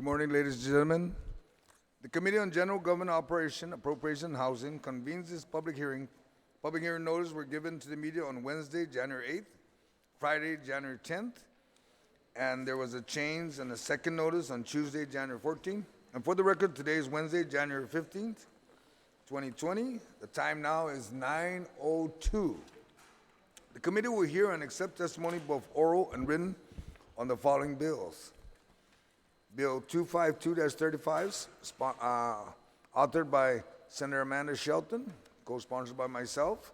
Good morning, ladies and gentlemen. The Committee on General Government Operation, Appropriation, and Housing convenes this public hearing. Public hearing notices were given to the media on Wednesday, January 8th, Friday, January 10th, and there was a change and a second notice on Tuesday, January 14th. And for the record, today is Wednesday, January 15th, 2020. The time now is 9:02. The committee will hear and accept testimony, both oral and written, on the following bills. Bill 252-35, authored by Senator Amanda Shelton, co-sponsored by myself,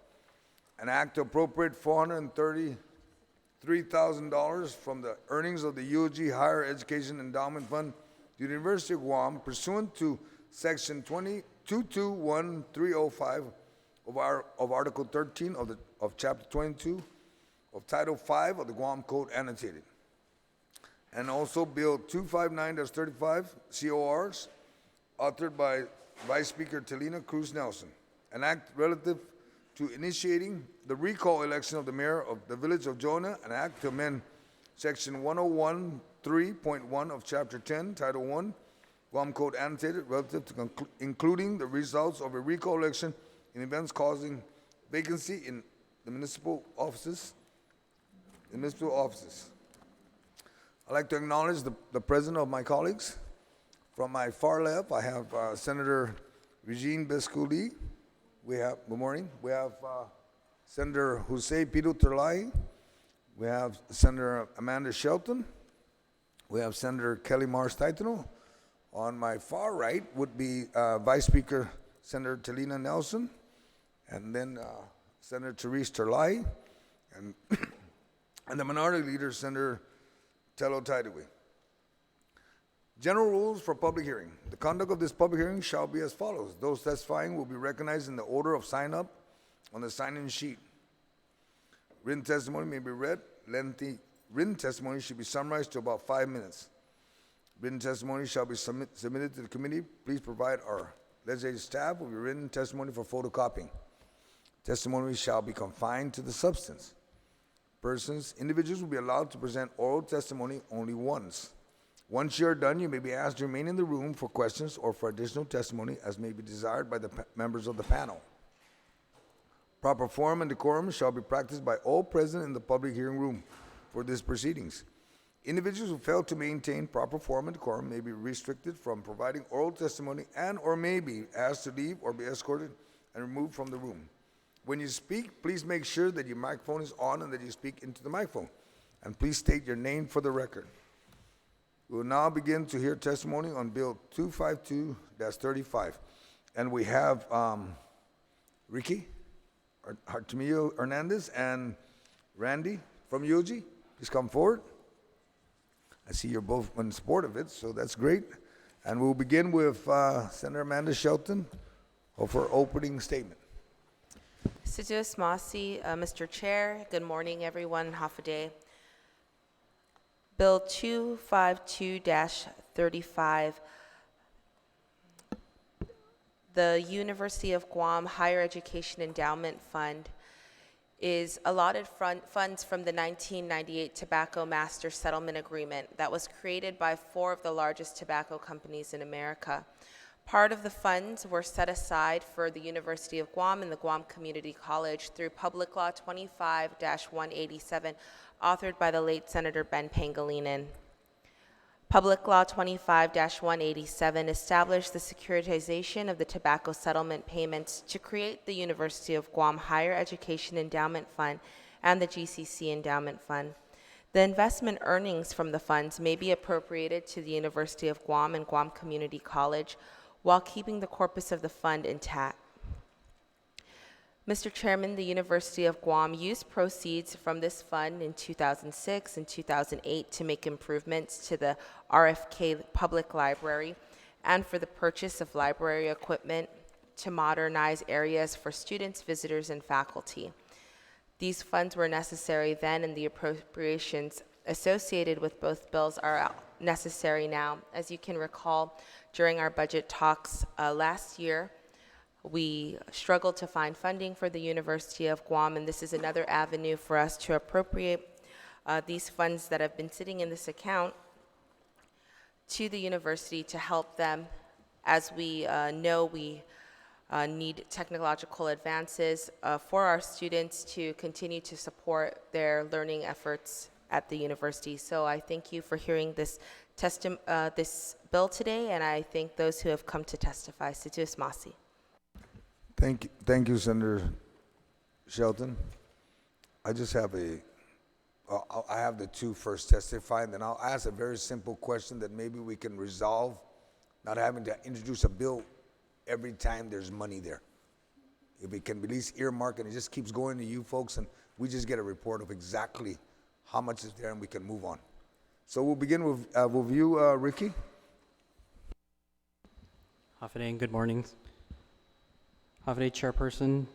an act to appropriate $433,000 from the earnings of the UOG Higher Education Endowment Fund to the University of Guam pursuant to Section 221305 of Article 13 of Chapter 22 of Title 5 of the Guam Code Annotated. And also Bill 259-35, CORs, authored by Vice Speaker Telina Cruz Nelson, an act relative to initiating the recall election of the mayor of the Village of Jonah, an act to amend Section 1013.1 of Chapter 10, Title 1, Guam Code Annotated, relative to including the results of a recall election in events causing vacancy in the municipal offices. I'd like to acknowledge the presence of my colleagues. From my far left, I have Senator Regine Besculi. Good morning. We have Senator Jose Pito Terlai. We have Senator Amanda Shelton. We have Senator Kelly Mars Taitano. On my far right would be Vice Speaker Senator Telina Nelson, and then Senator Therese Terlai, and the Minority Leader, Senator Tello Tideway. General rules for public hearing. The conduct of this public hearing shall be as follows. Those testifying will be recognized in the order of sign-up on the sign-in sheet. Written testimony may be read. Lengthy written testimony should be summarized to about 5 minutes. Written testimony shall be submitted to the committee. Please provide our legislative staff with your written testimony for photocopying. Testimony shall be confined to the substance. Individuals will be allowed to present oral testimony only once. Once you are done, you may be asked to remain in the room for questions or for additional testimony as may be desired by the members of the panel. Proper form and decorum shall be practiced by all present in the public hearing room for these proceedings. Individuals who fail to maintain proper form and decorum may be restricted from providing oral testimony and or may be asked to leave or be escorted and removed from the room. When you speak, please make sure that your microphone is on and that you speak into the microphone. And please state your name for the record. We will now begin to hear testimony on Bill 252-35. And we have Ricky Artemio Hernandez and Randy from UOG. Please come forward. I see you're both in support of it, so that's great. And we'll begin with Senator Amanda Shelton for her opening statement. Sidious Masi, Mr. Chair, good morning everyone, Hafaday. Bill 252-35, the University of Guam Higher Education Endowment Fund is allotted funds from the 1998 Tobacco Master Settlement Agreement that was created by 4 of the largest tobacco companies in America. Part of the funds were set aside for the University of Guam and the Guam Community College through Public Law 25-187, authored by the late Senator Ben Pangilinan. Public Law 25-187 established the securitization of the tobacco settlement payments to create the University of Guam Higher Education Endowment Fund and the GCC Endowment Fund. The investment earnings from the funds may be appropriated to the University of Guam and Guam Community College while keeping the corpus of the fund intact. Mr. Chairman, the University of Guam used proceeds from this fund in 2006 and 2008 to make improvements to the RFK Public Library and for the purchase of library equipment to modernize areas for students, visitors, and faculty. These funds were necessary then, and the appropriations associated with both bills are necessary now. As you can recall, during our budget talks last year, we struggled to find funding for the University of Guam, and this is another avenue for us to appropriate these funds that have been sitting in this account to the university to help them. As we know, we need technological advances for our students to continue to support their learning efforts at the university. So I thank you for hearing this this bill today, and I thank those who have come to testify. Situus Masi. Thank you, Senator Shelton. I just have I have the two first testify, and then I'll ask a very simple question that maybe we can resolve, not having to introduce a bill every time there's money there. If it can be at least earmarked and it just keeps going to you folks, and we just get a report of exactly how much is there and we can move on. So we'll begin with you, Ricky. Hafide, good morning. Hafide Chairperson,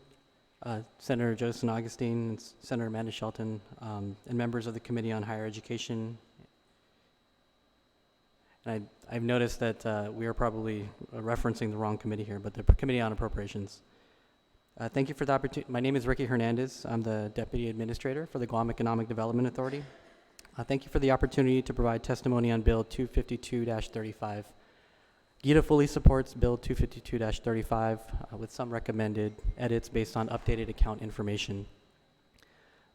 Senator Joseph Agustin, and Senator Amanda Shelton, and members of the Committee on Higher Education. And I've noticed that we are probably referencing the wrong committee here, but the Committee on Appropriations. Thank you for the opportunity. My name is Ricky Hernandez. I'm the Deputy Administrator for the Guam Economic Development Authority. Thank you for the opportunity to provide testimony on Bill 252-35. GITA fully supports Bill 252-35 with some recommended edits based on updated account information.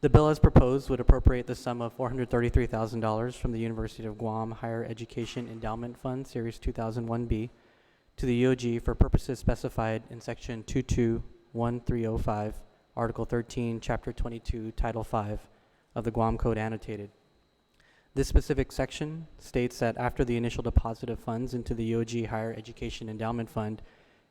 The bill as proposed would appropriate the sum of $433,000 from the University of Guam Higher Education Endowment Fund, Series 2001B, to the UOG for purposes specified in Section 221305, Article 13, Chapter 22, Title 5 of the Guam Code Annotated. This specific section states that after the initial deposit of funds into the UOG Higher Education Endowment Fund,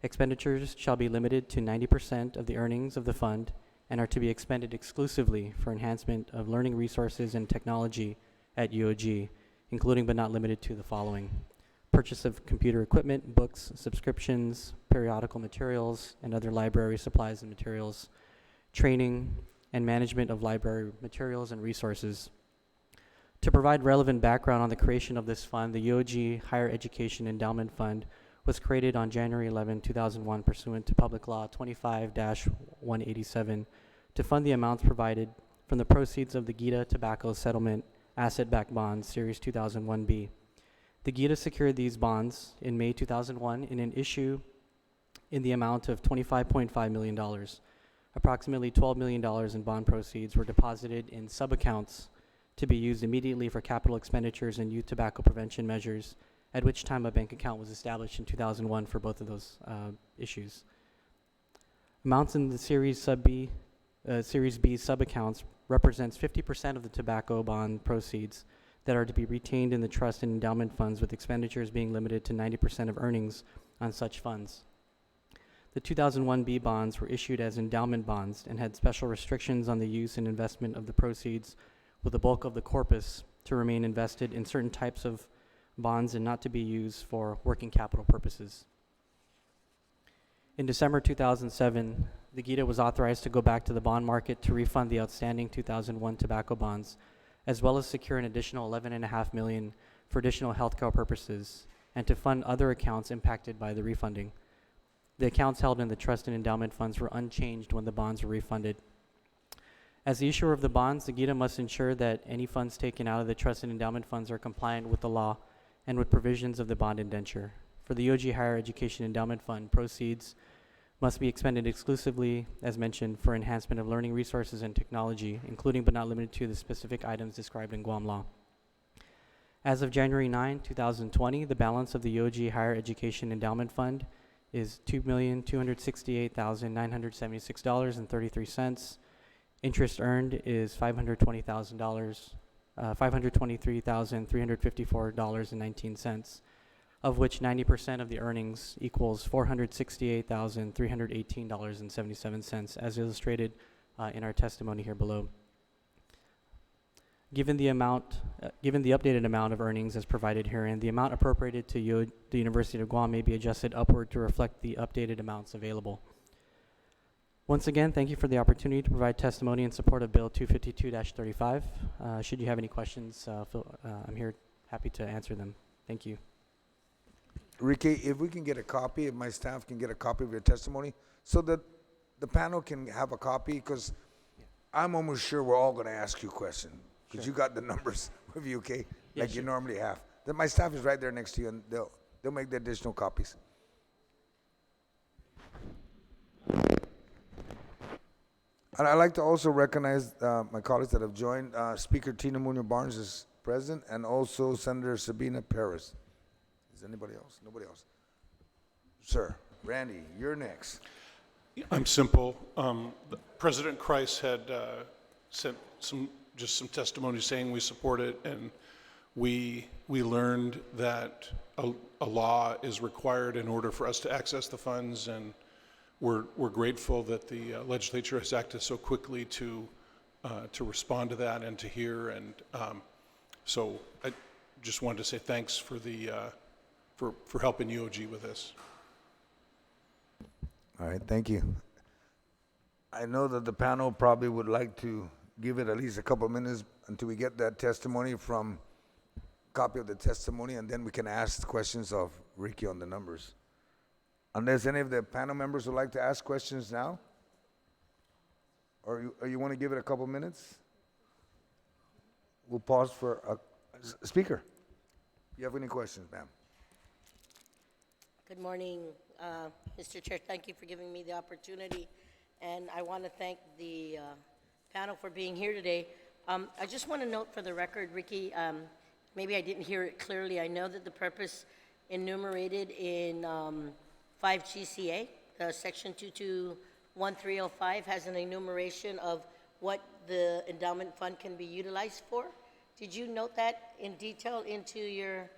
expenditures shall be limited to 90% of the earnings of the fund and are to be expended exclusively for enhancement of learning resources and technology at UOG, including but not limited to the following: purchase of computer equipment, books, subscriptions, periodical materials, and other library supplies and materials, training, and management of library materials and resources. To provide relevant background on the creation of this fund, the UOG Higher Education Endowment Fund was created on January 11, 2001, pursuant to Public Law 25-187, to fund the amounts provided from the proceeds of the GITA Tobacco Settlement Asset-Backed Bonds, Series 2001B. The GITA secured these bonds in May 2001 in an issue in the amount of $25.5 million. Approximately $12 million in bond proceeds were deposited in sub-accounts to be used immediately for capital expenditures and youth tobacco prevention measures, at which time a bank account was established in 2001 for both of those issues. Amounts in the Series B sub-accounts represents 50% of the tobacco bond proceeds that are to be retained in the trust and endowment funds, with expenditures being limited to 90% of earnings on such funds. The 2001B bonds were issued as endowment bonds and had special restrictions on the use and investment of the proceeds, with the bulk of the corpus to remain invested in certain types of bonds and not to be used for working capital purposes. In December 2007, the GITA was authorized to go back to the bond market to refund the outstanding 2001 tobacco bonds, as well as secure an additional $11.5 million for additional healthcare purposes, and to fund other accounts impacted by the refunding. The accounts held in the trust and endowment funds were unchanged when the bonds were refunded. As the issuer of the bonds, the GITA must ensure that any funds taken out of the trust and endowment funds are compliant with the law and with provisions of the bond indenture. For the UOG Higher Education Endowment Fund, proceeds must be expended exclusively, as mentioned, for enhancement of learning resources and technology, including but not limited to the specific items described in Guam law. As of January 9, 2020, the balance of the UOG Higher Education Endowment Fund is $2,268,976.33. Interest earned is $523,354.19, of which 90% of the earnings equals $468,318.77, as illustrated in our testimony here below. Given the updated amount of earnings as provided herein, the amount appropriated to the University of Guam may be adjusted upward to reflect the updated amounts available. Once again, thank you for the opportunity to provide testimony in support of Bill 252-35. Should you have any questions, I'm here happy to answer them. Thank you. Ricky, if we can get a copy, if my staff can get a copy of your testimony, so that the panel can have a copy, because I'm almost sure we're all going to ask you questions, because you got the numbers with you, okay? Yeah, Like you normally have. My staff is right there next to you, and they'll make the additional copies. And I'd like to also recognize my colleagues that have joined. Speaker Tina Munoz Barnes is present, and also Senator Sabina Perez. Is anybody else? Nobody else. Sir, Randy, you're next. I'm simple. President Christ had sent some testimony saying we support it, and we learned that a law is required in order for us to access the funds, and we're grateful that the legislature has acted so quickly to respond to that and to hear, and so I just wanted to say thanks for the for helping UOG with this. All right, thank you. I know that the panel probably would like to give it at least a couple of minutes until we get that testimony copy of the testimony, and then we can ask questions of Ricky on the numbers. Unless any of the panel members would like to ask questions now? Or you want to give it a couple minutes? We'll pause for a speaker. You have any questions, ma'am? Good morning, Mr. Chair. Thank you for giving me the opportunity. And I want to thank the panel for being here today. I just want to note for the record, Ricky, maybe I didn't hear it clearly. I know that the purpose enumerated in 5 GCA, section 221305, has an enumeration of what the endowment fund can be utilized for. Did you note that in detail into your...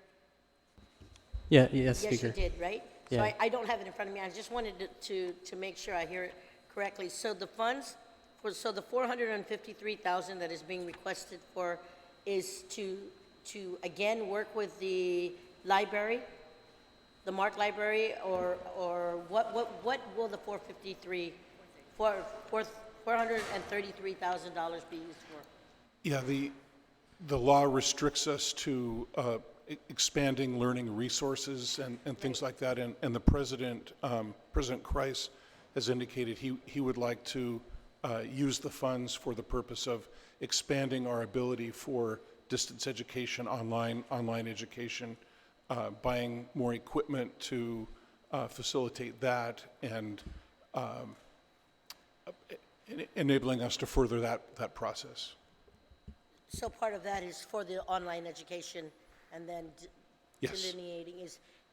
Yes, Yes, Speaker. you did, right? Yeah. So I don't have it in front of me. I just wanted to make sure I hear it correctly. So the funds, so the $453,000 that is being requested for is to again work with the library, the Mark Library, or what will the $433,000 be used for? Yeah, the law restricts us to expanding learning resources and things like that, and the President Christ has indicated he would like to use the funds for the purpose of expanding our ability for distance education, online education, buying more equipment to facilitate that, and enabling us to further that process. So part of that is for the online education, and then Yes. delineating.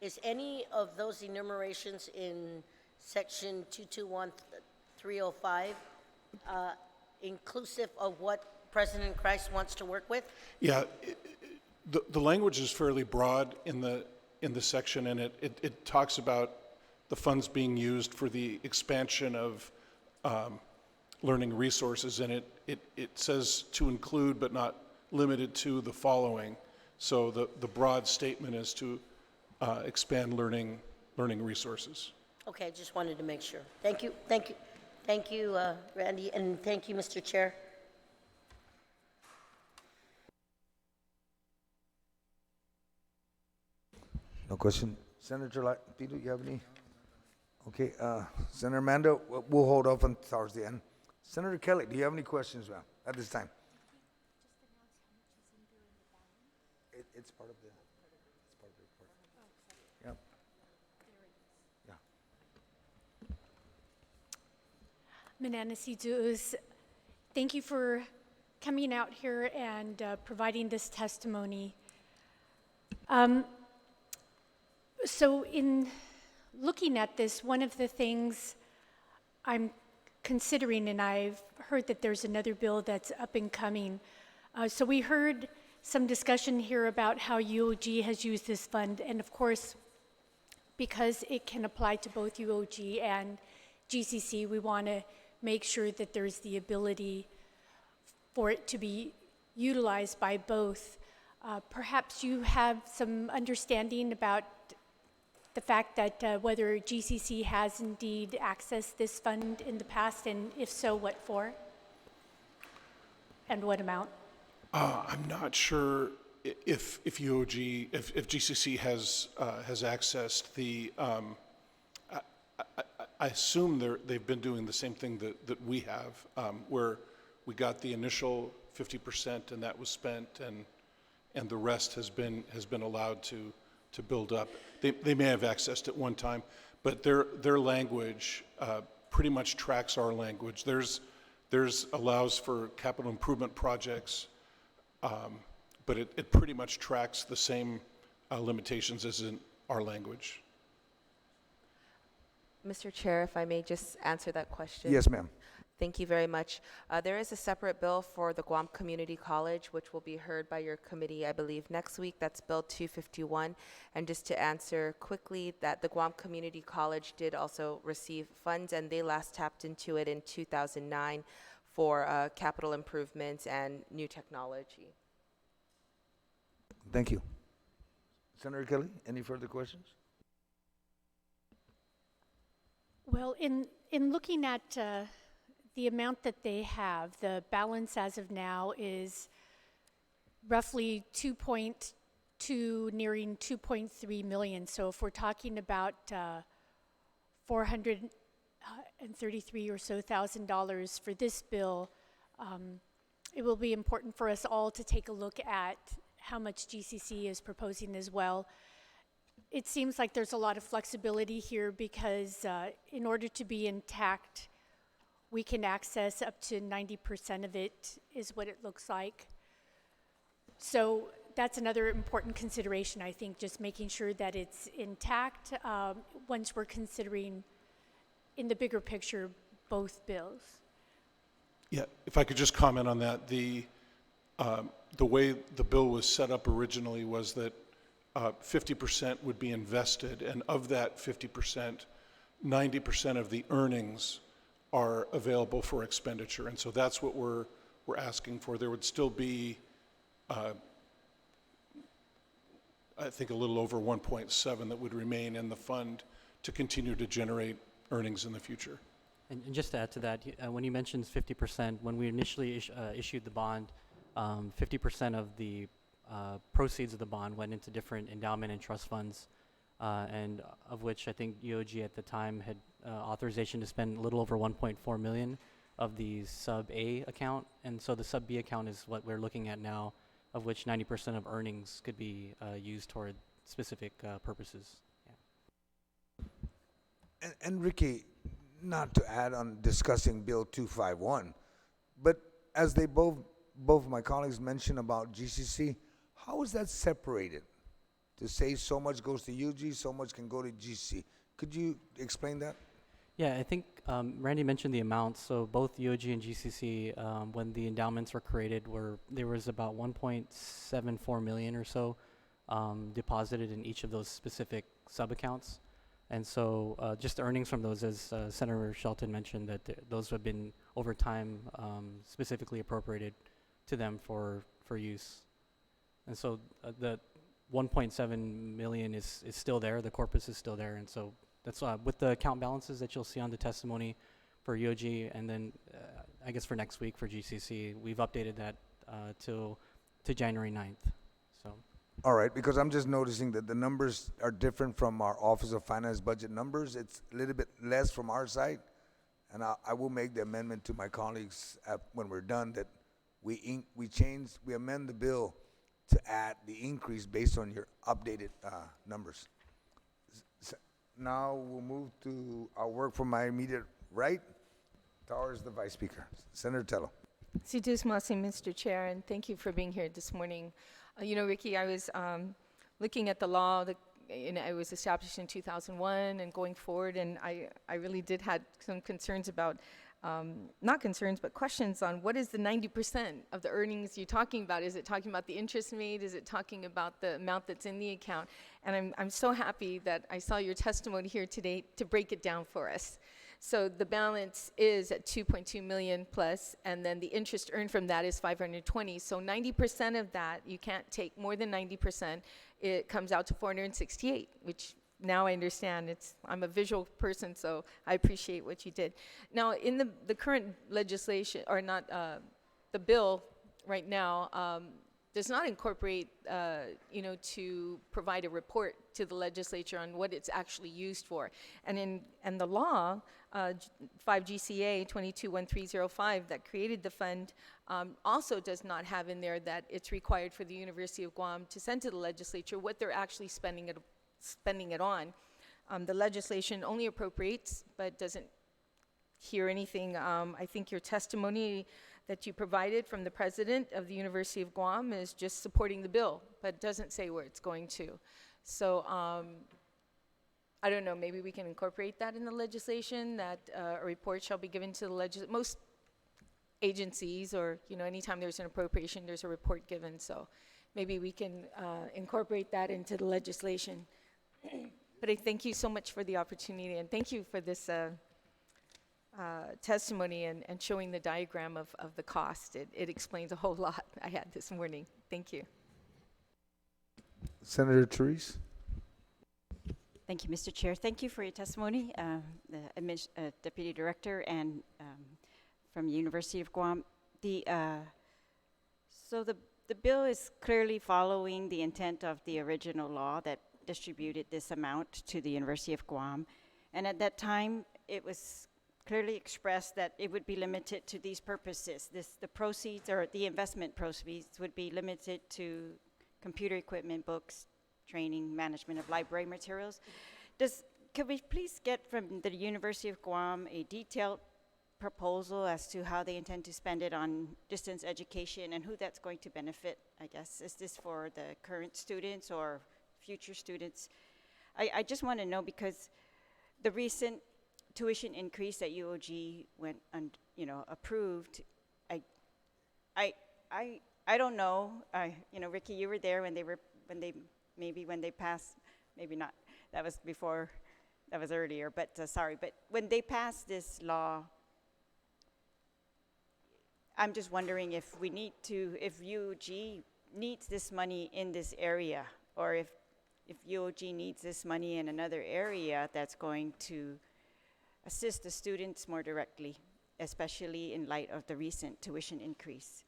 Is any of those enumerations in section 221305 inclusive of what President Christ wants to work with? Yeah, the language is fairly broad in the section, and it talks about the funds being used for the expansion of learning resources, and it says to include but not limited to the following. So the broad statement is to expand learning resources. Okay, just wanted to make sure. Thank you, Randy, and thank you, Mr. Chair. No question. Senator Pito, you have any? Okay, Senator Amanda, we'll hold off on towards the end. Senator Kelly, do you have any questions, ma'am, at this time? It's part of the report. Yep. Yeah. Menanasi Du'us, thank you for coming out here and providing this testimony. So in looking at this, one of the things I'm considering, and I've heard that there's another bill that's up and coming. So we heard some discussion here about how UOG has used this fund, and of course, because it can apply to both UOG and GCC, we want to make sure that there's the ability for it to be utilized by both. Perhaps you have some understanding about the fact that whether GCC has indeed accessed this fund in the past, and if so, what for? And what amount? I'm not sure if UOG, if GCC has accessed the. I assume they've been doing the same thing that we have, where we got the initial 50% and that was spent, and the rest has been allowed to build up. They may have accessed at one time, but their language pretty much tracks our language. There's allows for capital improvement projects, but it pretty much tracks the same limitations as in our language. Mr. Chair, if I may just answer that question. Yes, ma'am. Thank you very much. There is a separate bill for the Guam Community College, which will be heard by your committee, I believe, next week. That's Bill 251. And just to answer quickly, that the Guam Community College did also receive funds, and they last tapped into it in 2009 for capital improvements and new technology. Thank you. Senator Kelly, any further questions? Well, in looking at the amount that they have, the balance as of now is roughly 2.2, nearing 2.3 million. So if we're talking about $433 or so thousand for this bill, it will be important for us all to take a look at how much GCC is proposing as well. It seems like there's a lot of flexibility here because in order to be intact, we can access up to 90% of it, is what it looks like. So that's another important consideration, I think, just making sure that it's intact once we're considering, in the bigger picture, both bills. Yeah, if I could just comment on that, the way the bill was set up originally was that 50% would be invested, and of that 50%, 90% of the earnings are available for expenditure, and so that's what we're asking for. There would still be, I think, a little over 1.7 that would remain in the fund to continue to generate earnings in the future. And just to add to that, when you mentioned 50%, when we initially issued the bond, 50% of the proceeds of the bond went into different endowment and trust funds, and of which I think EOG at the time had authorization to spend a little over 1.4 million of the sub-A account, and so the sub-B account is what we're looking at now, of which 90% of earnings could be used toward specific purposes. Yeah. And Ricky, not to add on discussing Bill 251, but as they both of my colleagues mentioned about GCC, how is that separated? To say so much goes to UG, so much can go to GCC. Could you explain that? Yeah, I think Randy mentioned the amounts. So both UOG and GCC, when the endowments were created, there was about 1.74 million or so deposited in each of those specific sub-accounts. And so just earnings from those, as Senator Shelton mentioned, that those have been over time specifically appropriated to them for use. And so the 1.7 million is still there. The corpus is still there. And so that's with the account balances that you'll see on the testimony for UOG, and then I guess for next week for GCC, we've updated that to January 9th. So. All right, because I'm just noticing that the numbers are different from our Office of Finance budget numbers. It's a little bit less from our side, and I will make the amendment to my colleagues when we're done that we amend the bill to add the increase based on your updated numbers. Now we'll move to our work from my immediate right towards the Vice Speaker, Senator Tello. Sidus Masi, Mr. Chair, and thank you for being here this morning. You know, Ricky, I was looking at the law that it was established in 2001 and going forward, and I really did had some concerns about, not concerns, but questions on what is the 90% of the earnings you're talking about? Is it talking about the interest made? Is it talking about the amount that's in the account? And I'm so happy that I saw your testimony here today to break it down for us. So the balance is at 2.2 million plus, and then the interest earned from that is 520. So 90% of that, you can't take more than 90%. It comes out to 468, which now I understand. I'm a visual person, so I appreciate what you did. Now, in the current legislation, or not, the bill right now, does not incorporate, to provide a report to the legislature on what it's actually used for. And the law, 5 GCA 221305 that created the fund, also does not have in there that it's required for the University of Guam to send to the legislature what they're actually spending it on. The legislation only appropriates, but doesn't hear anything. I think your testimony that you provided from the president of the University of Guam is just supporting the bill, but doesn't say where it's going to. So I don't know, maybe we can incorporate that in the legislation, that a report shall be given to the most agencies, or anytime there's an appropriation, there's a report given. So maybe we can incorporate that into the legislation. But I thank you so much for the opportunity, and thank you for this testimony and showing the diagram of the cost. It explains a whole lot I had this morning. Thank you. Senator Therese. Thank you, Mr. Chair. Thank you for your testimony, the Deputy Director, and from the University of Guam. So the bill is clearly following the intent of the original law that distributed this amount to the University of Guam. And at that time, it was clearly expressed that it would be limited to these purposes. The proceeds, or the investment proceeds, would be limited to computer equipment, books, training, management of library materials. Could we please get from the University of Guam a detailed proposal as to how they intend to spend it on distance education and who that's going to benefit, I guess? Is this for the current students or future students? I just want to know, because the recent tuition increase that UOG went and approved, I don't know. Ricky, you were there when they passed, maybe not. That was before, that was earlier. But sorry. But when they passed this law, I'm just wondering if UOG needs this money in this area, or if UOG needs this money in another area that's going to assist the students more directly, especially in light of the recent tuition increase.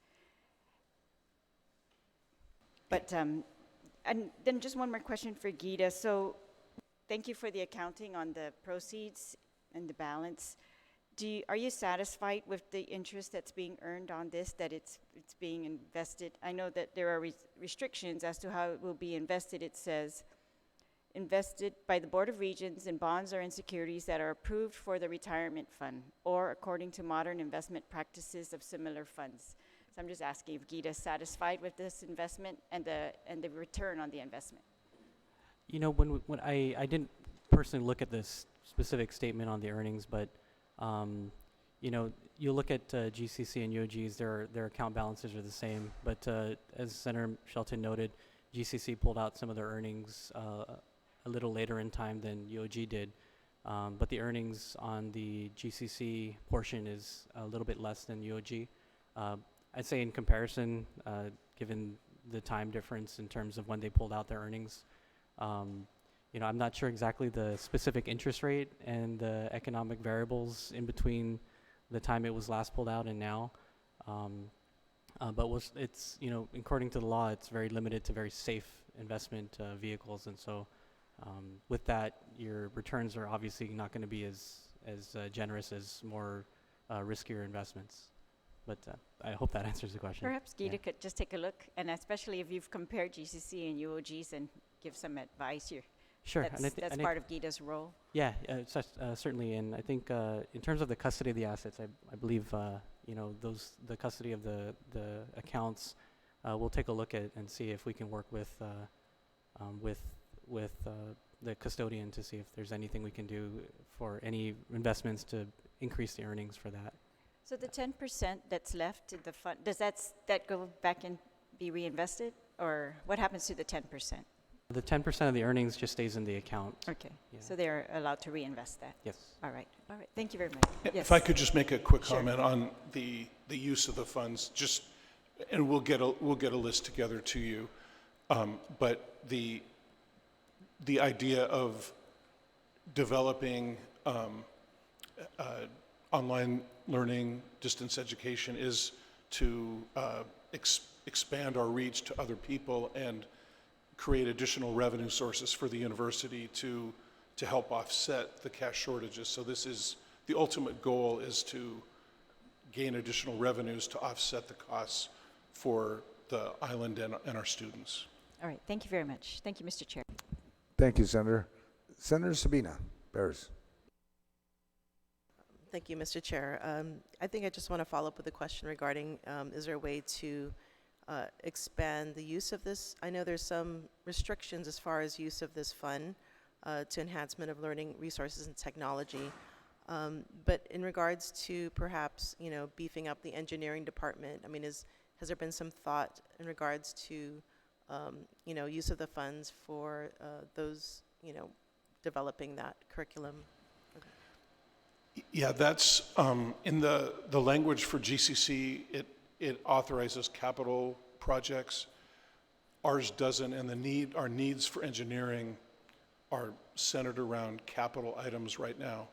But, and then just one more question for Gita. So thank you for the accounting on the proceeds and the balance. Are you satisfied with the interest that's being earned on this, that it's being invested? I know that there are restrictions as to how it will be invested. It says, invested by the Board of Regents in bonds or in securities that are approved for the retirement fund, or according to modern investment practices of similar funds. So I'm just asking if Gita is satisfied with this investment and the return on the investment. When I didn't personally look at this specific statement on the earnings, but you look at GCC and UOG's, their account balances are the same. But as Senator Shelton noted, GCC pulled out some of their earnings a little later in time than UOG did. But the earnings on the GCC portion is a little bit less than UOG. I'd say in comparison, given the time difference in terms of when they pulled out their earnings, I'm not sure exactly the specific interest rate and the economic variables in between the time it was last pulled out and now. But it's according to the law, it's very limited to very safe investment vehicles, and so with that, your returns are obviously not going to be as generous as more riskier investments. But I hope that answers the question. Perhaps Gita could just take a look, and especially if you've compared GCC and UOGs, and give some advice here. Sure. That's part of Gita's role. Yeah, certainly. And I think in terms of the custody of the assets, I believe the custody of the accounts, we'll take a look at and see if we can work with the custodian to see if there's anything we can do for any investments to increase the earnings for that. So the 10% that's left in the fund, does that go back and be reinvested, or what happens to the 10%? The 10% of the earnings just stays in the account. Okay, Yeah. so they're allowed to reinvest that? Yes. All right, thank you very much. Yes. If I could just make a quick Sure. comment on the use of the funds, and we'll get a list together to you. But the idea of developing online learning, distance education, is to expand our reach to other people and create additional revenue sources for the university to help offset the cash shortages. So this is, the ultimate goal is to gain additional revenues to offset the costs for the island and our students. All right, thank you very much. Thank you, Mr. Chair. Thank you, Senator. Senator Sabina Paris. Thank you, Mr. Chair. I think I just want to follow up with a question regarding, is there a way to expand the use of this? I know there's some restrictions as far as use of this fund to enhancement of learning resources and technology. But in regards to perhaps, beefing up the engineering department, I mean, has there been some thought in regards to, use of the funds for those, developing that curriculum? Yeah, that's, in the language for GCC, it authorizes capital projects. Ours doesn't, and our needs for engineering are centered around capital items right now.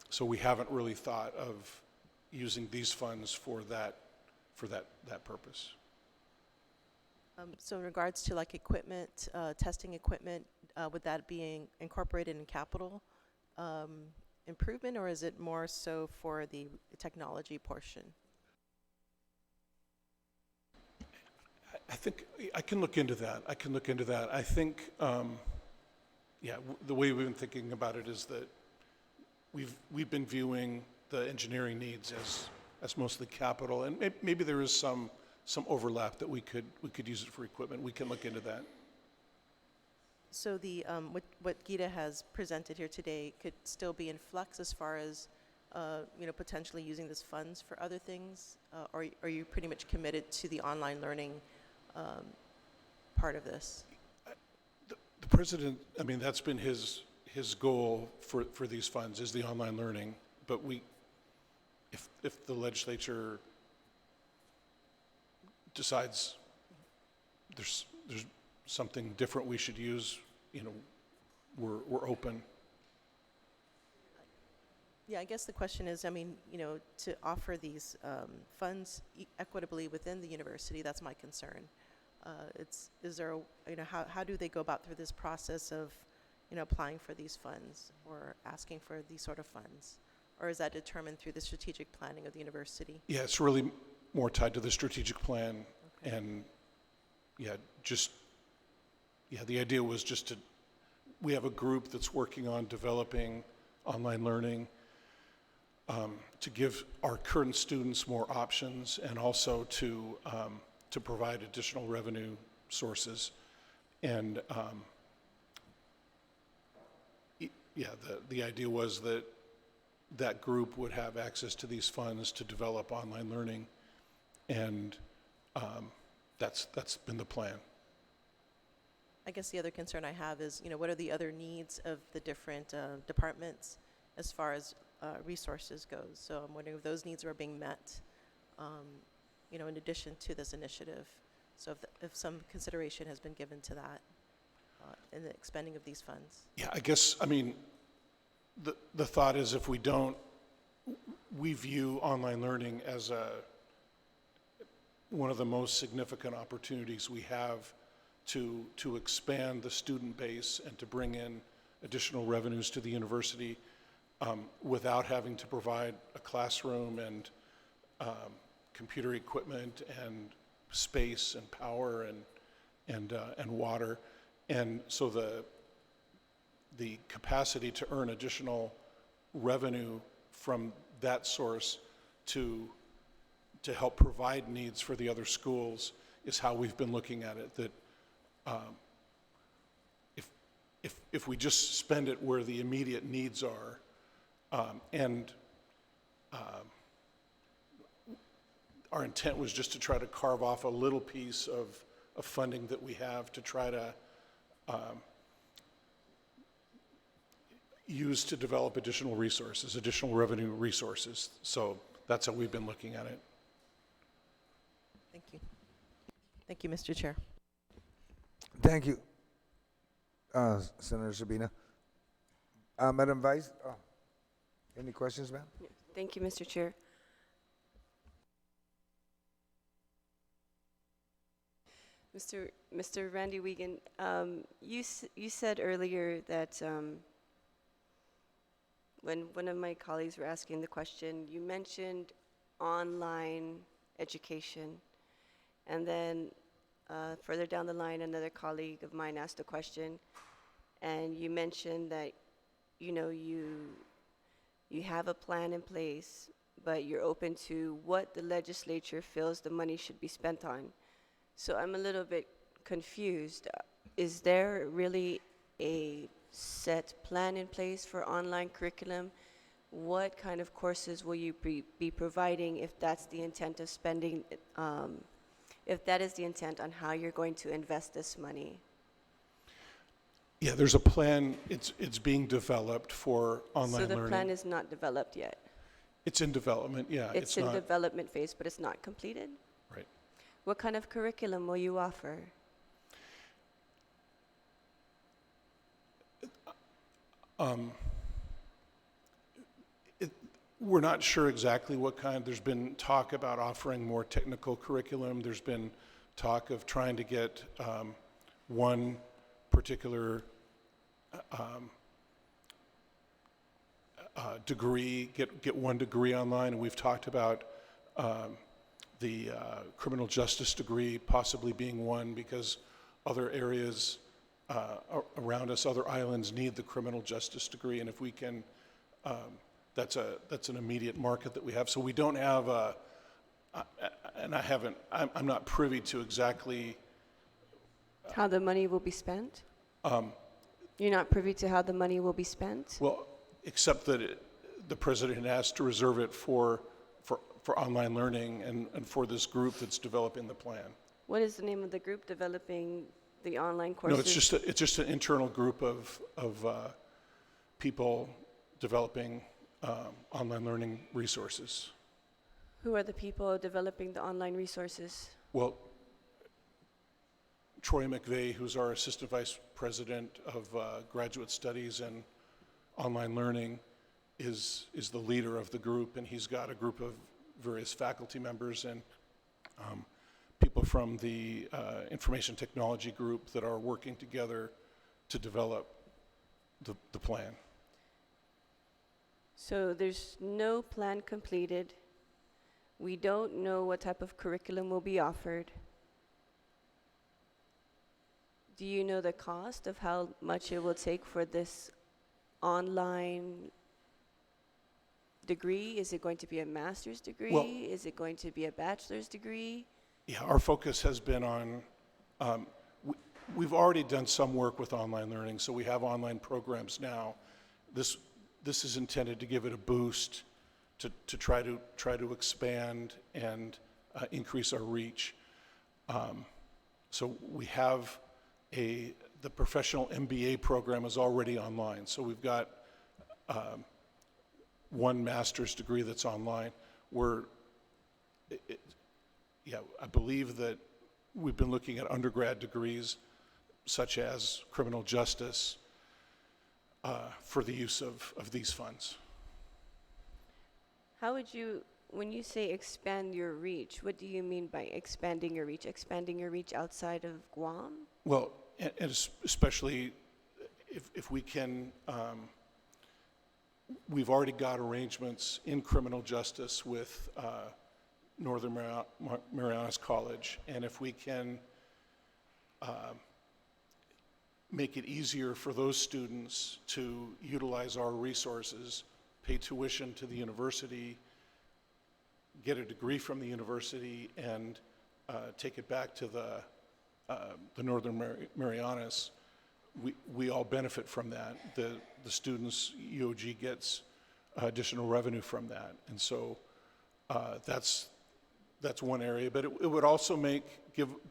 So we haven't really thought of using these funds for that purpose. So in regards to like equipment, testing equipment, would that be incorporated in capital improvement, or is it more so for the technology portion? I think I can look into that. I think, the way we've been thinking about it is that we've been viewing the engineering needs as mostly capital, and maybe there is some overlap that we could use it for equipment. We can look into that. So the what Gita has presented here today could still be in flux as far as potentially using this funds for other things, or are you pretty much committed to the online learning part of this? The president, I mean, that's been his goal for these funds, is the online learning. But if the legislature decides there's something different we should use, we're open. Yeah, I guess the question is, I mean, to offer these funds equitably within the university, that's my concern. Is there, how do they go about through this process of, applying for these funds or asking for these sort of funds? Or is that determined through the strategic planning of the university? Yeah, it's really more tied to the strategic plan. Okay. And the idea was we have a group that's working on developing online learning to give our current students more options, and also to provide additional revenue sources. And the idea was that group would have access to these funds to develop online learning, and that's been the plan. I guess the other concern I have is, what are the other needs of the different departments as far as resources goes? So I'm wondering if those needs are being met, in addition to this initiative. So if some consideration has been given to that in the expending of these funds. Yeah, I guess, I mean, the thought is, if we don't, we view online learning as one of the most significant opportunities we have to expand the student base and to bring in additional revenues to the university without having to provide a classroom and computer equipment and space and power and water. And so the capacity to earn additional revenue from that source to help provide needs for the other schools is how we've been looking at it. That if we just spend it where the immediate needs are, our intent was just to try to carve off a little piece of funding that we have to try to use to develop additional resources, additional revenue resources. So that's how we've been looking at it. Thank you. Thank you, Mr. Chair. Thank you, Senator Sabina. Madam Vice, any questions, ma'am? Thank you, Mr. Chair. Mr. Randy Wiegand, you said earlier that when one of my colleagues were asking the question, you mentioned online education, and then further down the line, another colleague of mine asked a question, and you mentioned that you have a plan in place, but you're open to what the legislature feels the money should be spent on. So I'm a little bit confused. Is there really a set plan in place for online curriculum? What kind of courses will you be providing if that's the intent of spending, if that is the intent on how you're going to invest this money? Yeah, there's a plan. It's being developed for online So the learning. plan is not developed yet? It's in development, yeah. It's in not, development phase, but it's not completed? right. What kind of curriculum will you offer? We're not sure exactly what kind. There's been talk about offering more technical curriculum. There's been talk of trying to get one particular degree, get one degree online, and we've talked about the criminal justice degree possibly being one, because other areas around us, other islands, need the criminal justice degree, and if we can, that's an immediate market that we have. So we don't have I'm not privy to exactly How the money will be spent? You're not privy to how the money will be spent? well, except that the president had asked to reserve it for online learning and for this group that's developing the plan. What is the name of the group developing the online courses? No, it's just an internal group of people developing online learning resources. Who are the people developing the online resources? Well, Troy McVeigh, who's our Assistant Vice President of Graduate Studies and Online Learning, is the leader of the group, and he's got a group of various faculty members and people from the Information Technology Group that are working together to develop the plan. So there's no plan completed. We don't know what type of curriculum will be offered. Do you know the cost of how much it will take for this online degree? Is it going to be a master's degree? Well- Is it going to be a bachelor's degree? Yeah, our focus has been on, we've already done some work with online learning, so we have online programs now. This is intended to give it a boost to try to expand and increase our reach. So we have the professional MBA program is already online. So we've got one master's degree that's online. I believe that we've been looking at undergrad degrees such as criminal justice for the use of these funds. How would you, when you say expand your reach, what do you mean by expanding your reach? Expanding your reach outside of Guam? Well, and especially if we can, we've already got arrangements in criminal justice with Northern Marianas College, and if we can make it easier for those students to utilize our resources, pay tuition to the university, get a degree from the university, and take it back to the Northern Marianas, we all benefit from that. The students, UOG gets additional revenue from that, and so that's one area. But it would also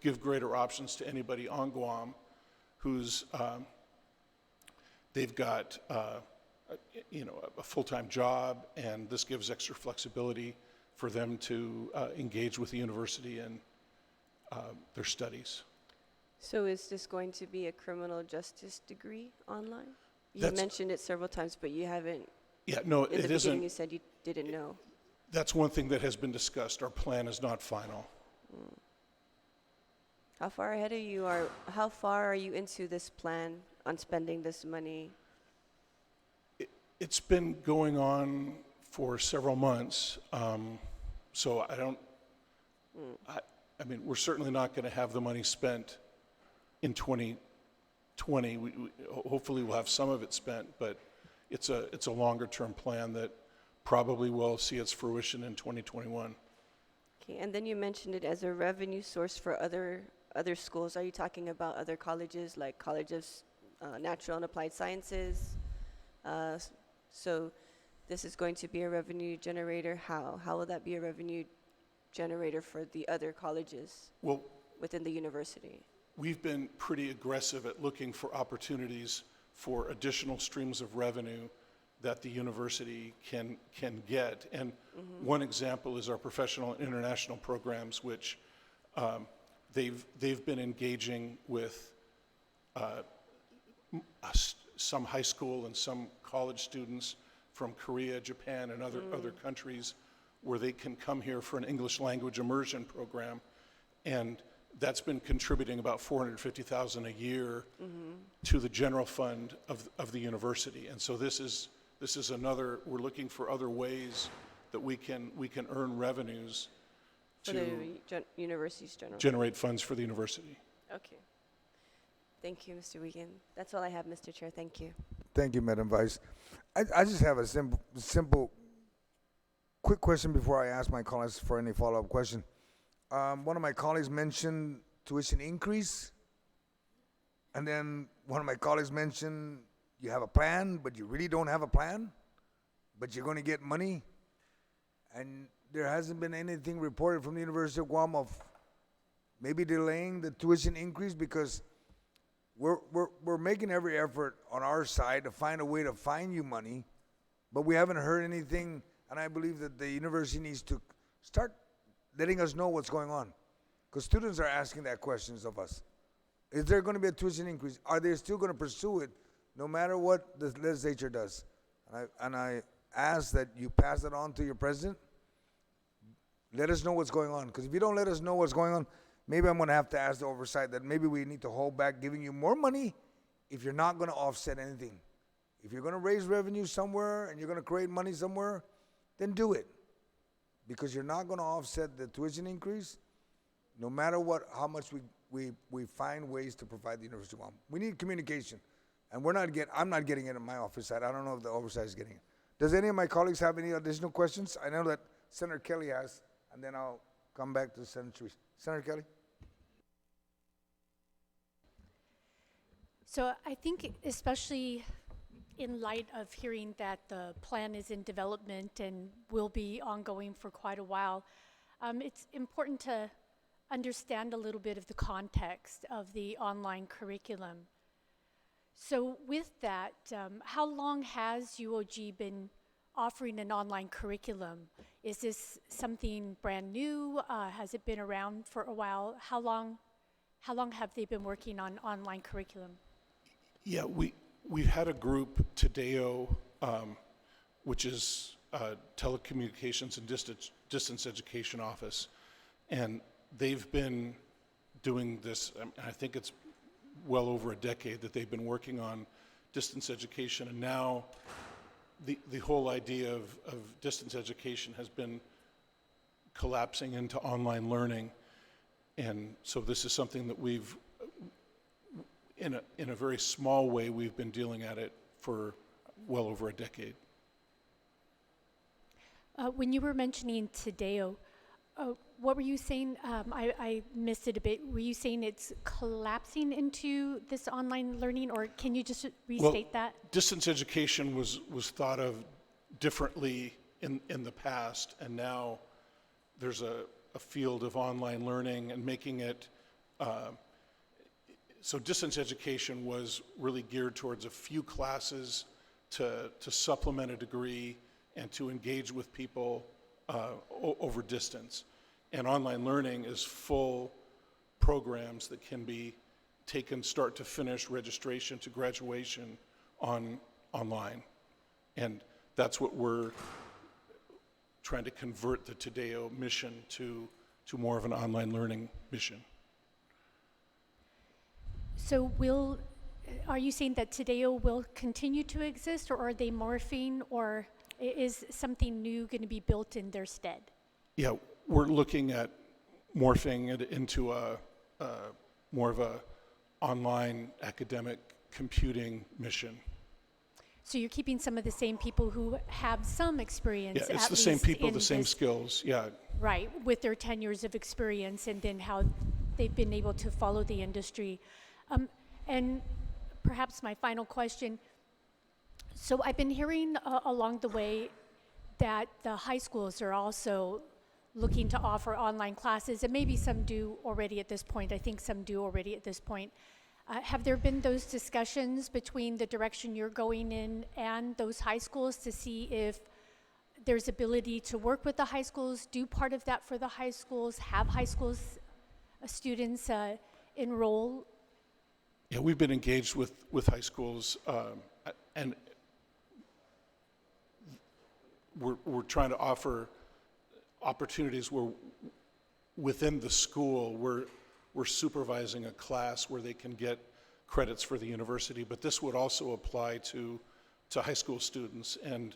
give greater options to anybody on Guam who's they've got a full-time job, and this gives extra flexibility for them to engage with the university and their studies. So is this going to be a criminal justice degree online? You That's- mentioned it several times, but you haven't. Yeah, no, In it the beginning, isn't. you said you didn't know. That's one thing that has been discussed. Our plan is not final. How far ahead are you, or how far are you into this plan on spending this money? It's been going on for several months, so I mean, we're certainly not going to have the money spent in 2020. Hopefully we'll have some of it spent, but it's a longer-term plan that probably will see its fruition in 2021. Okay, and then you mentioned it as a revenue source for other schools. Are you talking about other colleges, like College of Natural and Applied Sciences? So this is going to be a revenue generator. How will that be a revenue generator for the other colleges Well, within the university? we've been pretty aggressive at looking for opportunities for additional streams of revenue that the university can get. And one example is our professional and international programs, which they've been engaging with some high school and some college students from Korea, Japan, and other countries, where they can come here for an English language immersion program. And that's been contributing about $450,000 a year to the general fund of the university. And so this is another, we're looking for other ways that we can earn revenues For to the university's general. generate funds for the university. Okay. Thank you, Mr. Wiegand. That's all I have, Mr. Chair. Thank you. Thank you, Madam Vice. I just have a simple, quick question before I ask my colleagues for any follow-up question. One of my colleagues mentioned tuition increase, and then one of my colleagues mentioned you have a plan, but you really don't have a plan, but you're going to get money, and there hasn't been anything reported from the University of Guam of maybe delaying the tuition increase, because we're making every effort on our side to find a way to find you money, but we haven't heard anything, and I believe that the university needs to start letting us know what's going on, because students are asking that questions of us. Is there going to be a tuition increase? Are they still going to pursue it no matter what the legislature does? And I ask that you pass it on to your president. Let us know what's going on, because if you don't let us know what's going on, maybe I'm going to have to ask the oversight that maybe we need to hold back giving you more money if you're not going to offset anything. If you're going to raise revenue somewhere and you're going to create money somewhere, then do it. Because you're not going to offset the tuition increase, no matter how much we find ways to provide the University of Guam. We need communication, and I'm not getting it in my office side. I don't know if the oversight is getting it. Does any of my colleagues have any additional questions? I know that Senator Kelly has, and then I'll come back to Senator Ruiz. Senator Kelly? So I think, especially in light of hearing that the plan is in development and will be ongoing for quite a while, it's important to understand a little bit of the context of the online curriculum. So with that, how long has UOG been offering an online curriculum? Is this something brand new? Has it been around for a while? How long have they been working on online curriculum? Yeah, we've had a group, Tadeo, which is Telecommunications and Distance Education Office, and they've been doing this, I think it's well over a decade that they've been working on distance education, and now the whole idea of distance education has been collapsing into online learning, and so this is something that we've, in a very small way, we've been dealing at it for well over a decade. When you were mentioning Tadeo, what were you saying? I missed it a bit. Were you saying it's collapsing into this online learning, or can you just restate that? Distance education was thought of differently in the past, and now there's a field of online learning and making it, so distance education was really geared towards a few classes to supplement a degree and to engage with people over distance. And online learning is full programs that can be taken start to finish, registration to graduation online. And that's what we're trying to convert the Tadeo mission to more of an online learning mission. So are you saying that Tadeo will continue to exist, or are they morphing, or is something new going to be built in their stead? Yeah, we're looking at morphing it into more of a online academic computing mission. So you're keeping some of the same people who have some experience, Yeah, it's at the same least people, in the same this- skills, yeah. Right, with their 10 years of experience, and then how they've been able to follow the industry. And perhaps my final question, so I've been hearing along the way that the high schools are also looking to offer online classes, and maybe some do already at this point. I think some do already at this point. Have there been those discussions between the direction you're going in and those high schools to see if there's ability to work with the high schools, do part of that for the high schools, have high schools students enroll? Yeah, we've been engaged with high schools, and we're trying to offer opportunities where within the school we're supervising a class where they can get credits for the university, but this would also apply to high school students. And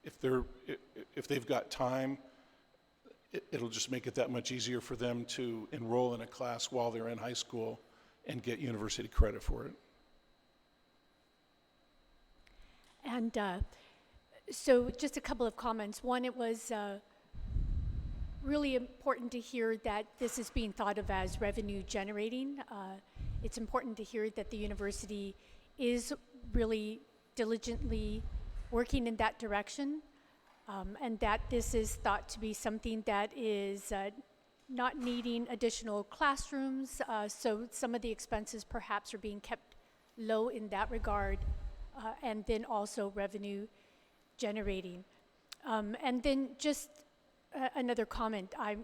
if they've got time, it'll just make it that much easier for them to enroll in a class while they're in high school and get university credit for it. And so just a couple of comments. One, it was really important to hear that this is being thought of as revenue generating. It's important to hear that the university is really diligently working in that direction, and that this is thought to be something that is not needing additional classrooms, so some of the expenses perhaps are being kept low in that regard, and then also revenue generating. And then just another comment. I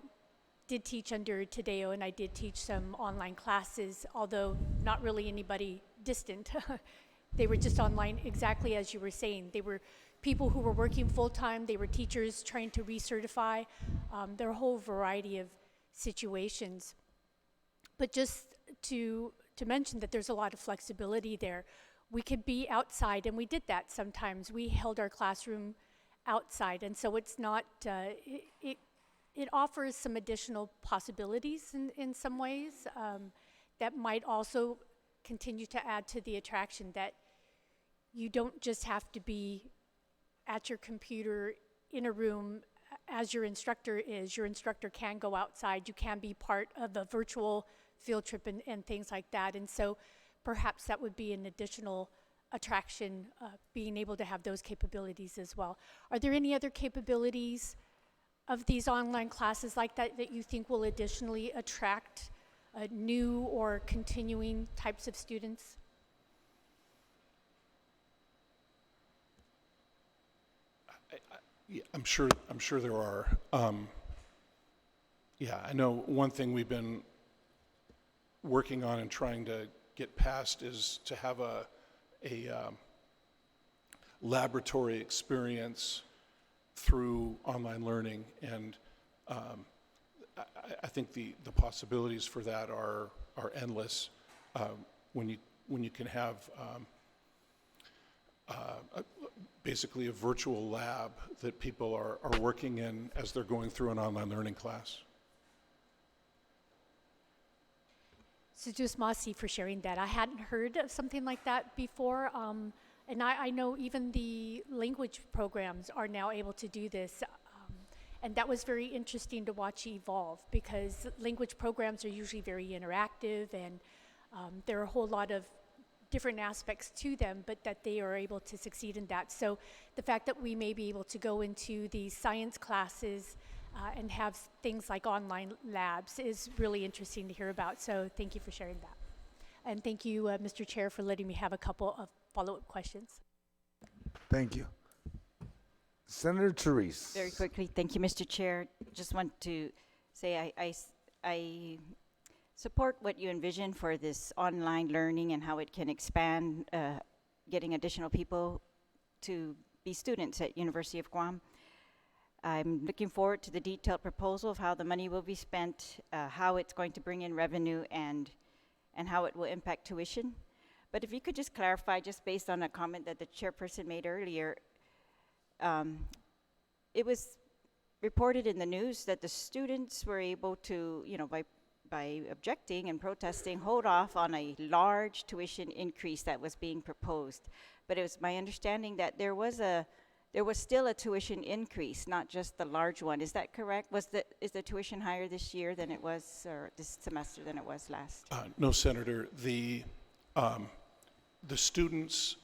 did teach under Tadeo, and I did teach some online classes, although not really anybody distant. They were just online, exactly as you were saying. They were people who were working full-time. They were teachers trying to recertify. There are a whole variety of situations. But just to mention that there's a lot of flexibility there. We could be outside, and we did that sometimes. We held our classroom outside, and so it's not, it offers some additional possibilities in some ways that might also continue to add to the attraction, that you don't just have to be at your computer in a room as your instructor is. Your instructor can go outside. You can be part of a virtual field trip and things like that. And so perhaps that would be an additional attraction, being able to have those capabilities as well. Are there any other capabilities of these online classes like that that you think will additionally attract new or continuing types of students? Yeah, I'm sure there are. Yeah, I know one thing we've been working on and trying to get past is to have a laboratory experience through online learning, and I think the possibilities for that are endless when you can have basically a virtual lab that people are working in as they're going through an online learning class. So just Masi for sharing that. I hadn't heard of something like that before. And I know even the language programs are now able to do this. And that was very interesting to watch evolve, because language programs are usually very interactive, and there are a whole lot of different aspects to them, but that they are able to succeed in that. So the fact that we may be able to go into these science classes and have things like online labs is really interesting to hear about. So thank you for sharing that. And thank you, Mr. Chair, for letting me have a couple of follow-up questions. Thank you. Senator Therese. Very quickly, thank you, Mr. Chair. Just want to say I support what you envision for this online learning and how it can expand, getting additional people to be students at University of Guam. I'm looking forward to the detailed proposal of how the money will be spent, how it's going to bring in revenue, and and how it will impact tuition. But if you could just clarify, just based on a comment that the chairperson made earlier, it was reported in the news that the students were able to, by objecting and protesting, hold off on a large tuition increase that was being proposed. But it was my understanding that there was still a tuition increase, not just the large one. Is that correct? Is the tuition higher this year than it was, or this semester than it was last? No, Senator. The students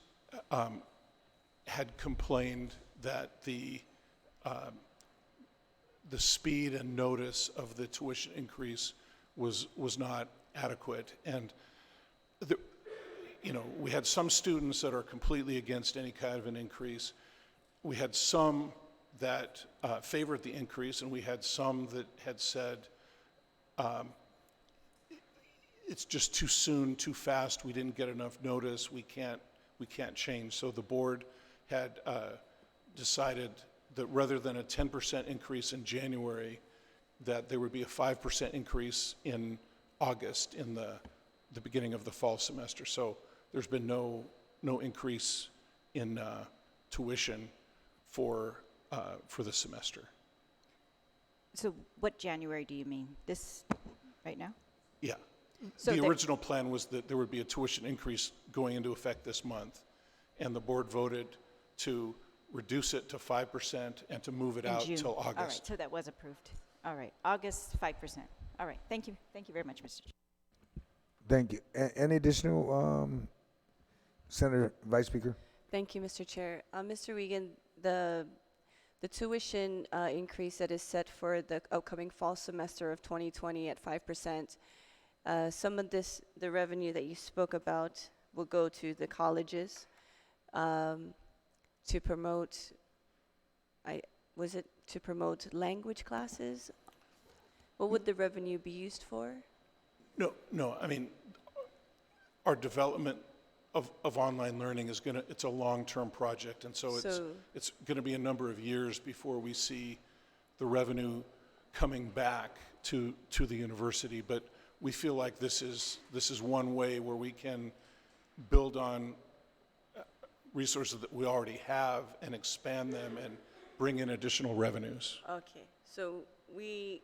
had complained that the speed and notice of the tuition increase was not adequate, and we had some students that are completely against any kind of an increase. We had some that favored the increase, and we had some that had said it's just too soon, too fast. We didn't get enough notice. We can't change. So the board had decided that rather than a 10% increase in January, that there would be a 5% increase in August, in the beginning of the fall semester. So there's been no increase in tuition for the semester. So what January do you mean? This right now? Yeah. So the original plan was that there would be a tuition increase going into effect this month, and the board voted to reduce it to 5% and to move it in out June. till August. All right, so that was approved. All right, August 5%. All right, thank you. Thank you very much, Mr. Chair. Thank you. Any additional, Senator Vice Speaker? Thank you, Mr. Chair. Mr. Wiegand, the tuition increase that is set for the upcoming fall semester of 2020 at 5%, some of the revenue that you spoke about will go to the colleges to promote, to promote language classes? What would the revenue be used for? No. I mean, our development of online learning it's a long-term project, and so it's going to be a number of years before we see the revenue coming back to the university. But we feel like this is one way where we can build on resources that we already have and expand them and bring in additional revenues. Okay, so we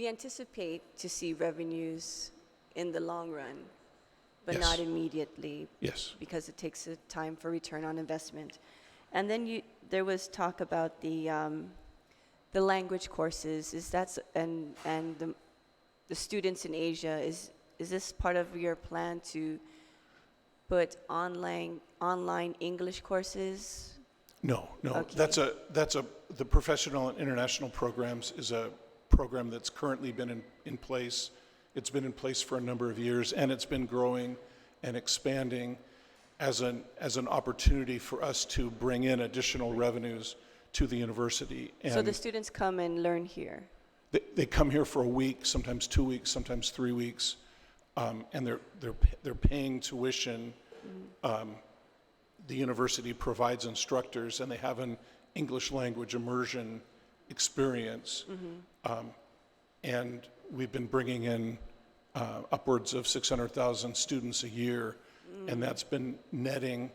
anticipate to see revenues in the long run, but Yes. not immediately. Yes. Because it takes a time for return on investment. And then there was talk about the language courses. Is that and the students in Asia? Is this part of your plan to put online English courses? No. Okay. The Professional and International Programs is a program that's currently been in place. It's been in place for a number of years, and it's been growing and expanding as an opportunity for us to bring in additional revenues to the university. And So the students come and learn here? they come here for a week, sometimes 2 weeks, sometimes 3 weeks, and they're paying tuition. The university provides instructors, and they have an English language immersion experience. And we've been bringing in upwards of 600,000 students a year, and that's been netting.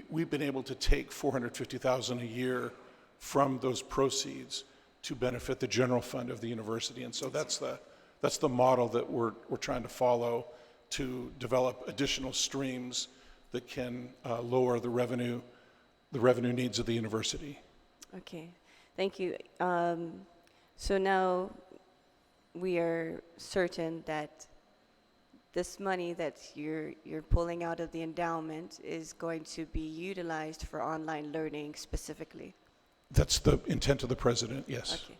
We've been able to take 450,000 a year from those proceeds to benefit the general fund of the university, and so that's the model that we're trying to follow to develop additional streams that can lower the revenue needs of the university. Okay, thank you. So now we are certain that this money that you're pulling out of the endowment is going to be utilized for online learning specifically. That's the intent of the president, yes. Okay.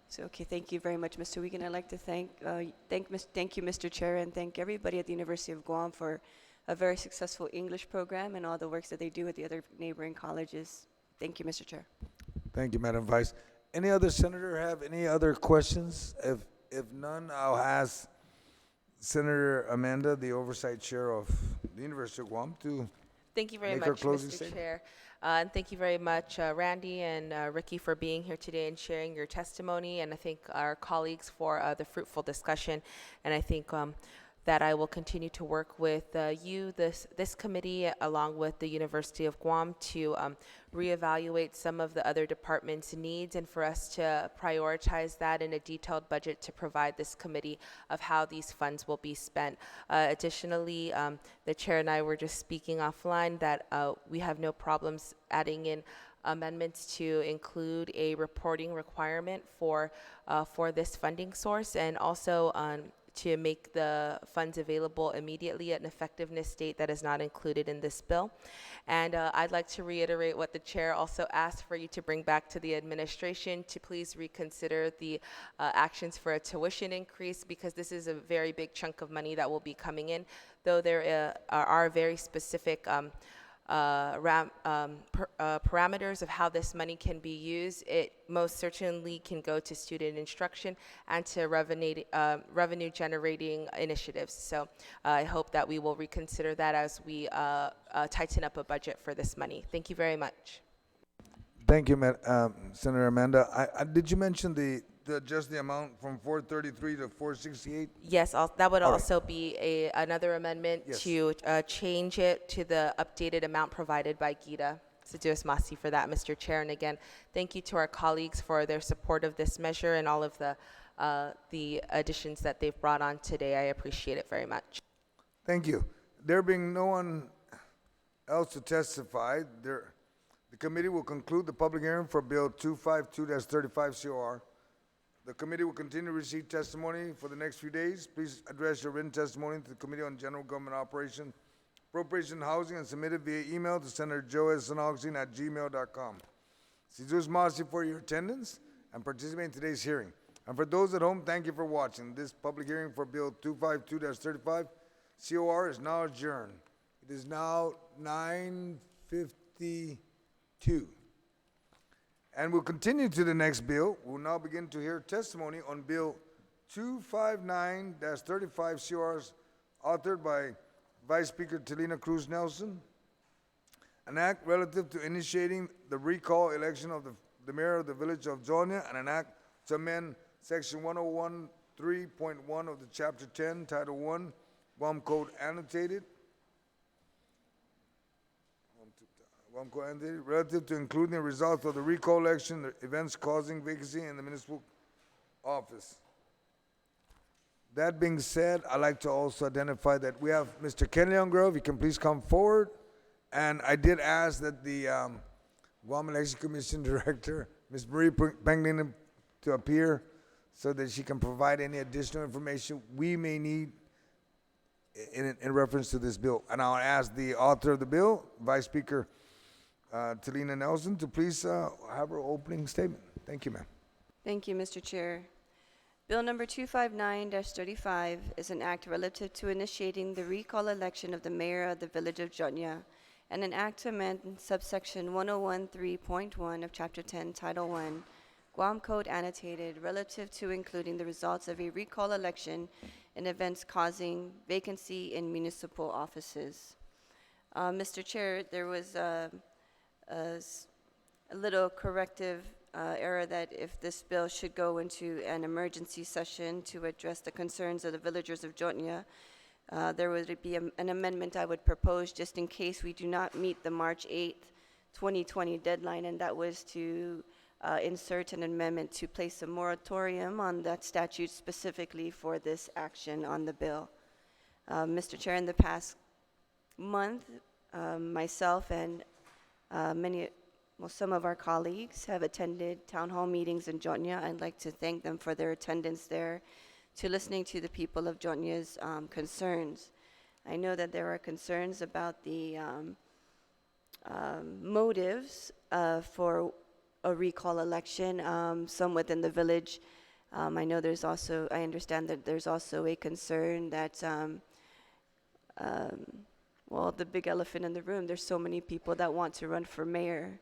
So, thank you very much, Mr. Wiegand. I'd like to thank you, Mr. Chair, and thank everybody at the University of Guam for a very successful English program and all the works that they do at the other neighboring colleges. Thank you, Mr. Chair. Thank you, Madam Vice. Any other senator have any other questions? If none, I'll ask Senator Amanda, the oversight chair of the University of Guam, to Thank you very Make her much, closing Mr. statement. Chair. And thank you very much, Randy and Ricky, for being here today and sharing your testimony. And I thank our colleagues for the fruitful discussion. And I think that I will continue to work with this committee, along with the University of Guam, to reevaluate some of the other departments' needs, and for us to prioritize that in a detailed budget to provide this committee of how these funds will be spent. Additionally, the chair and I were just speaking offline that we have no problems adding in amendments to include a reporting requirement for this funding source, and also to make the funds available immediately at an effectiveness date that is not included in this bill. And I'd like to reiterate what the chair also asked for you to bring back to the administration, to please reconsider the actions for a tuition increase, because this is a very big chunk of money that will be coming in. Though there are very specific parameters of how this money can be used, it most certainly can go to student instruction and to revenue generating initiatives. So I hope that we will reconsider that as we tighten up a budget for this money. Thank you very much. Thank you, Senator Amanda. Did you mention just the amount from 433 to 468? Yes, that would All right. also be another amendment Yes. to change it to the updated amount provided by Gita. So Dios Masi for that, Mr. Chair. And again, thank you to our colleagues for their support of this measure and all of the additions that they've brought on today. I appreciate it very much. Thank you. There being no one else to testify, the committee will conclude the public hearing for Bill 252-35 COR. The committee will continue to receive testimony for the next few days. Please address your written testimony to the Committee on General Government Operation, Appropriation and Housing, and submit it via email to Senator joe@gmail.com. Sis Masi for your attendance and participating in today's hearing. And for those at home, thank you for watching. This public hearing for Bill 252-35 COR is now adjourned. It is now 9:52. And we'll continue to the next bill. We'll now begin to hear testimony on Bill 259-35 CRs, authored by Vice Speaker Telina Cruz Nelson. An act relative to initiating the recall election of the mayor of the village of Jonia, and an act to amend Section 101.3.1 of the Chapter 10, Title 1, Guam Code Annotated, relative to including the results of the recall election, the events causing vacancy in the municipal office. That being said, I'd like to also identify that we have Mr. Ken Leongrove. You can please come forward. And I did ask that the Guam Election Commission Director, Ms. Marie Penglin, to appear so that she can provide any additional information we may need in reference to this bill. And I'll ask the author of the bill, Vice Speaker Telina Nelson, to please have her opening statement. Thank you, ma'am. Thank you, Mr. Chair. Bill number 259-35 is an act relative to initiating the recall election of the mayor of the village of Jonia, and an act to amend subsection 101.3.1 of Chapter 10, Title 1, Guam Code Annotated, relative to including the results of a recall election in events causing vacancy in municipal offices. Mr. Chair, there was a little corrective error that if this bill should go into an emergency session to address the concerns of the villagers of Jonia, there would be an amendment I would propose just in case we do not meet the March 8th, 2020 deadline, and that was to insert an amendment to place a moratorium on that statute specifically for this action on the bill. Mr. Chair, in the past month, myself and some of our colleagues have attended town hall meetings in Jonia. I'd like to thank them for their attendance there, to listening to the people of Jonia's concerns. I know that there are concerns about the motives for a recall election, some within the village. I understand that there's also a concern that well, the big elephant in the room, there's so many people that want to run for mayor.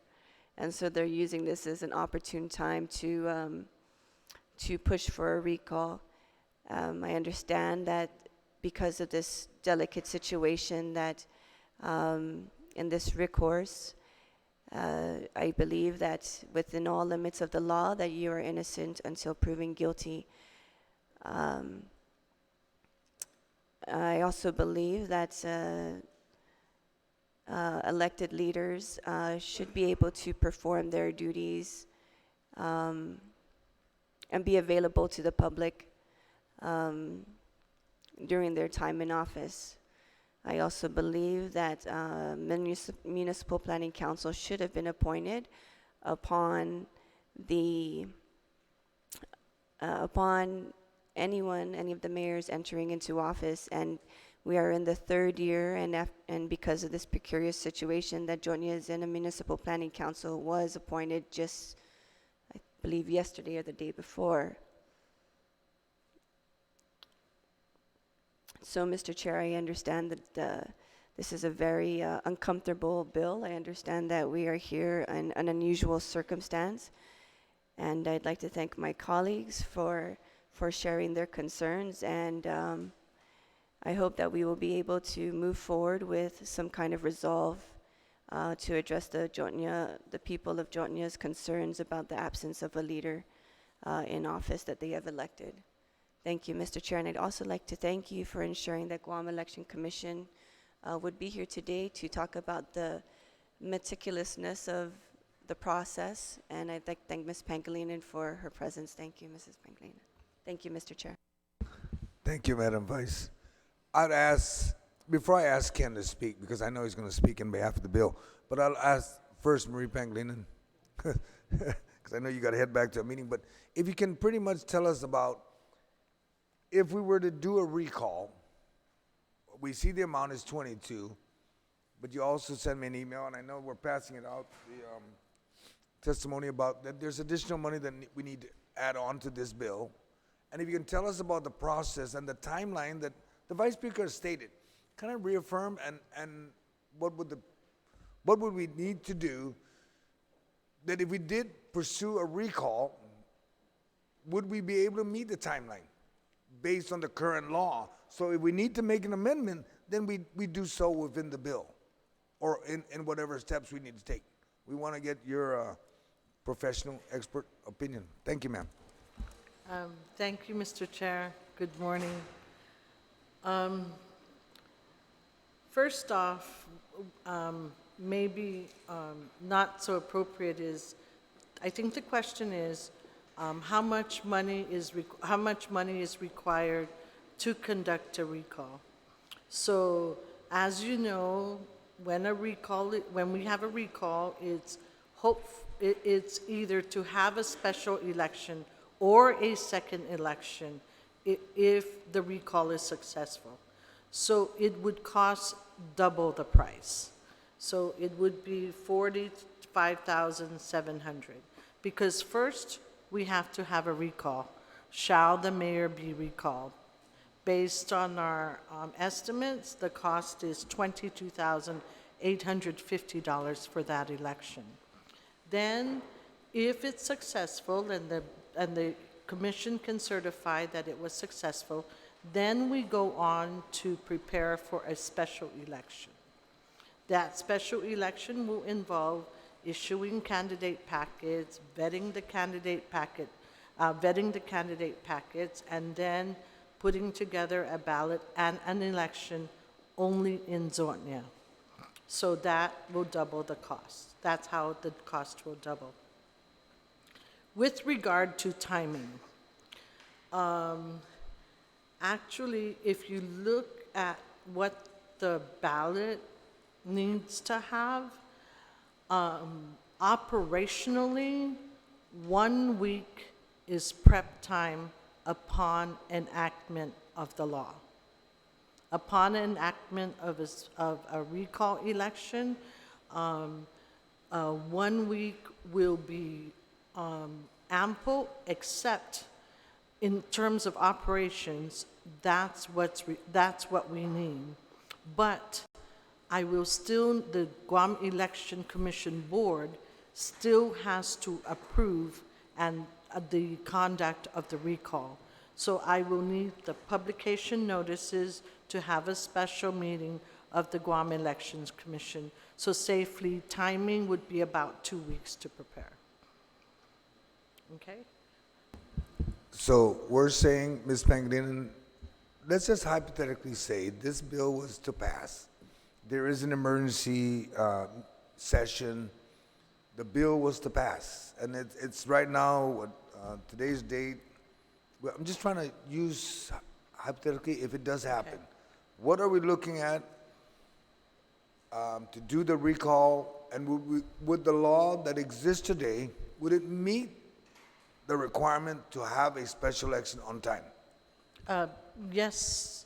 And so they're using this as an opportune time to push for a recall. I understand that because of this delicate situation that in this recourse, I believe that within all limits of the law that you are innocent until proven guilty. I also believe that elected leaders should be able to perform their duties and be available to the public during their time in office. I also believe that Municipal Planning Council should have been appointed upon any of the mayors entering into office, and we are in the third year, and because of this precarious situation that Jonia is in, a Municipal Planning Council was appointed just, I believe, yesterday or the day before. So, Mr. Chair, I understand that this is a very uncomfortable bill. I understand that we are here in an unusual circumstance, and I'd like to thank my colleagues for sharing their concerns, and I hope that we will be able to move forward with some kind of resolve to address the people of Jotnia's concerns about the absence of a leader in office that they have elected. Thank you, Mr. Chair, and I'd also like to thank you for ensuring that Guam Election Commission would be here today to talk about the meticulousness of the process, and I'd like to thank Ms. Pangilinan for her presence. Thank you, Mrs. Pangilinan. Thank you, Mr. Chair. Thank you, Madam Vice. I'd ask, before I ask Ken to speak, because I know he's going to speak in behalf of the bill, but I'll ask first Marie Pangilinan, because I know you got to head back to a meeting, but if you can pretty much tell us about, if we were to do a recall, we see the amount is 22, but you also sent me an email, and I know we're passing it out, the testimony about that there's additional money that we need to add on to this bill. And if you can tell us about the process and the timeline that the Vice Speaker stated, kind of reaffirm and what would we need to do that if we did pursue a recall, would we be able to meet the timeline based on the current law? So if we need to make an amendment, then we do so within the bill or in whatever steps we need to take. We want to get your professional expert opinion. Thank you, ma'am. Thank you, Mr. Chair. Good morning. First off, maybe not so appropriate is, I think the question is, how much money is required to conduct a recall? So, as you know, when we have a recall, it's either to have a special election or a second election if the recall is successful. So it would cost double the price. So it would be $45,700. Because first, we have to have a recall. Shall the mayor be recalled? Based on our estimates, the cost is $22,850 for that election. Then, if it's successful and the commission can certify that it was successful, then we go on to prepare for a special election. That special election will involve issuing candidate packets, vetting the candidate packets, and then putting together a ballot and an election only in Zornia. So that will double the cost. That's how the cost will double. With regard to timing, actually, if you look at what the ballot needs to have, operationally, 1 week is prep time upon enactment of the law. Upon enactment of a recall election, 1 week will be ample, except in terms of operations, that's what we need. But the Guam Election Commission Board still has to approve the conduct of the recall. So I will need the publication notices to have a special meeting of the Guam Elections Commission. So safely, timing would be about 2 weeks to prepare. Okay? So we're saying, Ms. Pangilinan, let's just hypothetically say this bill was to pass. There is an emergency session. The bill was to pass. And it's right now, today's date. Well, I'm just trying to use hypothetically if it does happen. What are we looking at to do the recall? And would the law that exists today, would it meet the requirement to have a special election on time? Yes,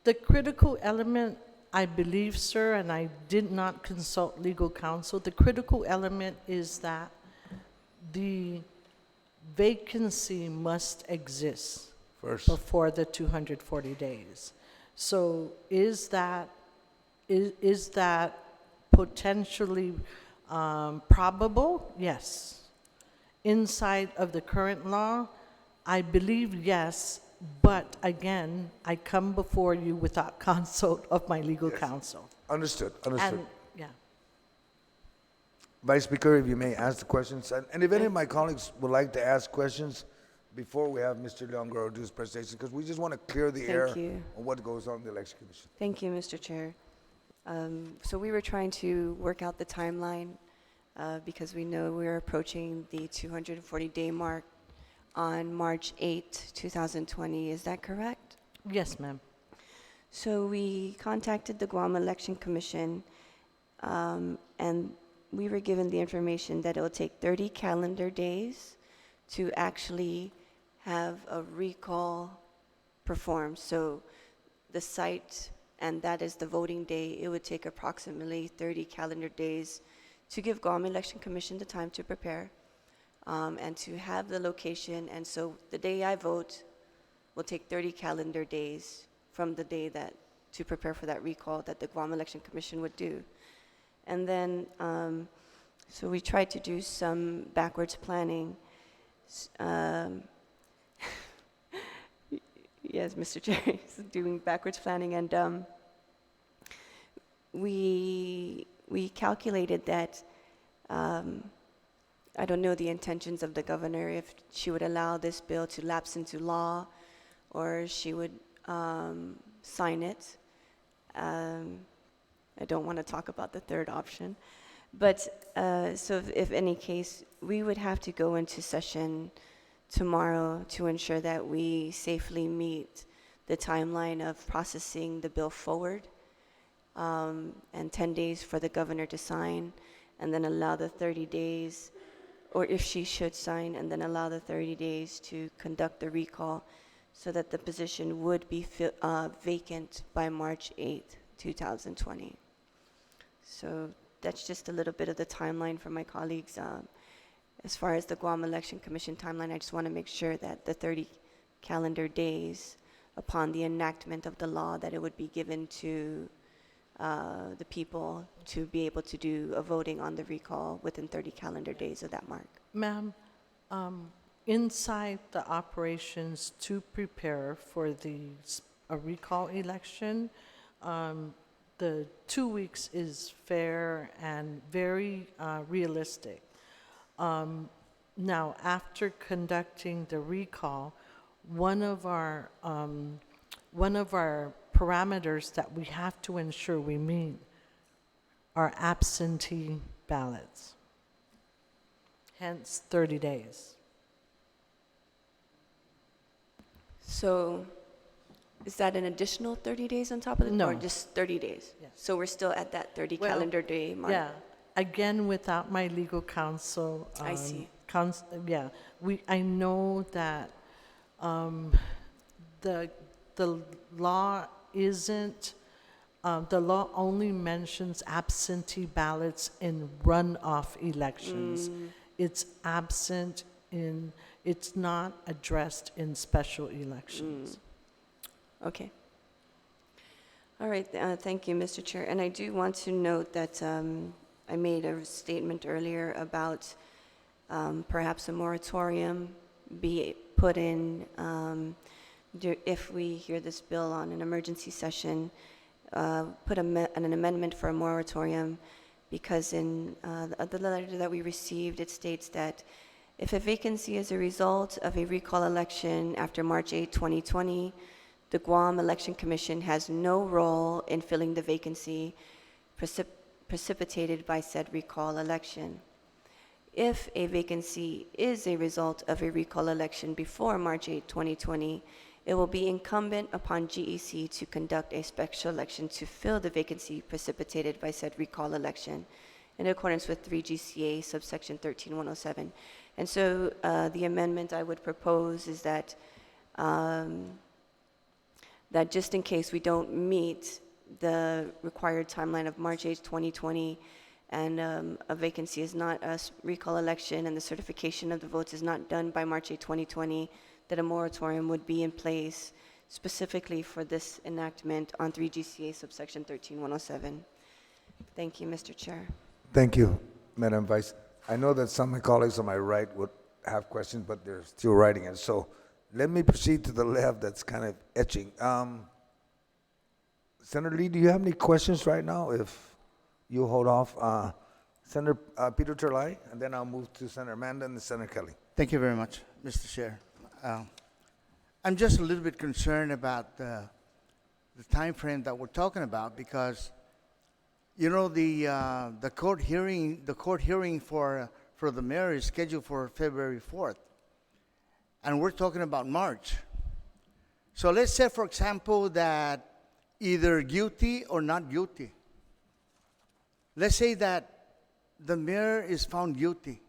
the critical element, I believe, sir, and I did not consult legal counsel, the critical element is that the vacancy must exist First. before the 240 days. So is that potentially probable? Yes. Inside of the current law, I believe yes, but again, I come before you without consult of my legal counsel. Understood. And, yeah. Vice Speaker, if you may ask the questions. And if any of my colleagues would like to ask questions before we have Mr. Leon Guerrero do his presentation, because we just want to clear the air you. on what goes on in the Election Commission. Thank you, Mr. Chair. So we were trying to work out the timeline because we know we're approaching the 240-day mark on March 8, 2020. Is that correct? Yes, ma'am. So we contacted the Guam Election Commission, and we were given the information that it will take 30 calendar days to actually have a recall performed. So the site, and that is the voting day, it would take approximately 30 calendar days to give Guam Election Commission the time to prepare and to have the location. And so the day I vote will take 30 calendar days from the day that to prepare for that recall that the Guam Election Commission would do. And then, so we tried to do some backwards planning. Yes, Mr. Chair is doing backwards planning, and we calculated that I don't know the intentions of the governor, if she would allow this bill to lapse into law or she would sign it. I don't want to talk about the third option. But so if any case, we would have to go into session tomorrow to ensure that we safely meet the timeline of processing the bill forward, and 10 days for the governor to sign, and then allow the 30 days, or if she should sign, and then allow the 30 days to conduct the recall so that the position would be vacant by March 8th, 2020. So that's just a little bit of the timeline for my colleagues. As far as the Guam Election Commission timeline, I just want to make sure that the 30 calendar days upon the enactment of the law, that it would be given to the people to be able to do a voting on the recall within 30 calendar days of that mark. Ma'am, inside the operations to prepare for a recall election, the 2 weeks is fair and very realistic. Now, after conducting the recall, one of our parameters that we have to ensure we meet are absentee ballots, hence 30 days. So is that an additional 30 days on top of it? No. Or just 30 days? Yes. So we're still at that 30 Well, calendar day mark? Yeah, again, without my legal counsel. I see. Yeah, I know that the law isn't, the law only mentions absentee ballots in runoff elections. It's absent it's not addressed in special elections. Okay. All right, thank you, Mr. Chair. And I do want to note that I made a statement earlier about perhaps a moratorium be put in if we hear this bill on an emergency session, put an amendment for a moratorium, because in the letter that we received, it states that if a vacancy is a result of a recall election after March 8, 2020, the Guam Election Commission has no role in filling the vacancy precipitated by said recall election. If a vacancy is a result of a recall election before March 8, 2020, it will be incumbent upon GEC to conduct a special election to fill the vacancy precipitated by said recall election in accordance with 3 GCA subsection 13107. And so the amendment I would propose is that that just in case we don't meet the required timeline of March 8, 2020, and a vacancy is not a recall election and the certification of the votes is not done by March 8, 2020, that a moratorium would be in place specifically for this enactment on 3 GCA subsection 13107. Thank you, Mr. Chair. Thank you, Madam Vice. I know that some of my colleagues on my right would have questions, but they're still writing it. So let me proceed to the left that's kind of etching. Senator Lee, do you have any questions right now? If you hold off, Senator Peter Terlai, and then I'll move to Senator Amanda and then Senator Kelly. Thank you very much, Mr. Chair. I'm just a little bit concerned about the time frame that we're talking about, because, you know, the court hearing for the mayor is scheduled for February 4th, and we're talking about March. So let's say, for example, that either guilty or not guilty. Let's say that the mayor is found guilty.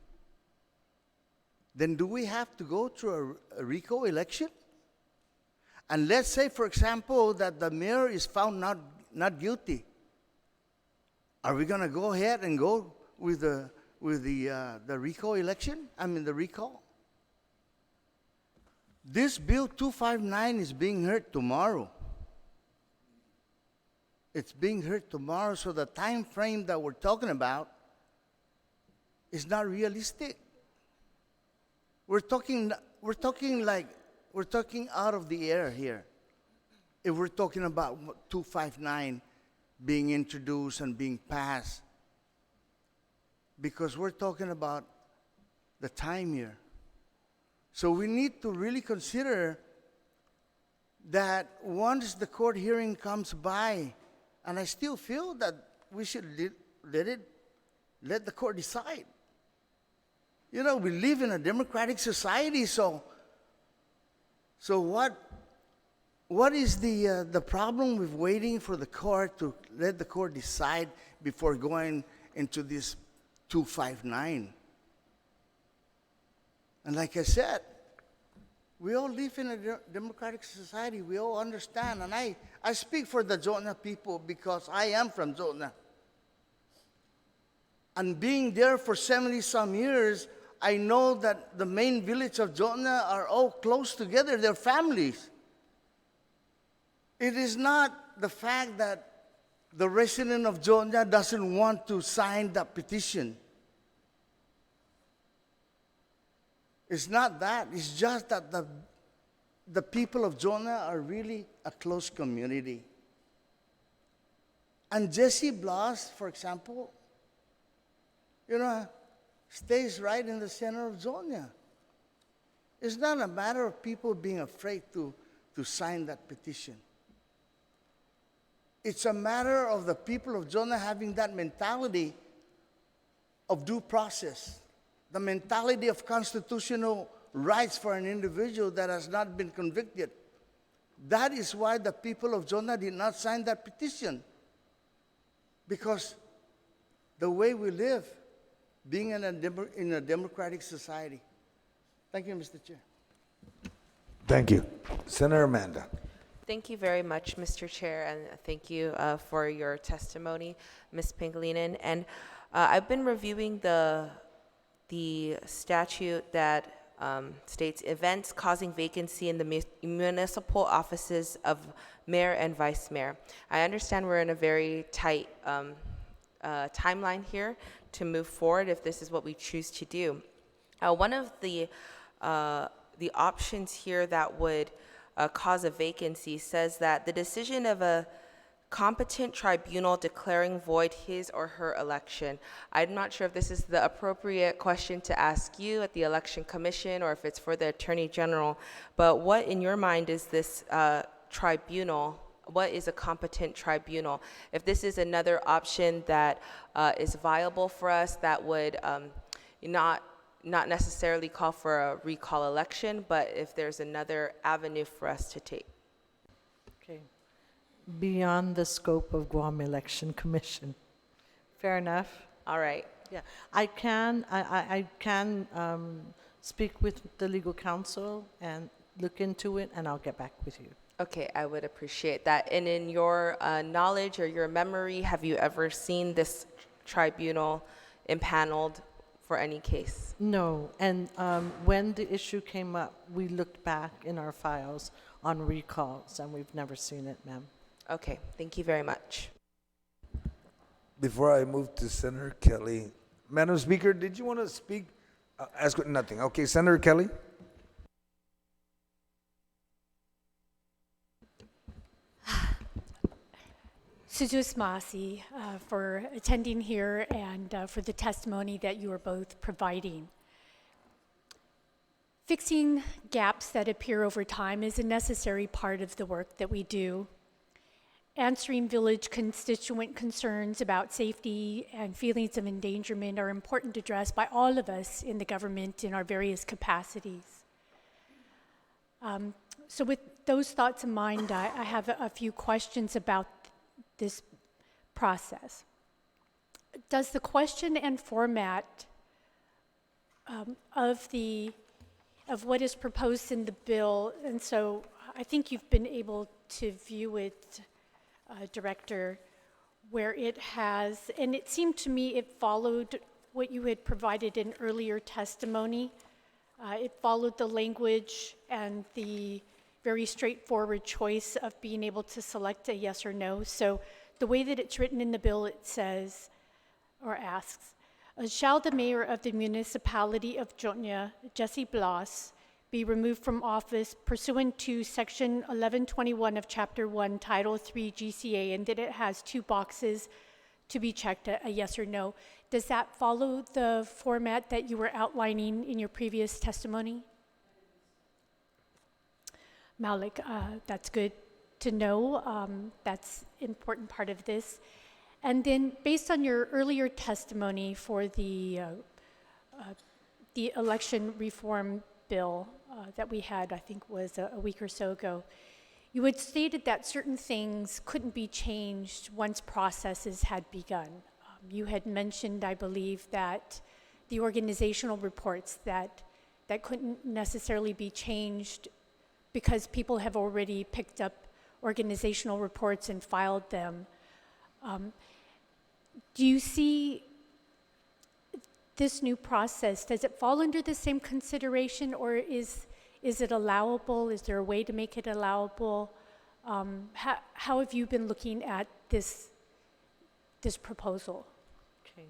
Then do we have to go through a recall election? And let's say, for example, that the mayor is found not guilty. Are we going to go ahead and go with the recall election? I mean, the recall. This bill 259 is being heard tomorrow. It's being heard tomorrow, so the time frame that we're talking about is not realistic. We're talking out of the air here. If we're talking about 259 being introduced and being passed, because we're talking about the time here. So we need to really consider that once the court hearing comes by, and I still feel that we should let the court decide. You know, we live in a democratic society, so what is the problem with waiting for the court to let the court decide before going into this 259? And like I said, we all live in a democratic society. We all understand. And I speak for the Jotna people because I am from Jotna. And being there for 70-some years, I know that the main village of Jotna are all close together. They're families. It is not the fact that the resident of Jotna doesn't want to sign the petition. It's not that. It's just that the people of Jotna are really a close community. And Jesse Blas, for example, you know, stays right in the center of Jotna. It's not a matter of people being afraid to sign that petition. It's a matter of the people of Jotna having that mentality of due process, the mentality of constitutional rights for an individual that has not been convicted. That is why the people of Jotna did not sign that petition. Because the way we live, being in a democratic society. Thank you, Mr. Chair. Thank you. Senator Amanda. Thank you very much, Mr. Chair, and thank you for your testimony, Ms. Pangilinan. And I've been reviewing the statute that states events causing vacancy in the municipal offices of mayor and vice mayor. I understand we're in a very tight timeline here to move forward if this is what we choose to do. One of the options here that would cause of vacancy says that the decision of a competent tribunal declaring void his or her election. I'm not sure if this is the appropriate question to ask you at the Election Commission or if it's for the Attorney General, but what in your mind is this tribunal? What is a competent tribunal? If this is another option that is viable for us, that would not necessarily call for a recall election, but if there's another avenue for us to take. Okay. Beyond the scope of Guam Election Commission. Fair enough? All right. Yeah, I can speak with the legal counsel and look into it, and I'll get back with you. Okay, I would appreciate that. And in your knowledge or your memory, have you ever seen this tribunal impaneled for any case? No, and when the issue came up, we looked back in our files on recalls, and we've never seen it, ma'am. Okay, thank you very much. Before I move to Senator Kelly, Madam Speaker, did you want to speak? Ask nothing. Okay, Senator Kelly. Sujus Masi, for attending here and for the testimony that you are both providing. Fixing gaps that appear over time is a necessary part of the work that we do. Answering village constituent concerns about safety and feelings of endangerment are important to address by all of us in the government in our various capacities. So with those thoughts in mind, I have a few questions about this process. Does the question and format of what is proposed in the bill, and so I think you've been able to view it, Director, where it has, and it seemed to me it followed what you had provided in earlier testimony. It followed the language and the very straightforward choice of being able to select a yes or no. So the way that it's written in the bill, it says, or asks, shall the mayor of the municipality of Jotnya, Jesse Blas, be removed from office pursuant to section 1121 of chapter 1, title 3 GCA, and that it has 2 boxes to be checked, a yes or no. Does that follow the format that you were outlining in your previous testimony? Malik, that's good to know. That's an important part of this. And then based on your earlier testimony for the election reform bill that we had, I think was a week or so ago, you had stated that certain things couldn't be changed once processes had begun. You had mentioned, I believe, that the organizational reports that couldn't necessarily be changed because people have already picked up organizational reports and filed them. Do you see this new process, does it fall under the same consideration, or is it allowable? Is there a way to make it allowable? How have you been looking at this proposal? Okay.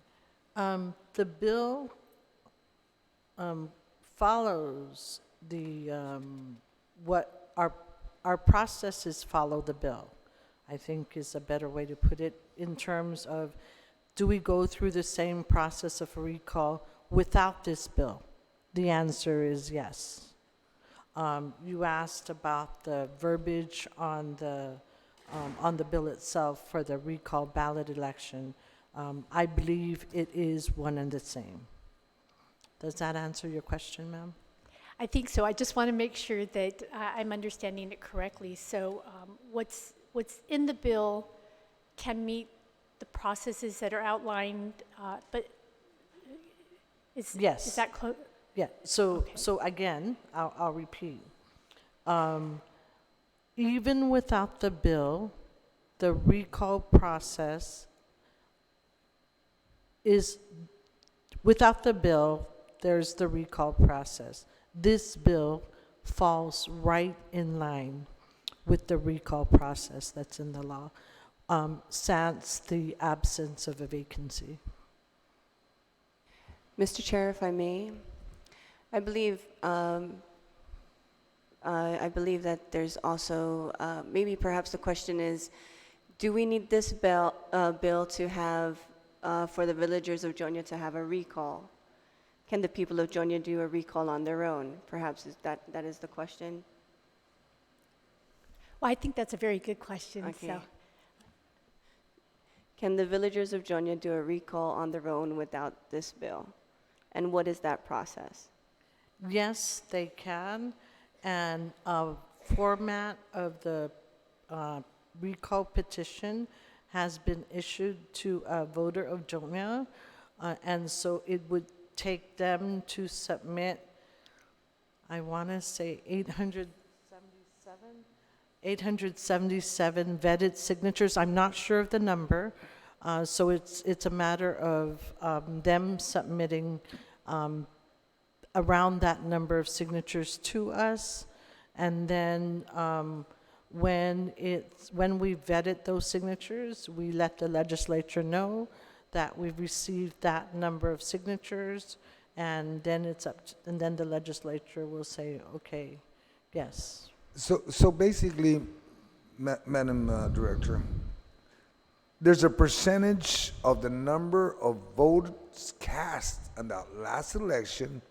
The bill follows the what our processes follow the bill, I think is a better way to put it, in terms of, do we go through the same process of a recall without this bill? The answer is yes. You asked about the verbiage on the bill itself for the recall ballot election. I believe it is one and the same. Does that answer your question, ma'am? I think so. I just want to make sure that I'm understanding it correctly. So what's in the bill can meet the processes that are outlined, but is that close? Yeah, so again, I'll repeat. Even without the bill, the recall process is, without the bill, there's the recall process. This bill falls right in line with the recall process that's in the law, sans the absence of a vacancy. Mr. Chair, if I may, I believe I believe that there's also, maybe perhaps the question is, do we need this bill to have, for the villagers of Jonia to have a recall? Can the people of Jonia do a recall on their own? Perhaps that is the question. Well, I think that's a very good question. Okay. So, Can the villagers of Jonia do a recall on their own without this bill? And what is that process? Yes, they can, and a format of the recall petition has been issued to a voter of Jonia, and so it would take them to submit, I want to say 877 vetted signatures. I'm not sure of the number, so it's a matter of them submitting around that number of signatures to us, and then when we vetted those signatures, we let the legislature know that we've received that number of signatures, and then and then the legislature will say, okay, yes. So basically, Madam Director, there's a percentage of the number of votes cast in that last election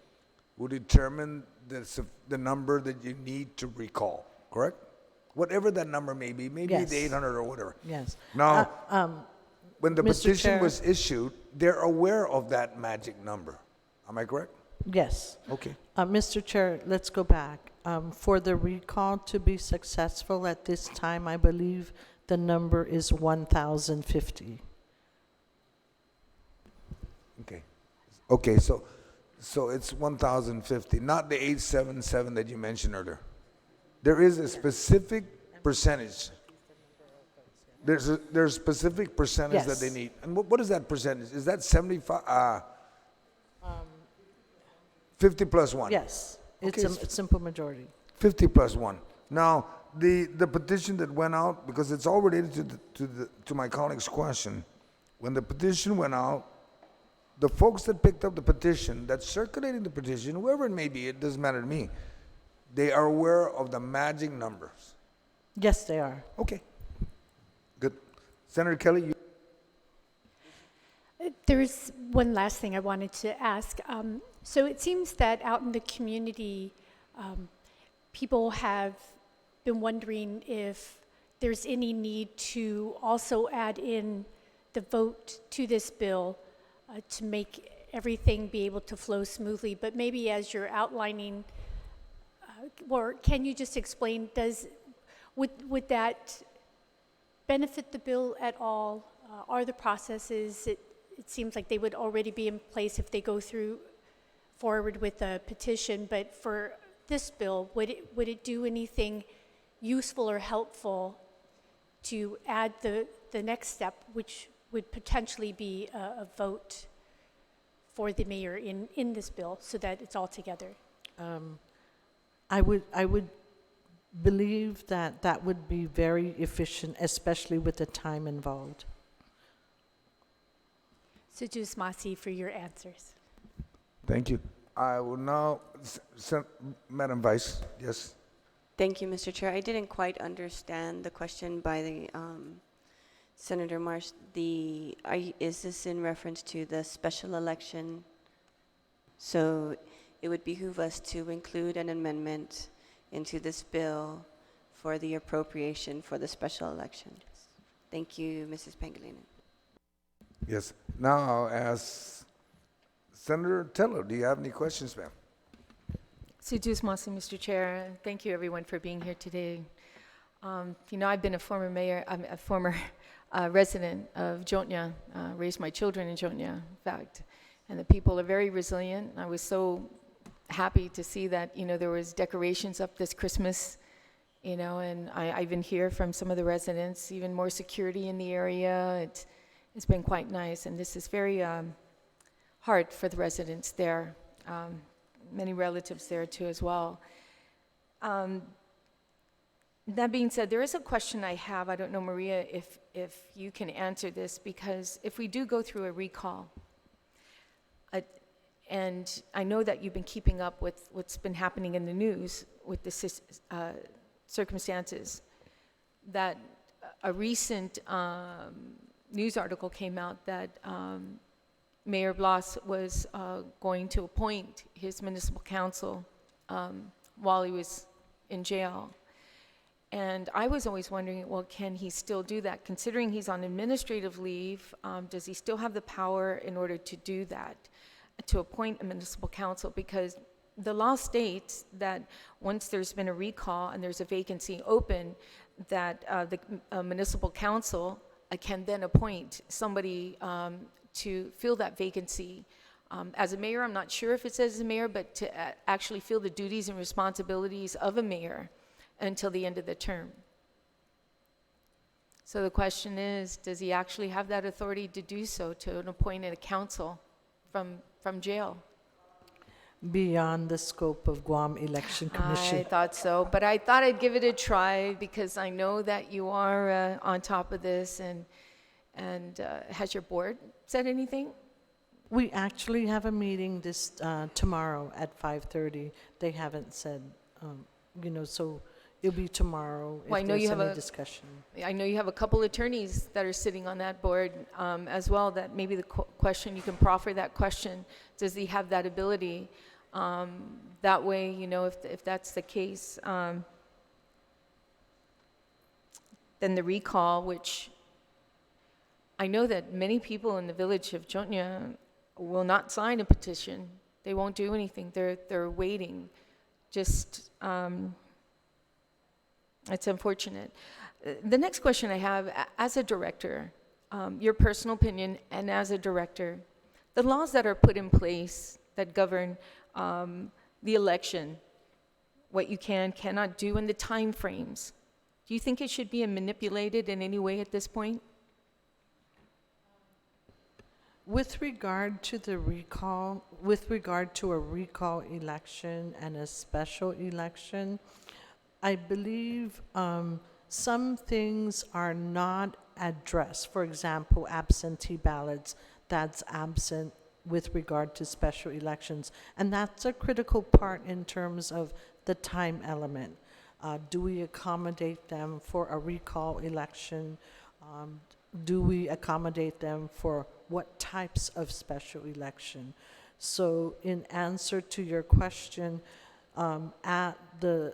will determine the number that you need to recall, correct? Whatever that number may be, maybe Yes. the 800 or whatever. Yes. Now, when the Mr. petition Chair. was issued, they're aware of that magic number. Am I correct? Yes. Okay. Mr. Chair, let's go back. For the recall to be successful at this time, I believe the number is 1,050. Okay. Okay, so it's 1,050, not the 877 that you mentioned earlier. There is a specific percentage. There's a specific percentage that they Yes. need. And what is that percentage? Is that 75, 50 plus 1? Yes, it's Okay, a simple majority. 50 plus 1. Now, the petition that went out, because it's all related to my colleague's question, when the petition went out, the folks that picked up the petition, that's circulating the petition, whoever it may be, it doesn't matter to me, they are aware of the magic numbers. Yes, they are. Okay. Good. Senator Kelly, you. there's one last thing I wanted to ask. So it seems that out in the community, people have been wondering if there's any need to also add in the vote to this bill to make everything be able to flow smoothly. But maybe as you're outlining, or can you just explain, would that benefit the bill at all? Are the processes, it seems like they would already be in place if they go forward with a petition, but for this bill, would it do anything useful or helpful to add the next step, which would potentially be a vote for the mayor in this bill so that it's all together? I would believe that would be very efficient, especially with the time involved. So just Masi for your answers. Thank you. I will now, Madam Vice, yes. Thank you, Mr. Chair. I didn't quite understand the question by the Senator Marsh. Is this in reference to the special election? So it would behoove us to include an amendment into this bill for the appropriation for the special election. Thank you, Mrs. Pangilinan. Yes. Now I'll ask Senator Tello, do you have any questions, ma'am? Sujus Masi, Mr. Chair. Thank you, everyone, for being here today. I've been a former mayor, I'm a former resident of Jonia, raised my children in Jonia, in fact, and the people are very resilient. I was so happy to see that, there was decorations up this Christmas, and I even hear from some of the residents, even more security in the area. It's been quite nice, and this is very hard for the residents there. Many relatives there too as well. That being said, there is a question I have. I don't know, Maria, if you can answer this, because if we do go through a recall, And I know that you've been keeping up with what's been happening in the news with the circumstances. That a recent news article came out that Mayor Blas was going to appoint his municipal council while he was in jail. And I was always wondering, well, can he still do that? Considering he's on administrative leave, does he still have the power in order to do that, to appoint a municipal council? Because the law states that once there's been a recall and there's a vacancy open, that the municipal council can then appoint somebody to fill that vacancy. As a mayor, I'm not sure if it says as a mayor, but to actually fill the duties and responsibilities of a mayor until the end of the term. So the question is, does he actually have that authority to do so, to appoint a council from jail? Beyond the scope of Guam Election Commission. I thought so, but I thought I'd give it a try because I know that you are on top of this. And has your board said anything? We actually have a meeting this tomorrow at 5:30. They haven't said, so it'll be tomorrow if Well, I know there's you have any a- discussion. I know you have a couple attorneys that are sitting on that board as well, that maybe the question, you can proffer that question, does he have that ability? That way, if that's the case, then the recall, which I know that many people in the village of Jotnya will not sign a petition. They won't do anything. They're waiting. Just, it's unfortunate. The next question I have, as a director, your personal opinion, and as a director, the laws that are put in place that govern the election, what you cannot do, and the time frames, do you think it should be manipulated in any way at this point? With regard to the recall, with regard to a recall election and a special election, I believe some things are not addressed. For example, absentee ballots, that's absent with regard to special elections. And that's a critical part in terms of the time element. Do we accommodate them for a recall election? Do we accommodate them for what types of special election? So in answer to your question, the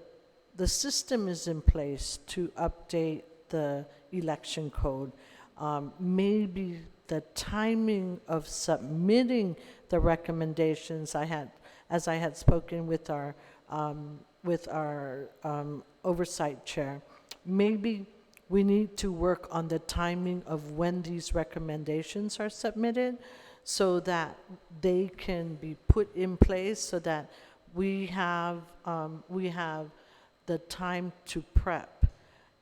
system is in place to update the election code. Maybe the timing of submitting the recommendations, as I had spoken with our oversight chair, maybe we need to work on the timing of when these recommendations are submitted so that they can be put in place, so that we have the time to prep.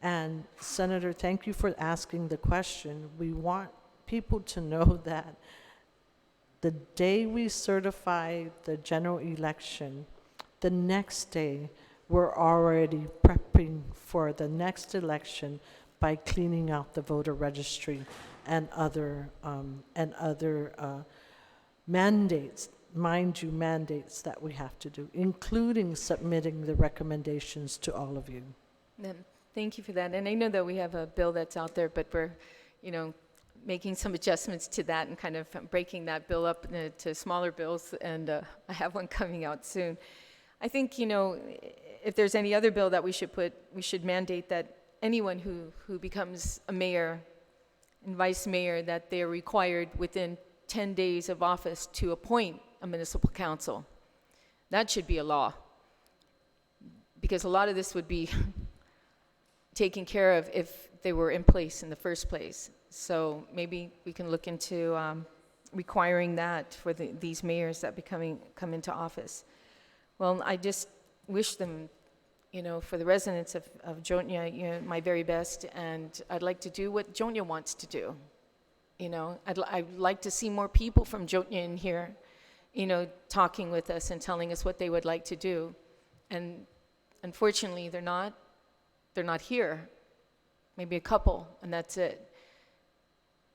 And Senator, thank you for asking the question. We want people to know that the day we certify the general election, the next day we're already prepping for the next election by cleaning out the voter registry and other mandates, mind you, mandates that we have to do, including submitting the recommendations to all of you. Thank you for that. And I know that we have a bill that's out there, but we're, making some adjustments to that and kind of breaking that bill up into smaller bills. And I have one coming out soon. I think, if there's any other bill that we should mandate that anyone who becomes a mayor and vice mayor, that they're required within 10 days of office to appoint a municipal council. That should be a law. Because a lot of this would be taken care of if they were in place in the first place. So maybe we can look into requiring that for these mayors that come into office. Well, I just wish them, for the residents of Jotnya, my very best, and I'd like to do what Jotnya wants to do. I'd like to see more people from Jotnya in here, talking with us and telling us what they would like to do. And unfortunately, they're not here. Maybe a couple, and that's it.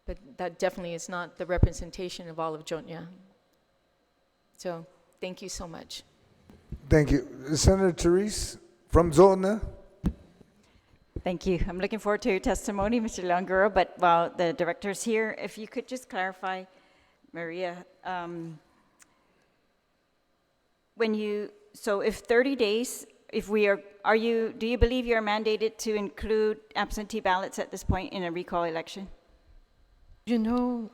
But that definitely is not the representation of all of Jotnya. So thank you so much. Thank you. Senator Therese from Zona. Thank you. I'm looking forward to your testimony, Mr. Languro, but while the director's here, if you could just clarify, Maria, so if 30 days, if we do you believe you're mandated to include absentee ballots at this point in a recall election? You know,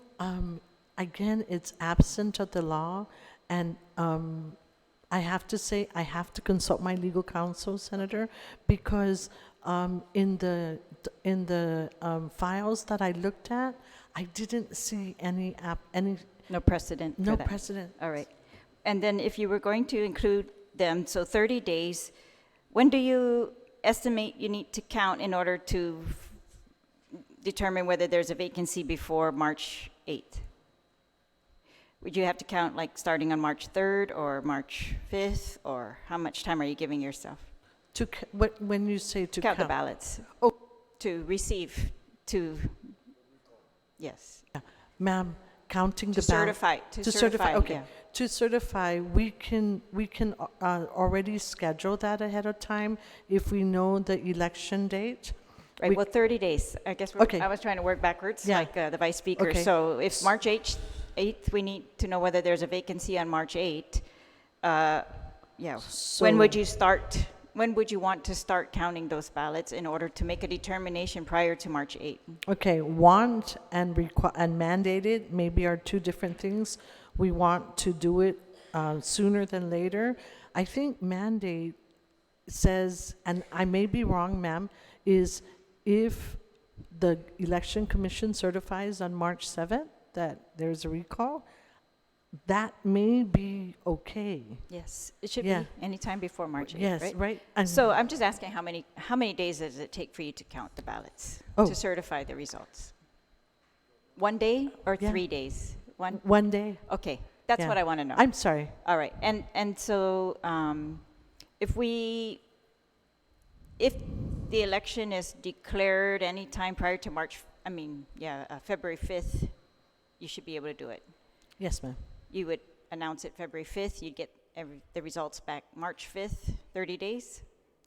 again, it's absent of the law, and I have to say, I have to consult my legal counsel, Senator, because in the files that I looked at, I didn't see any No precedent for no that? precedent. All right. And then if you were going to include them, so 30 days, when do you estimate you need to count in order to determine whether there's a vacancy before March 8th? Would you have to count like starting on March 3rd or March 5th, or how much time are you giving yourself? When you say to Count the ballots. Oh. To receive, yes. Ma'am, counting To the ballot. certify, to certify, okay. yeah. To certify, we can already schedule that ahead of time if we know the election date. Right, We- well, 30 days. I guess Okay. I was trying to work backwards, Yeah. like the vice speaker. Okay. So if March 8th, we need to know whether there's a vacancy on March 8th. Yeah, when would you want to start counting those ballots in order to make a determination prior to March 8th? Okay, want and mandated maybe are two different things. We want to do it sooner than later. I think mandate says, and I may be wrong, ma'am, is if the election commission certifies on March 7th that there's a recall, that may be okay. Yes, it should Yeah. be anytime before March 8th, Yes, right? right. And So I'm just asking how many days does it take for you to count the ballots, Oh. to certify the results? 1 day or Yeah. 3 days? one day. Okay, that's Yeah. what I want to know. I'm sorry. All right, and so if the election is declared any time prior to February 5th, you should be able to do it. Yes, ma'am. You would announce it February 5th, you'd get the results back March 5th, 30 days,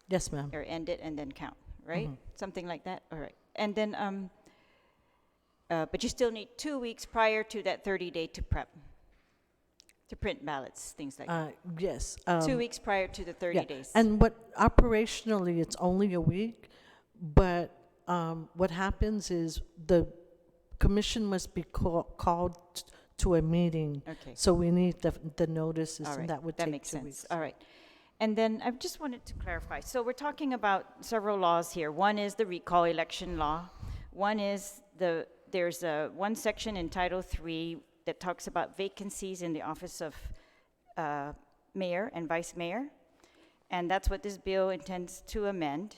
Yes, ma'am. or end it and then count, right? Something like that, all right. And then, but you still need 2 weeks prior to that 30-day to prep, to print ballots, things like that. Yes. 2 weeks prior to the 30 Yeah, days. and operationally, it's only a week, but what happens is the commission must be called to a meeting. Okay. So we need the notices, All right, and that would that take makes 2 sense. weeks. All right. And then I just wanted to clarify. So we're talking about several laws here. One is the recall election law. One is there's one section in Title III that talks about vacancies in the office of mayor and vice mayor. And that's what this bill intends to amend.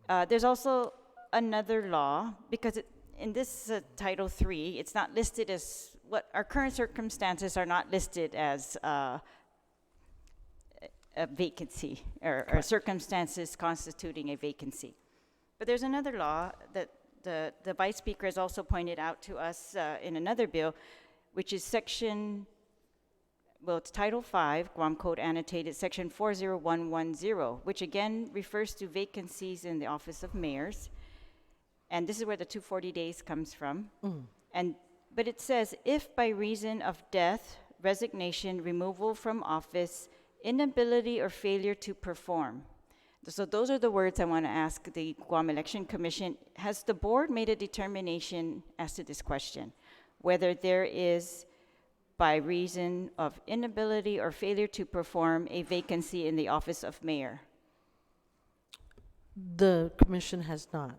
There's also another law, because in this Title III, it's not listed as what our current circumstances are not listed as a vacancy or circumstances constituting a vacancy. But there's another law that the Vice Speaker has also pointed out to us in another bill, which is it's Title V, Guam Code Annotated, Section 40110, which again refers to vacancies in the office of mayors. And this is where the 240 days comes from. But it says, if by reason of death, resignation, removal from office, inability or failure to perform. So those are the words I want to ask the Guam Election Commission. Has the board made a determination as to this question? Whether there is, by reason of inability or failure to perform, a vacancy in the office of mayor? The commission has not.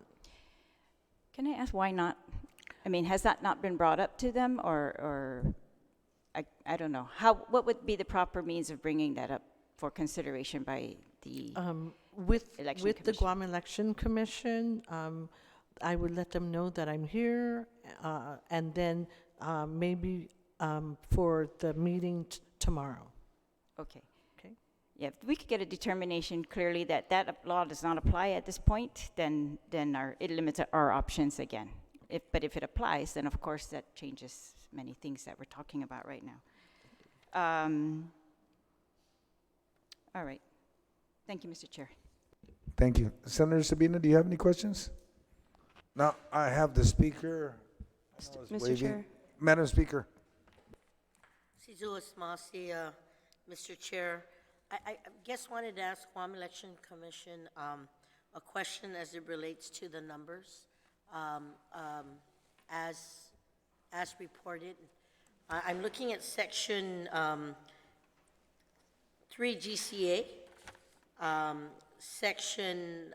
Can I ask why not? I mean, has that not been brought up to them, or I don't know. What would be the proper means of bringing that up for consideration by the With Election the Commission. Guam Election Commission, I would let them know that I'm here, and then maybe for the meeting tomorrow. Okay. Okay. Yeah, if we could get a determination clearly that law does not apply at this point, then it limits our options again. But if it applies, then of course that changes many things that we're talking about right now. All right. Thank you, Mr. Chair. Thank you. Senator Sabina, do you have any questions? Now, I have the speaker. I know it's Mr. waving. Chair. Madam Speaker. Sizu Asmasi, Mr. Chair. I guess wanted to ask Guam Election Commission a question as it relates to the numbers as reported. I'm looking at section 3 GCA, section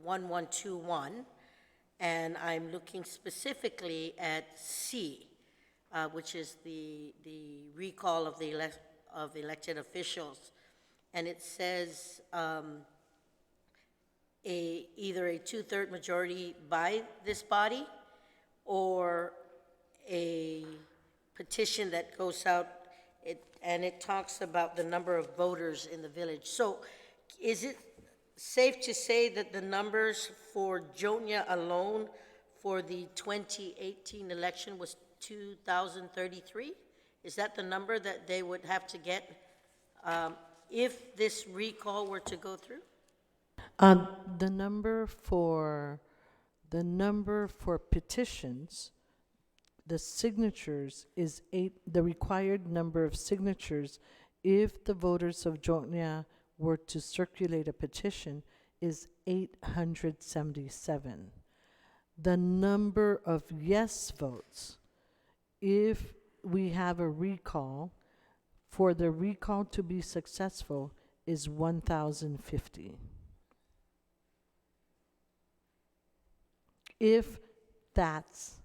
1121, and I'm looking specifically at C, which is the recall of the elected officials, and it says either a 2/3 majority by this body or a petition that goes out, and it talks about the number of voters in the village. So is it safe to say that the numbers for Jonia alone for the 2018 election was 2,033? Is that the number that they would have to get if this recall were to go through? The number for petitions, the signatures is 8. The required number of signatures, if the voters of Jotnia were to circulate a petition, is 877. The number of yes votes, if we have a recall, for the recall to be successful, is 1,050. If that's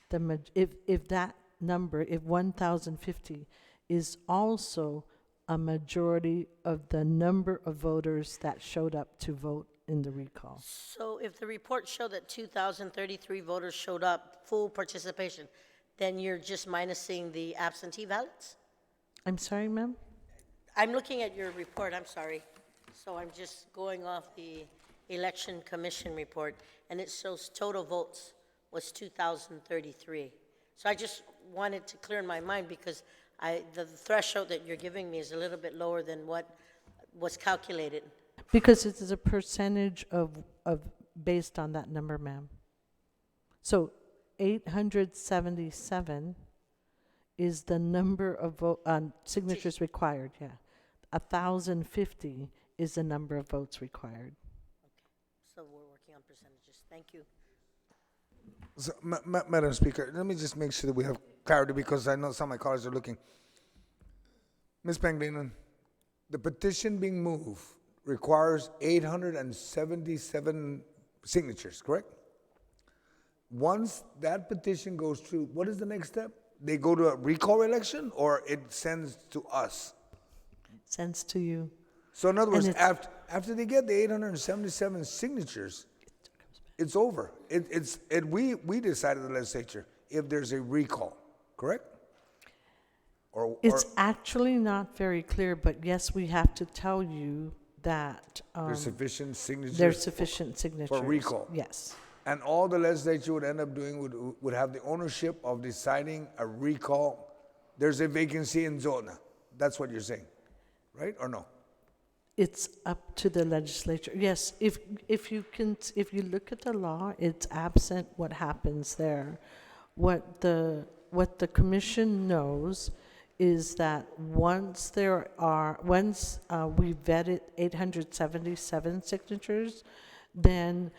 if that number, if 1,050 is also a majority of the number of voters that showed up to vote in the recall. So if the report showed that 2,033 voters showed up, full participation, then you're just minusing the absentee ballots? I'm sorry, ma'am? I'm looking at your report, I'm sorry. So I'm just going off the Election Commission report, and it shows total votes was 2,033. So I just wanted to clear in my mind because the threshold that you're giving me is a little bit lower than what was calculated. Because it is a percentage of based on that number, ma'am. So 877 is the number of signatures required, yeah. 1,050 is the number of votes required. So we're working on percentages. Thank you. So, Madam Speaker, let me just make sure that we have clarity because I know some of my colleagues are looking. Ms. Pangilinan, the petition being moved requires 877 signatures, correct? Once that petition goes through, what is the next step? They go to a recall election or it sends to us? Sends to you. So in other words, after they get the 877 signatures, it's over. We decided the legislature if there's a recall, correct? It's actually not very clear, but yes, we have to tell you that there's sufficient signatures. There's sufficient signatures for recall. Yes. And all the legislature would end up doing would have the ownership of deciding a recall. There's a vacancy in Zona. That's what you're saying, right or no? It's up to the legislature. Yes, if you look at the law, it's absent what happens there. What the commission knows is that once we vetted 877 signatures, then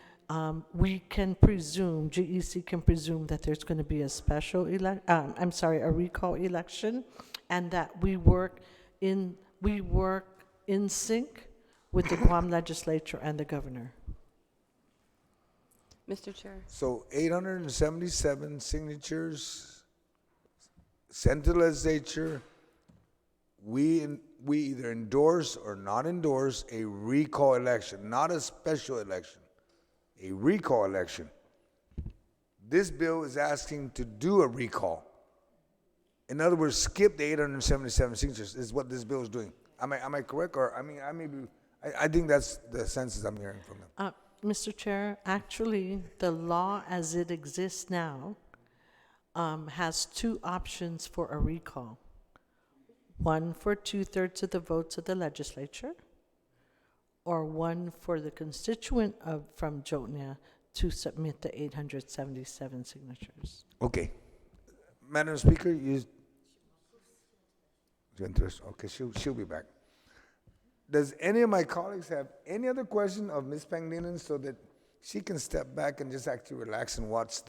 we can presume, GEC can presume that there's going to be a a recall election, and that we work in sync with the Guam legislature and the governor. Mr. Chair. So 877 signatures sent to the legislature. We either endorse or not endorse a recall election, not a special election, a recall election. This bill is asking to do a recall. In other words, skip the 877 signatures is what this bill is doing. Am I correct? Or I think that's the senses I'm hearing from them. Mr. Chair, actually, the law as it exists now has two options for a recall. one for 2/3 of the votes of the legislature, or one for the constituent from Jotnia to submit the 877 signatures? Okay. Madam Speaker, you. Okay, she'll be back. Does any of my colleagues have any other question of Ms. Pangilinan so that she can step back and just actually relax and watch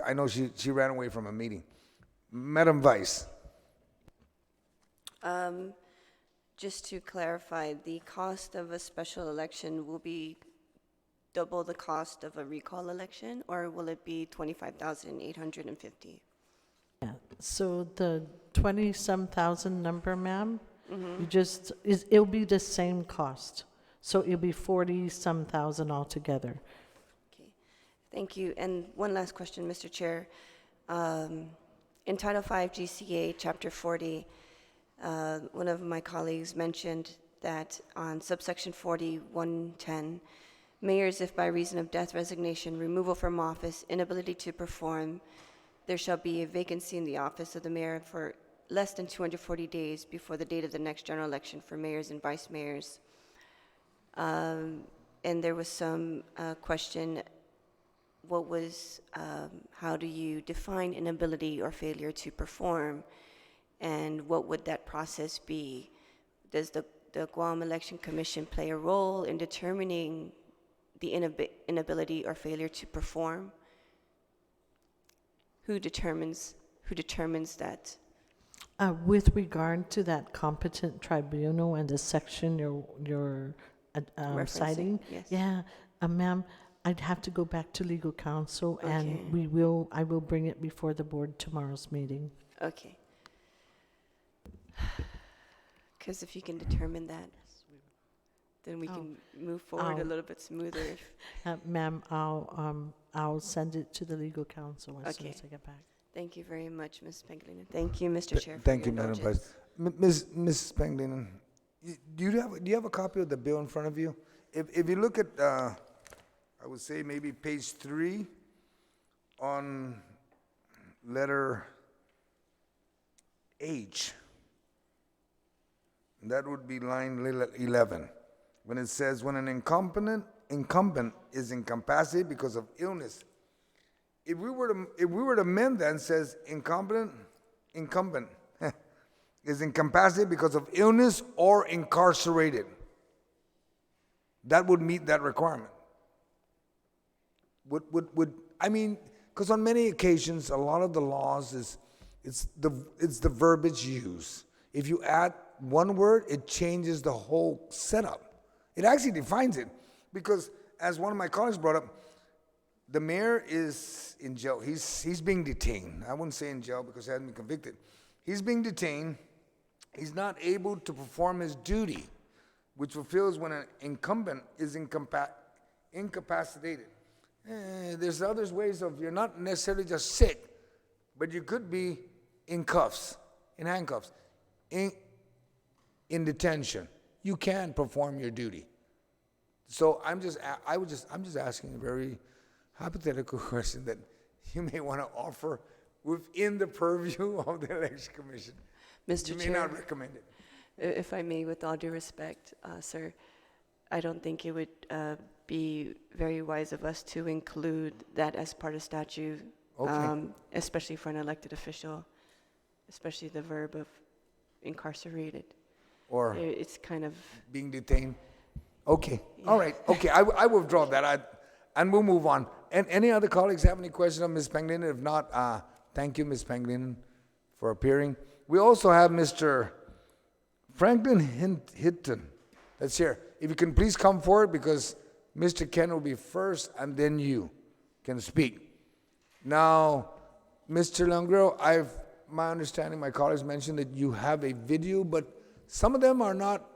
I know she ran away from a meeting. Madam Vice. Just to clarify, the cost of a special election will be double the cost of a recall election, or will it be 25,850? Yeah, so the 20-some thousand number, ma'am, it'll be the same cost. So it'll be 40-some thousand altogether. Okay, thank you. And one last question, Mr. Chair. In Title V GCA, Chapter 40, one of my colleagues mentioned that on subsection 40(1)10, mayors, if by reason of death, resignation, removal from office, inability to perform, there shall be a vacancy in the office of the mayor for less than 240 days before the date of the next general election for mayors and vice mayors. And there was some question, how do you define inability or failure to perform? And what would that process be? Does the Guam Election Commission play a role in determining the inability or failure to perform? Who determines that? With regard to that competent tribunal and the section you're Referencing, citing, yes. yeah, ma'am, I'd have to go back to legal counsel, Okay. and I will bring it before the board tomorrow's meeting. Okay. Because if you can determine that, then we can move forward a little bit smoother. Ma'am, I'll send it to the legal counsel as soon Okay. as I get back. Thank you very much, Ms. Pangilinan. Thank you, Mr. Chair. for Thank your you, Madam indulgence. Vice. Ms. Pangilinan, do you have a copy of the bill in front of you? If you look at, I would say maybe page 3 on letter H, that would be line 11, when it says, when an incumbent is incapacitated because of illness. If we were to amend that and says incumbent is incapacitated because of illness or incarcerated, that would meet that requirement. I mean, because on many occasions, a lot of the laws it's the verbiage used. If you add one word, it changes the whole setup. It actually defines it, because as one of my colleagues brought up, the mayor is in jail. He's being detained. I wouldn't say in jail because he hasn't been convicted. He's being detained. He's not able to perform his duty, which fulfills when an incumbent is incapacitated. There's other ways of, you're not necessarily just sick, but you could be in cuffs, in handcuffs, in detention. You can perform your duty. So I'm just asking a very hypothetical question that you may want to offer within the purview of the Election Commission. Mr. You may Chair, not recommend it. if I may, with all due respect, sir, I don't think it would be very wise of us to include that as part of statute, Okay. especially for an elected official, especially the verb of incarcerated. Or It's kind of, being detained. Okay, all right, okay, I withdraw that, and we'll move on. And any other colleagues have any questions of Ms. Pangilinan? If not, thank you, Ms. Pangilinan, for appearing. We also have Mr. Franklin Hinton that's here. If you can please come forward, because Mr. Ken will be first, and then you can speak. Now, Mr. Longrero, my understanding, my colleagues mentioned that you have a video, but some of them are not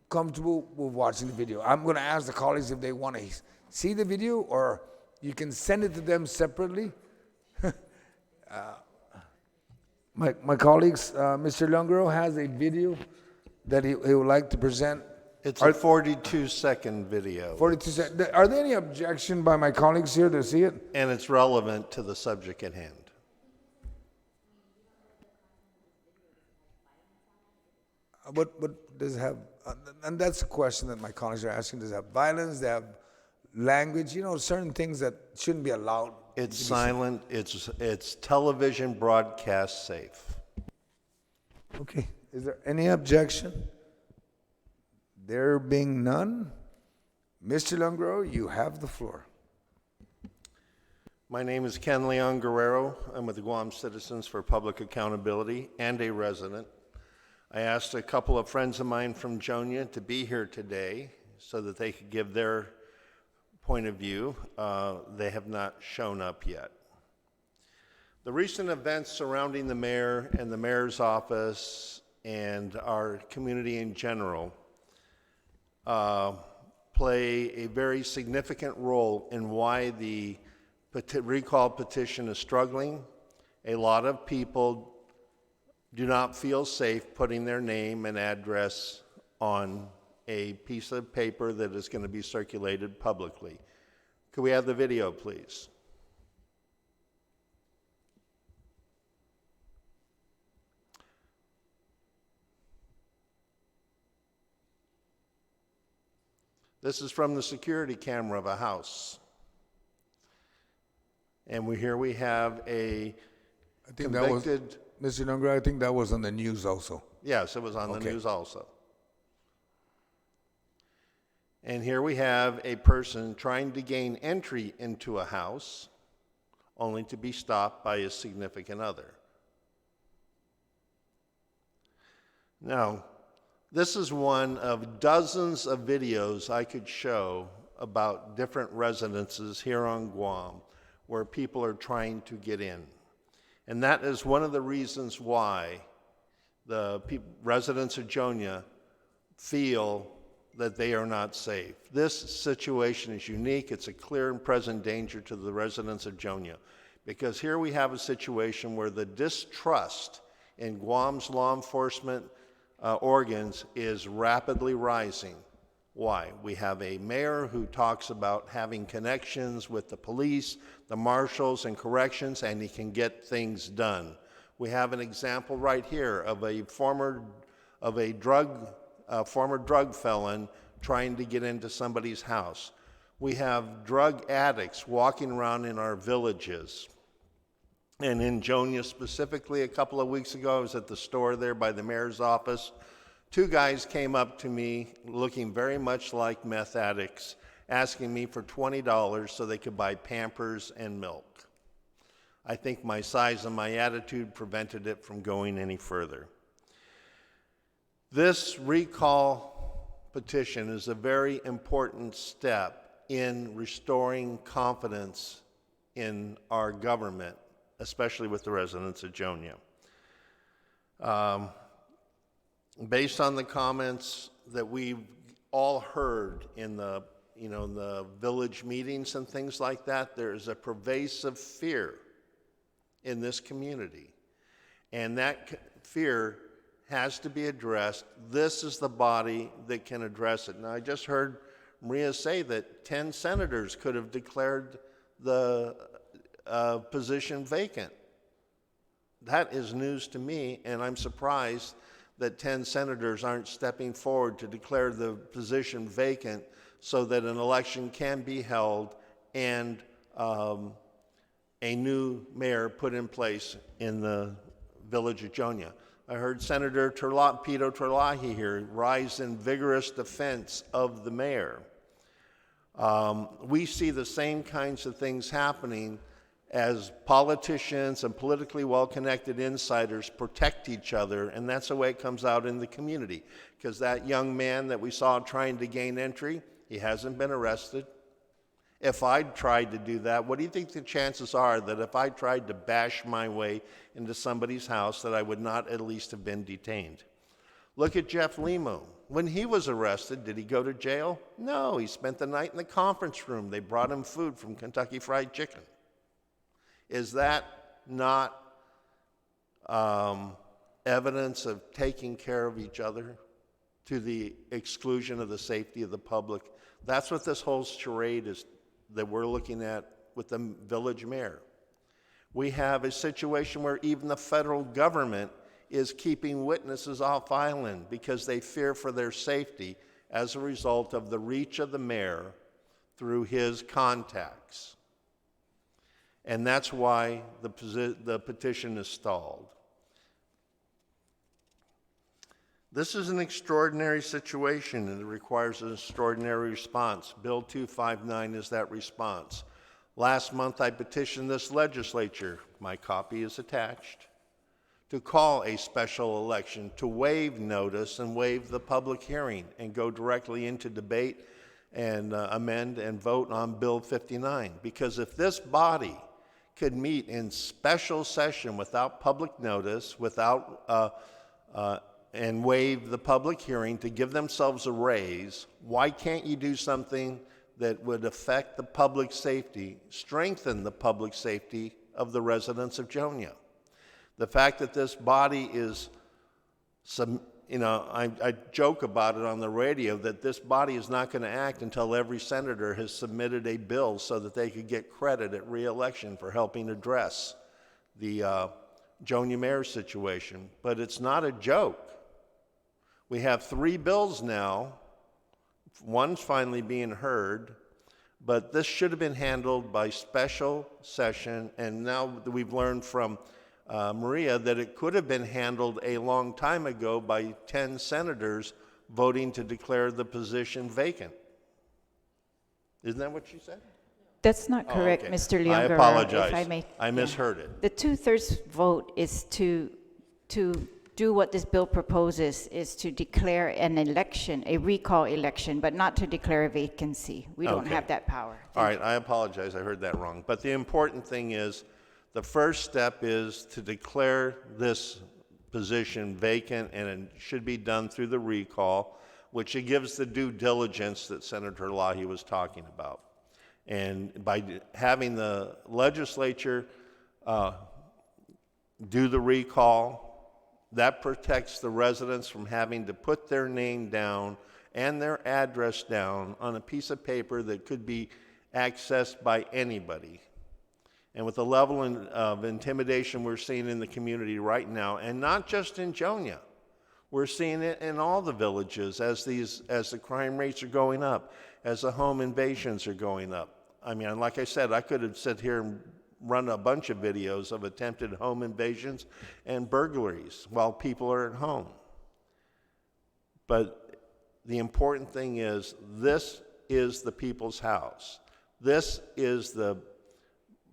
comfortable with watching the video. I'm going to ask the colleagues if they want to see the video, or you can send it to them separately. My colleagues, Mr. Longrero has a video that he would like to present. It's a 42-second video. 42 seconds. Are there any objection by my colleagues here to see it? And it's relevant to the subject at hand. What does it have, and that's a question that my colleagues are asking, does it have violence, does it have language, certain things that shouldn't be allowed? It's silent, it's television broadcast safe. Okay, is there any objection? There being none, Mr. Longrow, you have the floor. My name is Ken Leon Guerrero. I'm with the Guam Citizens for Public Accountability and a resident. I asked a couple of friends of mine from Jonia to be here today so that they could give their point of view. They have not shown up yet. The recent events surrounding the mayor and the mayor's office and our community in general play a very significant role in why the recall petition is struggling. A lot of people do not feel safe putting their name and address on a piece of paper that is going to be circulated publicly. Could we have the video, please? This is from the security camera of a house. And here we have a convicted... Mr. Longrow, I think that was on the news also. Yes, it was on the Okay. news also. And here we have a person trying to gain entry into a house only to be stopped by his significant other. Now, this is one of dozens of videos I could show about different residences here on Guam where people are trying to get in. And that is one of the reasons why the residents of Jonia feel that they are not safe. This situation is unique. It's a clear and present danger to the residents of Jonia, because here we have a situation where the distrust in Guam's law enforcement organs is rapidly rising. Why? We have a mayor who talks about having connections with the police, the marshals, and corrections, and he can get things done. We have an example right here of a former drug felon trying to get into somebody's house. We have drug addicts walking around in our villages. And in Jonia specifically, a couple of weeks ago, I was at the store there by the mayor's office. Two guys came up to me looking very much like meth addicts, asking me for $20 so they could buy Pampers and milk. I think my size and my attitude prevented it from going any further. This recall petition is a very important step in restoring confidence in our government, especially with the residents of Jonia. Based on the comments that we've all heard in the village meetings and things like that, there is a pervasive fear in this community. And that fear has to be addressed. This is the body that can address it. Now, I just heard Maria say that 10 senators could have declared the position vacant. That is news to me, and I'm surprised that 10 senators aren't stepping forward to declare the position vacant so that an election can be held and a new mayor put in place in the village of Jonia. I heard Senator Pito Terlahi here rise in vigorous defense of the mayor. We see the same kinds of things happening as politicians and politically well-connected insiders protect each other, and that's the way it comes out in the community. Because that young man that we saw trying to gain entry, he hasn't been arrested. If I'd tried to do that, what do you think the chances are that if I tried to bash my way into somebody's house that I would not at least have been detained? Look at Jeff Limo. When he was arrested, did he go to jail? No, he spent the night in the conference room. They brought him food from Kentucky Fried Chicken. Is that not evidence of taking care of each other to the exclusion of the safety of the public? That's what this whole charade is that we're looking at with the village mayor. We have a situation where even the federal government is keeping witnesses off island because they fear for their safety as a result of the reach of the mayor through his contacts. And that's why the petition is stalled. This is an extraordinary situation and it requires an extraordinary response. Bill 259 is that response. Last month I petitioned this legislature, my copy is attached, to call a special election, to waive notice and waive the public hearing and go directly into debate and amend and vote on Bill 59. Because if this body could meet in special session without public notice, and waive the public hearing to give themselves a raise, why can't you do something that would affect the public safety, strengthen the public safety of the residents of Jonia? The fact that this body is, I joke about it on the radio, that this body is not going to act until every senator has submitted a bill so that they could get credit at re-election for helping address the Jonia mayor situation. But it's not a joke. We have 3 bills now. One's finally being heard, but this should have been handled by special session, and now we've learned from Maria that it could have been handled a long time ago by 10 senators voting to declare the position vacant. Isn't that what she said? That's not correct, okay. Mr. Leon I Guerrero, apologize. if I may. I misheard it. The 2/3 vote is to do what this bill proposes, is to declare an election, a recall election, but not to declare a vacancy. We don't Okay. have that power. All right, I apologize, I heard that wrong. But the important thing is, the first step is to declare this position vacant, and it should be done through the recall, which it gives the due diligence that Senator Lahi was talking about. And by having the legislature do the recall, that protects the residents from having to put their name down and their address down on a piece of paper that could be accessed by anybody. And with the level of intimidation we're seeing in the community right now, and not just in Jonia, we're seeing it in all the villages as the crime rates are going up, as the home invasions are going up. I mean, like I said, I could have sat here and run a bunch of videos of attempted home invasions and burglaries while people are at home. But the important thing is, this is the people's house. This is the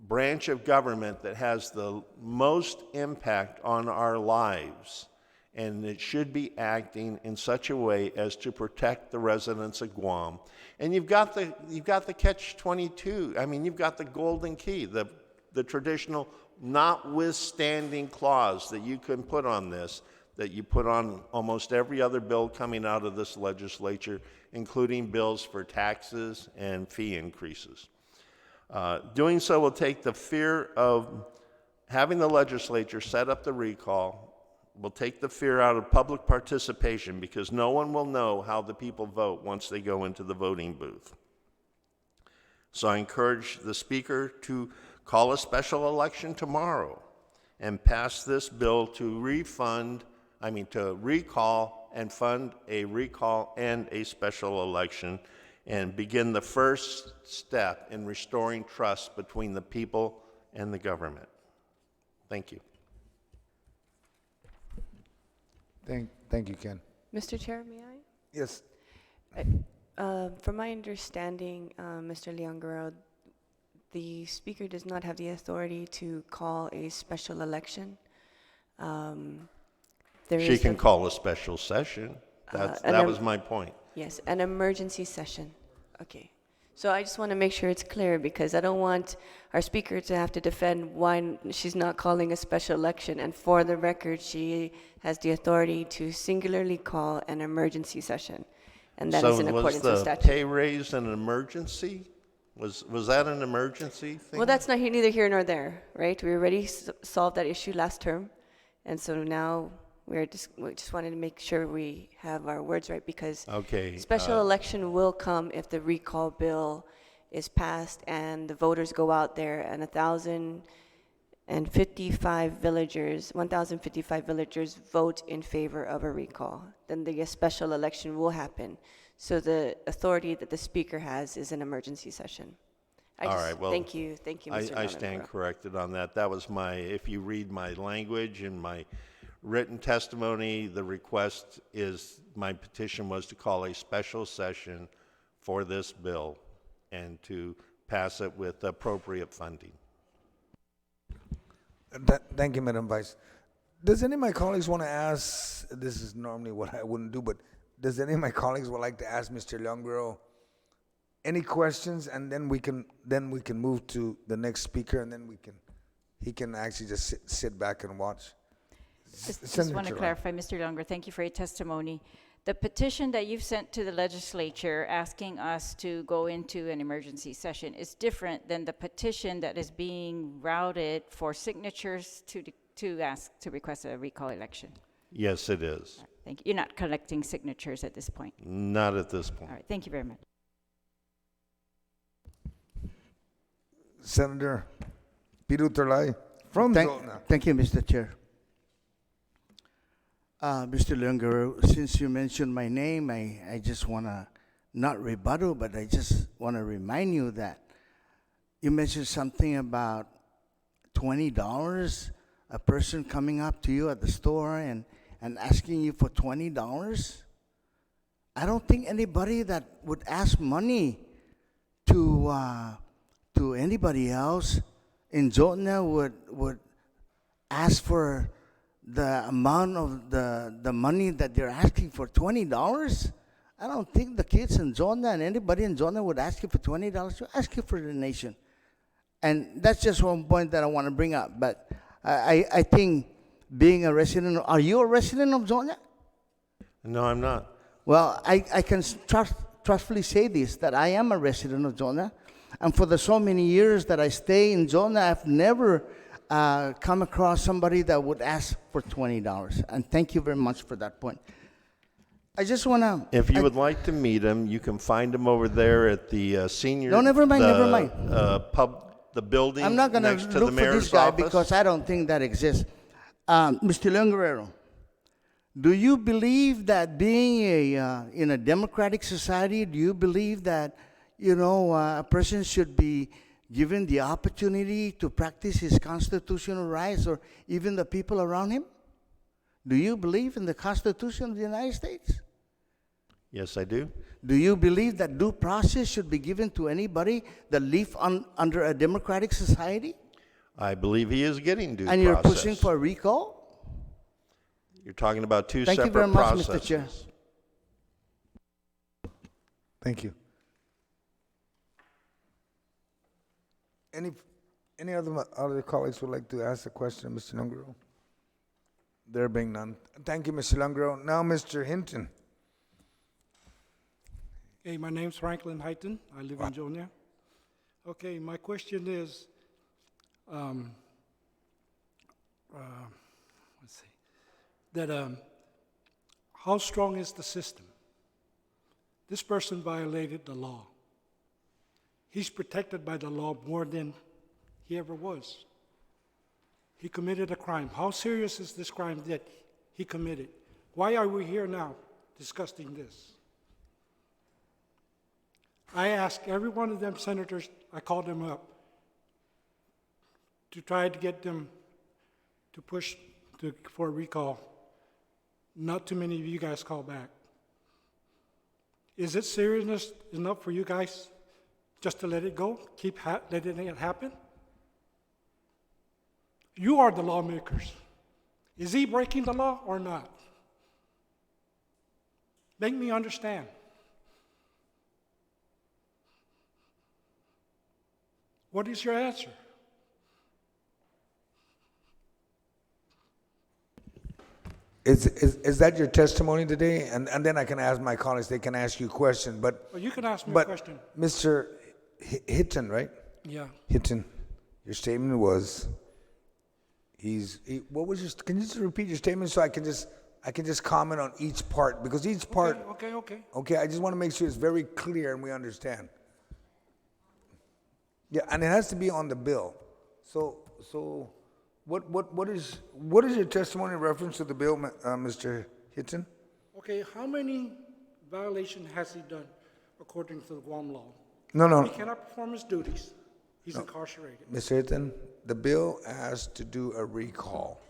branch of government that has the most impact on our lives, and it should be acting in such a way as to protect the residents of Guam. And you've got the catch-22. I mean, you've got the golden key, the traditional notwithstanding clause that you can put on this, that you put on almost every other bill coming out of this legislature, including bills for taxes and fee increases. Doing so will take the fear of having the legislature set up the recall, will take the fear out of public participation, because no one will know how the people vote once they go into the voting booth. So I encourage the Speaker to call a special election tomorrow and pass this bill to recall and fund a recall and a special election, and begin the first step in restoring trust between the people and the government. Thank you. Thank you, Ken. Mr. Chair, may I? Yes. From my understanding, Mr. Leon Guerrero, the Speaker does not have the authority to call a special election. She can call a special session. That was my point. Yes, an emergency session. Okay. So I just want to make sure it's clear, because I don't want our Speaker to have to defend why she's not calling a special election. And for the record, she has the authority to singularly call an emergency session. And that is in accordance with So was the statute. pay raise an emergency? Was that an emergency thing? Well, that's neither here nor there, right? We already solved that issue last term. And so now we just wanted to make sure we have our words right, because special election will come if the recall bill is passed and the voters go out there and 1,000 and 1,055 villagers vote in favor of a recall, then the special election will happen. So the authority that the speaker has is an emergency session. All right, well, thank you, Mr. I stand Lonagora. corrected on that. That was if you read my language and my written testimony, the request is, my petition was to call a special session for this bill and to pass it with appropriate funding. Thank you, Madam Vice. Does any of my colleagues want to ask, this is normally what I wouldn't do, but does any of my colleagues would like to ask Mr. Leonguero any questions, and then we can move to the next speaker, and then he can actually just sit back and watch. Just want to clarify, Mr. Longer, thank you for your testimony. The petition that you've sent to the legislature asking us to go into an emergency session is different than the petition that is being routed for signatures to request a recall election. Yes, it is. Right, thank you. You're not collecting signatures at this point. Not at this point. All right, thank you very much. Senator Piru Terlay from Zona. Thank you, Mr. Chair. Mr. Leonguero, since you mentioned my name, I just want to not rebuttal, but I just want to remind you that you mentioned something about $20, a person coming up to you at the store and asking you for $20. I don't think anybody that would ask money to anybody else in Jotna would ask for the amount of the money that they're asking for, $20. I don't think the kids in Jotna and anybody in Jotna would ask you for $20. You ask you for the nation. And that's just one point that I want to bring up. But I think being a resident, are you a resident of Jotna? No, I'm not. Well, I can trustfully say this, that I am a resident of Jotna. And for the so many years that I stay in Jotna, I've never come across somebody that would ask for $20. And thank you very much for that point. I just want to... If you would like to meet him, you can find him over there at the senior... No, never mind, never mind. The building I'm not going to next to the look for mayor's this guy office. because I don't think that exists. Mr. Leonguero, do you believe that being in a democratic society, do you believe that, a person should be given the opportunity to practice his constitutional rights, or even the people around him? Do you believe in the Constitution of the United States? Yes, I do. Do you believe that due process should be given to anybody that live under a democratic society? I believe he is getting due process. And you're pushing for a recall? You're talking about two Thank you separate very much, processes. Mr. Chair. Thank you. Any other colleagues would like to ask a question, Mr. Leonguero? There being none. Thank you, Mr. Leonguero. Now, Mr. Hinton. Hey, my name's Franklin Hyton. I live in Joliet. Okay, my question is, let's see, that how strong is the system? This person violated the law. He's protected by the law more than he ever was. He committed a crime. How serious is this crime that he committed? Why are we here now discussing this? I asked every one of them senators, I called them up to try to get them to push for a recall. Not too many of you guys called back. Is it serious enough for you guys just to let it go? Keep letting it happen? You are the lawmakers. Is he breaking the law or not? Make me understand. What is your answer? Is that your testimony today? And then I can ask my colleagues, they can ask you questions. But Well, you can ask me a question. Mr. Hitton, right? Yeah. Hitton, your statement was, what was your, can you just repeat your statement so I can just comment on each part? Because each part, Okay. I just want to make sure it's very clear and we understand. Yeah, and it has to be on the bill. So What is your testimony in reference to the bill, Mr. Hitton? Okay, how many violations has he done according to the Guam law? No. He cannot perform his duties. He's incarcerated. Mr. Hitton, the bill asked to do a recall.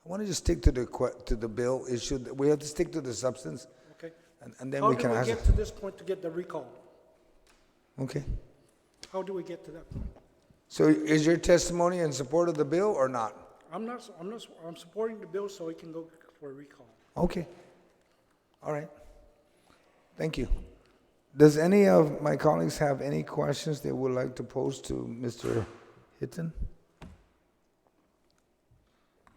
I want to just stick to the bill issue. We have to stick to the substance, Okay. and then How we do can we ask. get to this point to get the recall? Okay. How do we get to that point? So is your testimony in support of the bill or not? I'm supporting the bill so he can go for a recall. Okay. All right. Thank you. Does any of my colleagues have any questions they would like to pose to Mr. Hitton?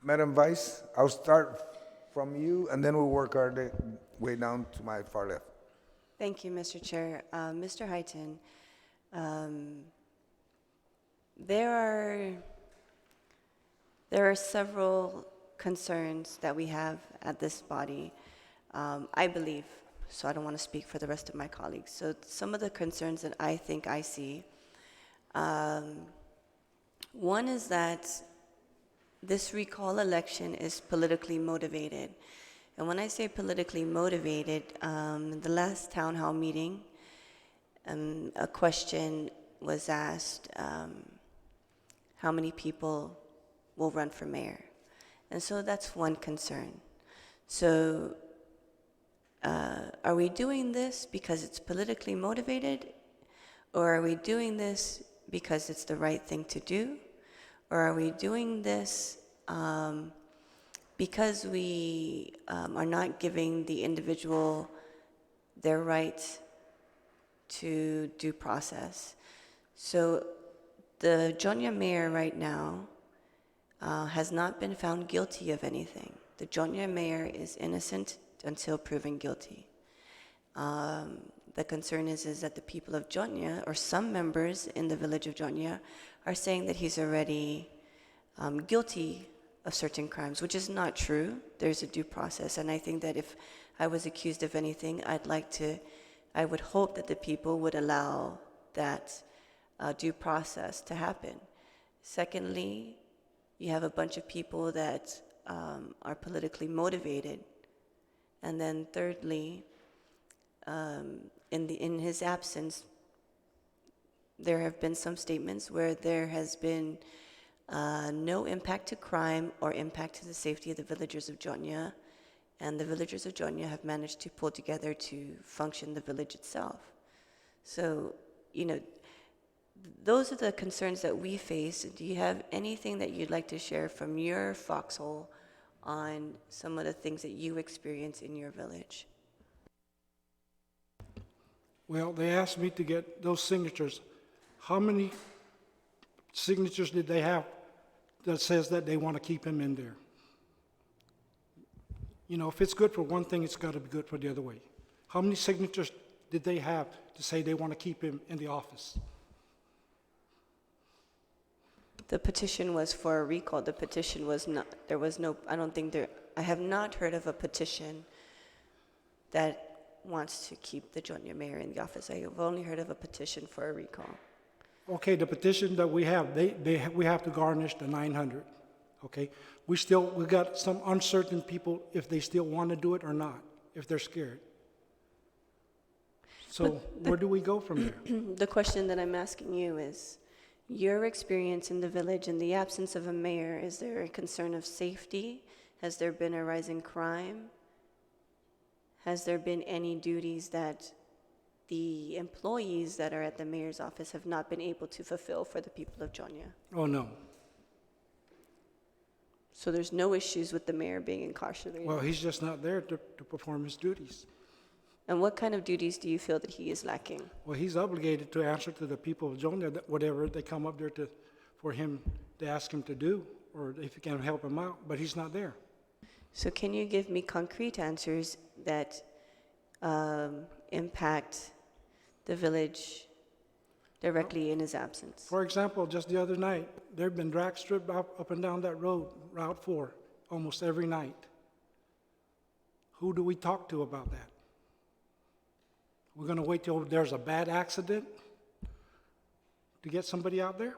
Madam Vice, I'll start from you, and then we'll work our way down to my far left. Thank you, Mr. Chair. Mr. Hyten, there are several concerns that we have at this body, I believe, so I don't want to speak for the rest of my colleagues. So some of the concerns that I think I see, one is that this recall election is politically motivated. And when I say politically motivated, the last town hall meeting, a question was asked, how many people will run for mayor? And so that's one concern. So are we doing this because it's politically motivated? Or are we doing this because it's the right thing to do? Or are we doing this because we are not giving the individual their right to due process? So the Jonya mayor right now has not been found guilty of anything. The Jonya mayor is innocent until proven guilty. The concern is that the people of Jonya, or some members in the village of Jonya, are saying that he's already guilty of certain crimes, which is not true. There's a due process, and I think that if I was accused of anything, I would hope that the people would allow that due process to happen. Secondly, you have a bunch of people that are politically motivated. And then thirdly, in his absence, there have been some statements where there has been no impact to crime or impact to the safety of the villagers of Jonya, and the villagers of Jonya have managed to pull together to function the village itself. So, those are the concerns that we face. Do you have anything that you'd like to share from your foxhole on some of the things that you experience in your village? Well, they asked me to get those signatures. How many signatures did they have that says that they want to keep him in there? If it's good for one thing, it's got to be good for the other way. How many signatures did they have to say they want to keep him in the office? The petition was for a recall. The petition was not, there was no, I have not heard of a petition that wants to keep the Jonya mayor in the office. I have only heard of a petition for a recall. Okay, the petition that we have, we have to garnish the 900. Okay, we got some uncertain people if they still want to do it or not, if they're scared. So where do we go from there? The question that I'm asking you is, your experience in the village, in the absence of a mayor, is there a concern of safety? Has there been a rise in crime? Has there been any duties that the employees that are at the mayor's office have not been able to fulfill for the people of Jonya? Oh, no. So there's no issues with the mayor being incarcerated? Well, he's just not there to perform his duties. And what kind of duties do you feel that he is lacking? Well, he's obligated to answer to the people of Jonya whatever they come up there for him to ask him to do, or if you can help him out, but he's not there. So can you give me concrete answers that impact the village directly in his absence? For example, just the other night, there have been drag stripped up and down that road, Route 4, almost every night. Who do we talk to about that? We're going to wait till there's a bad accident to get somebody out there?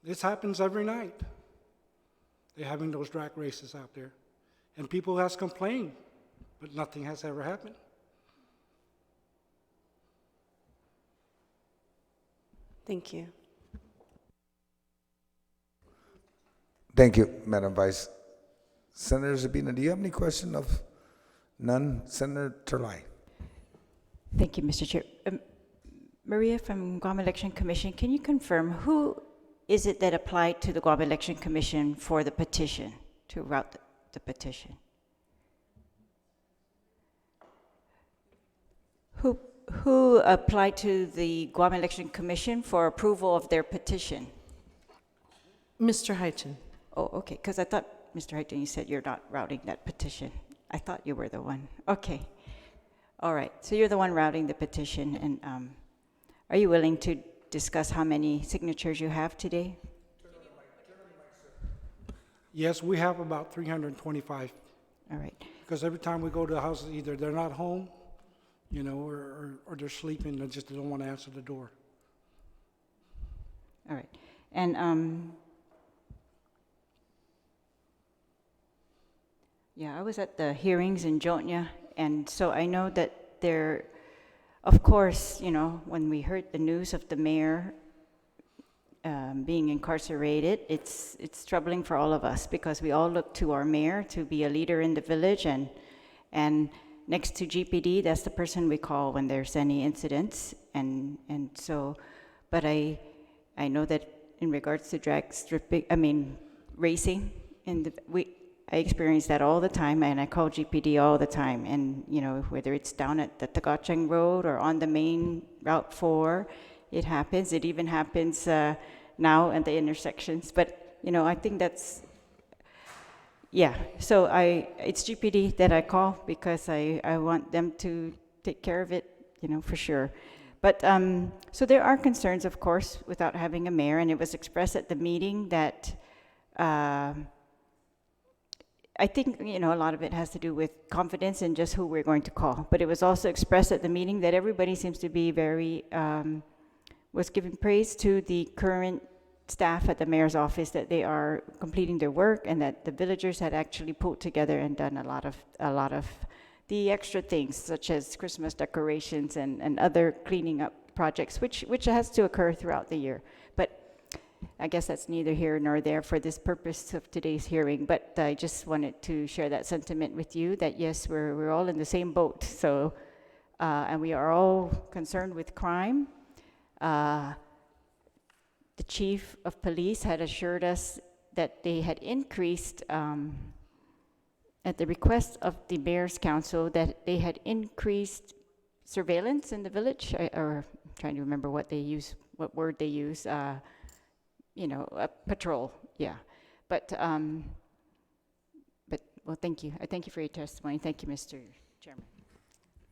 This happens every night. They're having those drag races out there. And people has complained, but nothing has ever happened. Thank you. Thank you, Madam Vice. Senator Zabina, do you have any question of none? Senator Terlai. Thank you, Mr. Chair. Maria from Guam Election Commission, can you confirm who is it that applied to the Guam Election Commission for the petition, to route the petition? Who applied to the Guam Election Commission for approval of their petition? Mr. Heighton. Oh, okay, because I thought, Mr. Heighton, you said you're not routing that petition. I thought you were the one. Okay. All right, so you're the one routing the petition, and are you willing to discuss how many signatures you have today? Yes, we have about 325. All right. Because every time we go to the houses, either they're not home, you know, or they're sleeping, they just don't want to answer the door. All right. And yeah, I was at the hearings in Jotnya, and so I know that there, of course, you know, when we heard the news of the mayor being incarcerated, it's troubling for all of us, because we all look to our mayor to be a leader in the village, and next to GPD, that's the person we call when there's any incidents, and so, but I know that in regards to racing, I experience that all the time, and I call GPD all the time, and you know, whether it's down at the Tagachang Road or on the main Route 4, it happens. It even happens now at the intersections, but you know, I think that's, yeah, so it's GPD that I call, because I want them to take care of it, you know, for sure. But, so there are concerns, of course, without having a mayor, and it was expressed at the meeting that, I think, you know, a lot of it has to do with confidence in just who we're going to call. But it was also expressed at the meeting that everybody seems to be very, was giving praise to the current staff at the mayor's office, that they are completing their work, and that the villagers had actually pulled together and done a lot of the extra things, such as Christmas decorations and other cleaning up projects, which has to occur throughout the year. But I guess that's neither here nor there for this purpose of today's hearing. But I just wanted to share that sentiment with you, that yes, we're all in the same boat. So, and we are all concerned with crime. The chief of police had assured us that they had increased, at the request of the mayor's council, that they had increased surveillance in the village, or I'm trying to remember what word they use, you know, patrol, yeah. But well, thank you. I thank you for your testimony. Thank you, Mr. Chairman.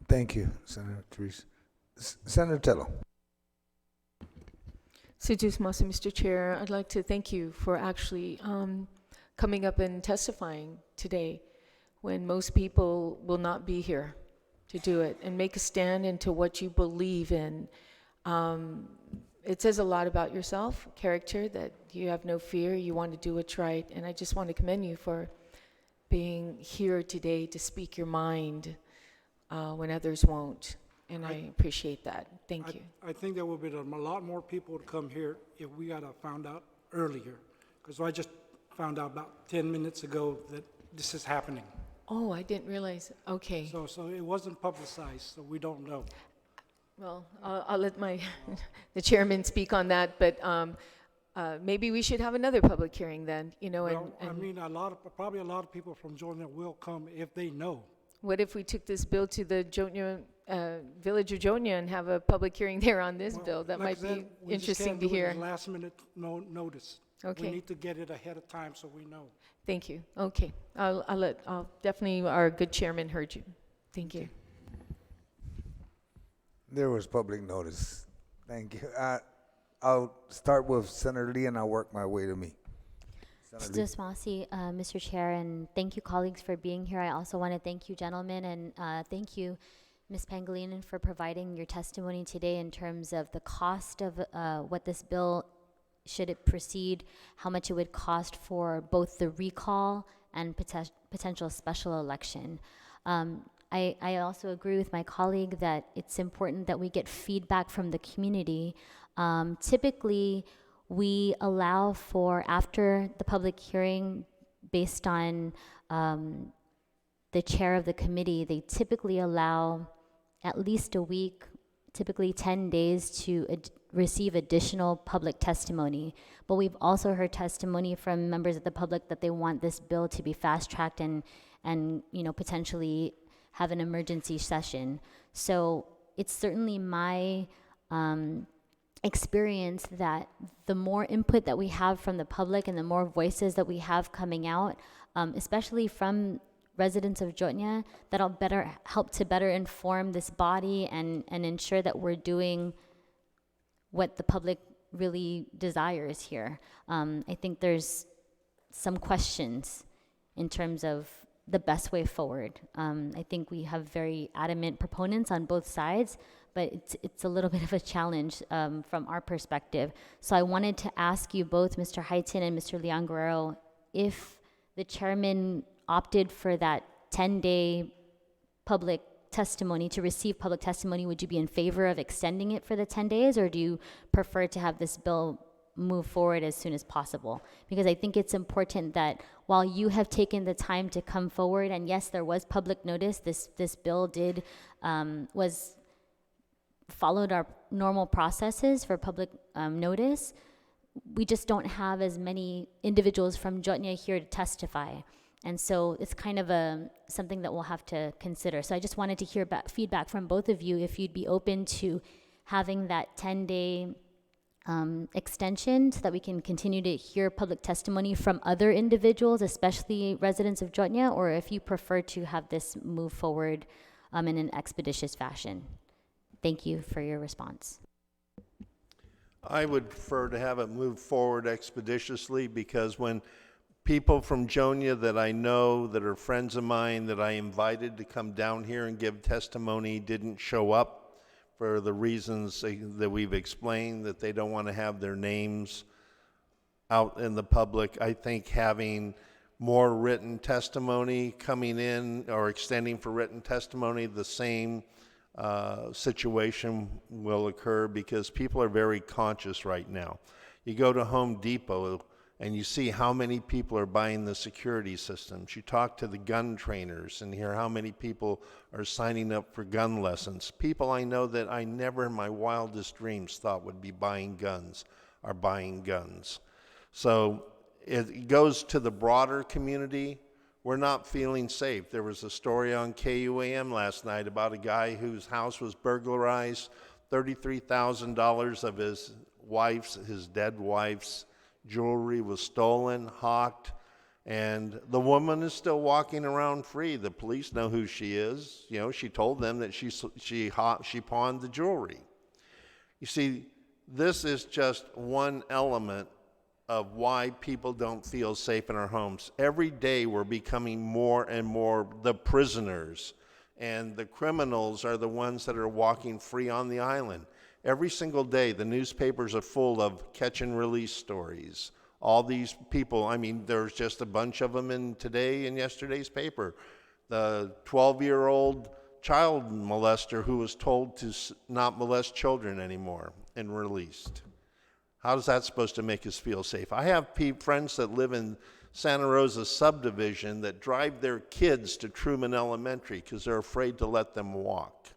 Thank you, Senator Therese. Senator Tello. Mr. Chair, I'd like to thank you for actually coming up and testifying today, when most people will not be here to do it, and make a stand into what you believe in. It says a lot about yourself, character, that you have no fear, you want to do what's right, and I just want to commend you for being here today to speak your mind when others won't, and I appreciate that. Thank you. I think there will be a lot more people to come here if we got found out earlier, because I just found out about 10 minutes ago that this is happening. Oh, I didn't realize. Okay. So it wasn't publicized, so we don't know. Well, I'll let the chairman speak on that, but maybe we should have another public hearing then, you know. Well, I mean, probably a lot of people from Georgia will come if they know. What if we took this bill to the village of Jotnya and have a public hearing there on this bill? That might be interesting to hear. Last minute notice. Okay. We need to get it ahead of time so we know. Thank you. Okay. I'll definitely, our good chairman heard you. Thank you. There was public notice. Thank you. I'll start with Senator Lee, and I'll work my way to me. Mr. Chair, and thank you, colleagues, for being here. I also want to thank you, gentlemen, and thank you, Ms. Pangilinan, for providing your testimony today in terms of the cost of what this bill should it proceed, how much it would cost for both the recall and potential special election. I also agree with my colleague that it's important that we get feedback from the community. Typically, we allow for, after the public hearing, based on the chair of the committee, they typically allow at least a week, typically 10 days to receive additional public testimony. But we've also heard testimony from members of the public that they want this bill to be fast-tracked and potentially have an emergency session. So it's certainly my experience that the more input that we have from the public and the more voices that we have coming out, especially from residents of Jotnya, that'll help to better inform this body and ensure that we're doing what the public really desires here. I think there's some questions in terms of the best way forward. I think we have very adamant proponents on both sides, but it's a little bit of a challenge from our perspective. So I wanted to ask you both, Mr. Heighton and Mr. Leon Guerrero, if the chairman opted for that 10-day public testimony, to receive public testimony, would you be in favor of extending it for the 10 days, or do you prefer to have this bill move forward as soon as possible? Because I think it's important that while you have taken the time to come forward, and yes, there was public notice, this bill followed our normal processes for public notice, we just don't have as many individuals from Jotnya here to testify. And so it's kind of something that we'll have to consider. So I just wanted to hear feedback from both of you, if you'd be open to having that 10-day extension so that we can continue to hear public testimony from other individuals, especially residents of Jotnya, or if you prefer to have this move forward in an expeditious fashion. Thank you for your response. I would prefer to have it move forward expeditiously, because when people from Jotnya that I know, that are friends of mine, that I invited to come down here and give testimony, didn't show up for the reasons that we've explained, that they don't want to have their names out in the public. I think having more written testimony coming in, or extending for written testimony, the same situation will occur, because people are very conscious right now. You go to Home Depot and you see how many people are buying the security systems. You talk to the gun trainers and hear how many people are signing up for gun lessons. People I know that I never in my wildest dreams thought would be buying guns are buying guns. So it goes to the broader community. We're not feeling safe. There was a story on KUAM last night about a guy whose house was burglarized. $33,000 of his dead wife's jewelry was stolen, hawked, and the woman is still walking around free. The police know who she is. You know, she told them that she pawned the jewelry. You see, this is just one element of why people don't feel safe in our homes. Every day we're becoming more and more the prisoners, and the criminals are the ones that are walking free on the island. Every single day the newspapers are full of catch and release stories. All these people, I mean, there's just a bunch of them in today and yesterday's paper. The 12-year-old child molester who was told to not molest children anymore and released. How is that supposed to make us feel safe? I have friends that live in Santa Rosa subdivision that drive their kids to Truman Elementary because they're afraid to let them walk.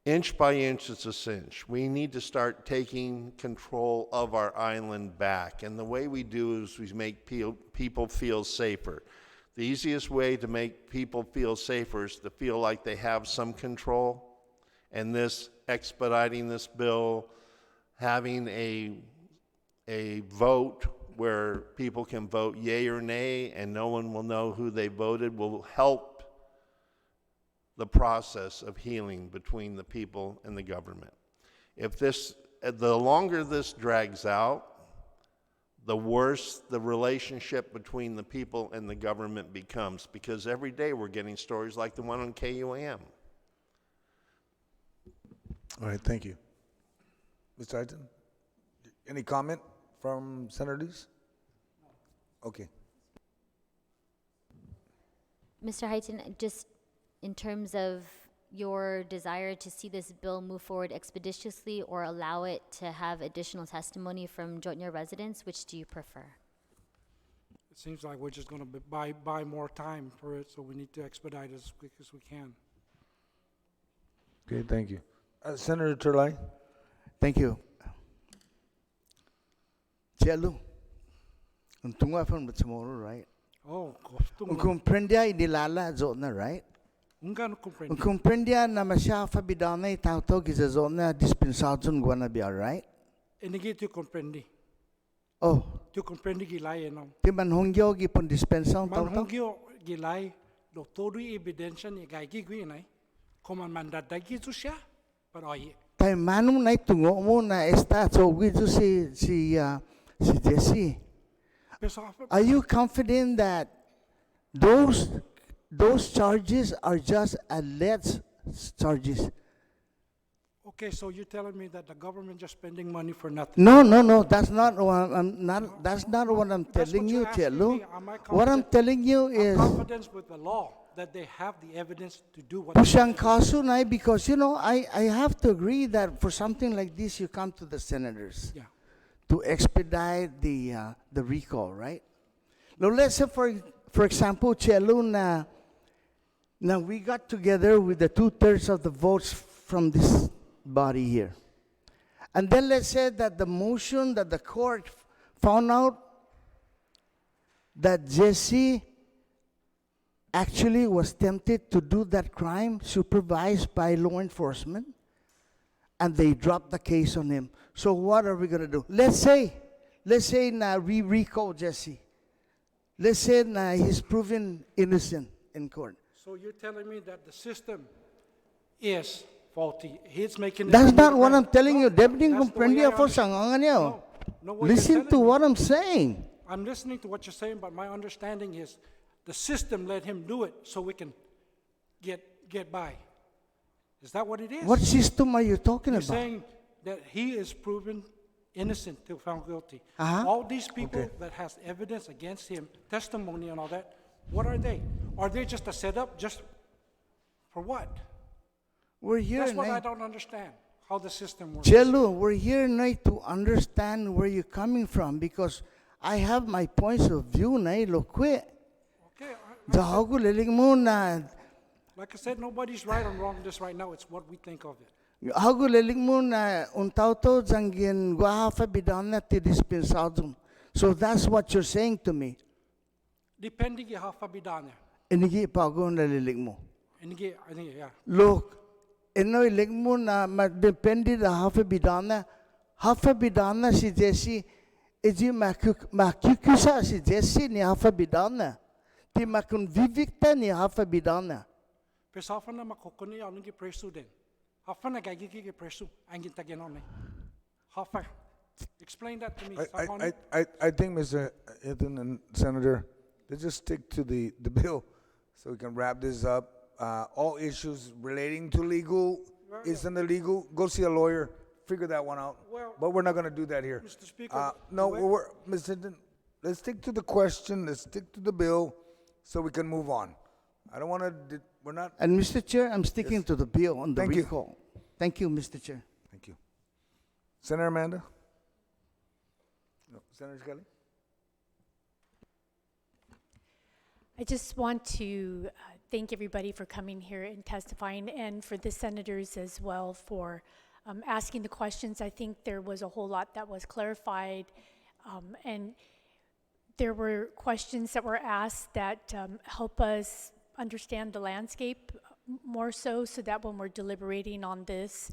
Inch by inch, it's a cinch. We need to start taking control of our island back. And the way we do is we make people feel safer. The easiest way to make people feel safer is to feel like they have some control. And this, expediting this bill, having a vote where people can vote yay or nay and no one will know who they voted, will help the process of healing between the people and the government. The longer this drags out, the worse the relationship between the people and the government becomes, because every day we're getting stories like the one on KUAM. All right, thank you. Mr. Aiton, Any comment from senators? Okay. Mr. Heighton, just in terms of your desire to see this bill move forward expeditiously or allow it to have additional testimony from Jotnya residents, which do you prefer? It seems like we're just going to buy more time for it, so we need to expedite it as quick as we can. Okay, thank you. Senator Turley? Thank you. Chelu, untung afan tomorrow, right? Oh, Comprendia inilala zona, right? Comprendia na masyafa bidana itauto giza zona dispensation guana biya, right? Enigi tu comprendi. Oh, Tu comprendi gilay no. ti manhongyo gi pun dispensation tauto. Manhongyo gilay do todo evidensya ni gay gigwi nai. Koman mandadagi tu siya, pero ay. Tay manum na tungo mo na esta so gizu si Jesse. Are you confident that those charges are just alleged charges? Okay, so you're telling me that the government just spending money for nothing? No. That's not what That's not what I'm telling you, Chelu. What I'm telling you is confidence with the law that they have the evidence to do what. Pushang kaso na because I have to agree that for something like this you come to the senators. Yeah. To expedite the recall, right? Now let's say for example, Chelu now we got together with the 2/3 of the votes from this body here. And then let's say that the motion that the court found out that Jesse actually was tempted to do that crime supervised by law enforcement, and they dropped the case on him. So what are we going to do? Let's say now we recall Jesse. Let's say now he's proven innocent in court. So you're telling me that the system is faulty. He's making. That's not what I'm telling you. Listen to what I'm saying. I'm listening to what you're saying, but my understanding is the system let him do it so we can get by. Is that what it is? What system are you talking You're about? saying that he is proven innocent till found guilty. Uh-huh. All these people that has evidence against him, testimony and all that, what are they? Are they just a setup just for what? We're here That's what now. I don't understand, how the system works. Chelu, we're here now to understand where you're coming from because I have my points of view na quit. Okay, Jahago liling mo na like I said, nobody's right or wrong just right now. It's what we think of it. hago liling mo na untauto jangin guahafa bidana ti dispensado. So that's what you're saying to me. Depending on how fabidana. Inigi pago na liling mo. And again, I think, yeah. Look, inoy liling mo na depende da hafa bidana si Jesse eji makukusa si Jesse ni hafa bidana. Ti makonvivicta ni hafa bidana. Pero sa na makukuni ang ngi preso din. Hafa na gagigi preso ang gintagyanon eh. Hafa. Explain that to me. I think, Mr. Ethan and Senator, let's just stick to the bill so we can wrap this up. All issues relating to legal, isn't illegal, go see a lawyer, figure that one out. Well, but we're not going to do that here. Mr. Speaker, Mr. Ethan, let's stick to the question, let's stick to the bill so we can move on. I don't want to, we're not. And Mr. Chair, I'm sticking to the bill on the Thank you. recall. Thank you, Mr. Chair. Thank you. Senator Amanda? No, Senator Kelly? I just want to thank everybody for coming here and testifying, and for the senators as well for asking the questions. I think there was a whole lot that was clarified, and there were questions that were asked that help us understand the landscape more so that when we're deliberating on this,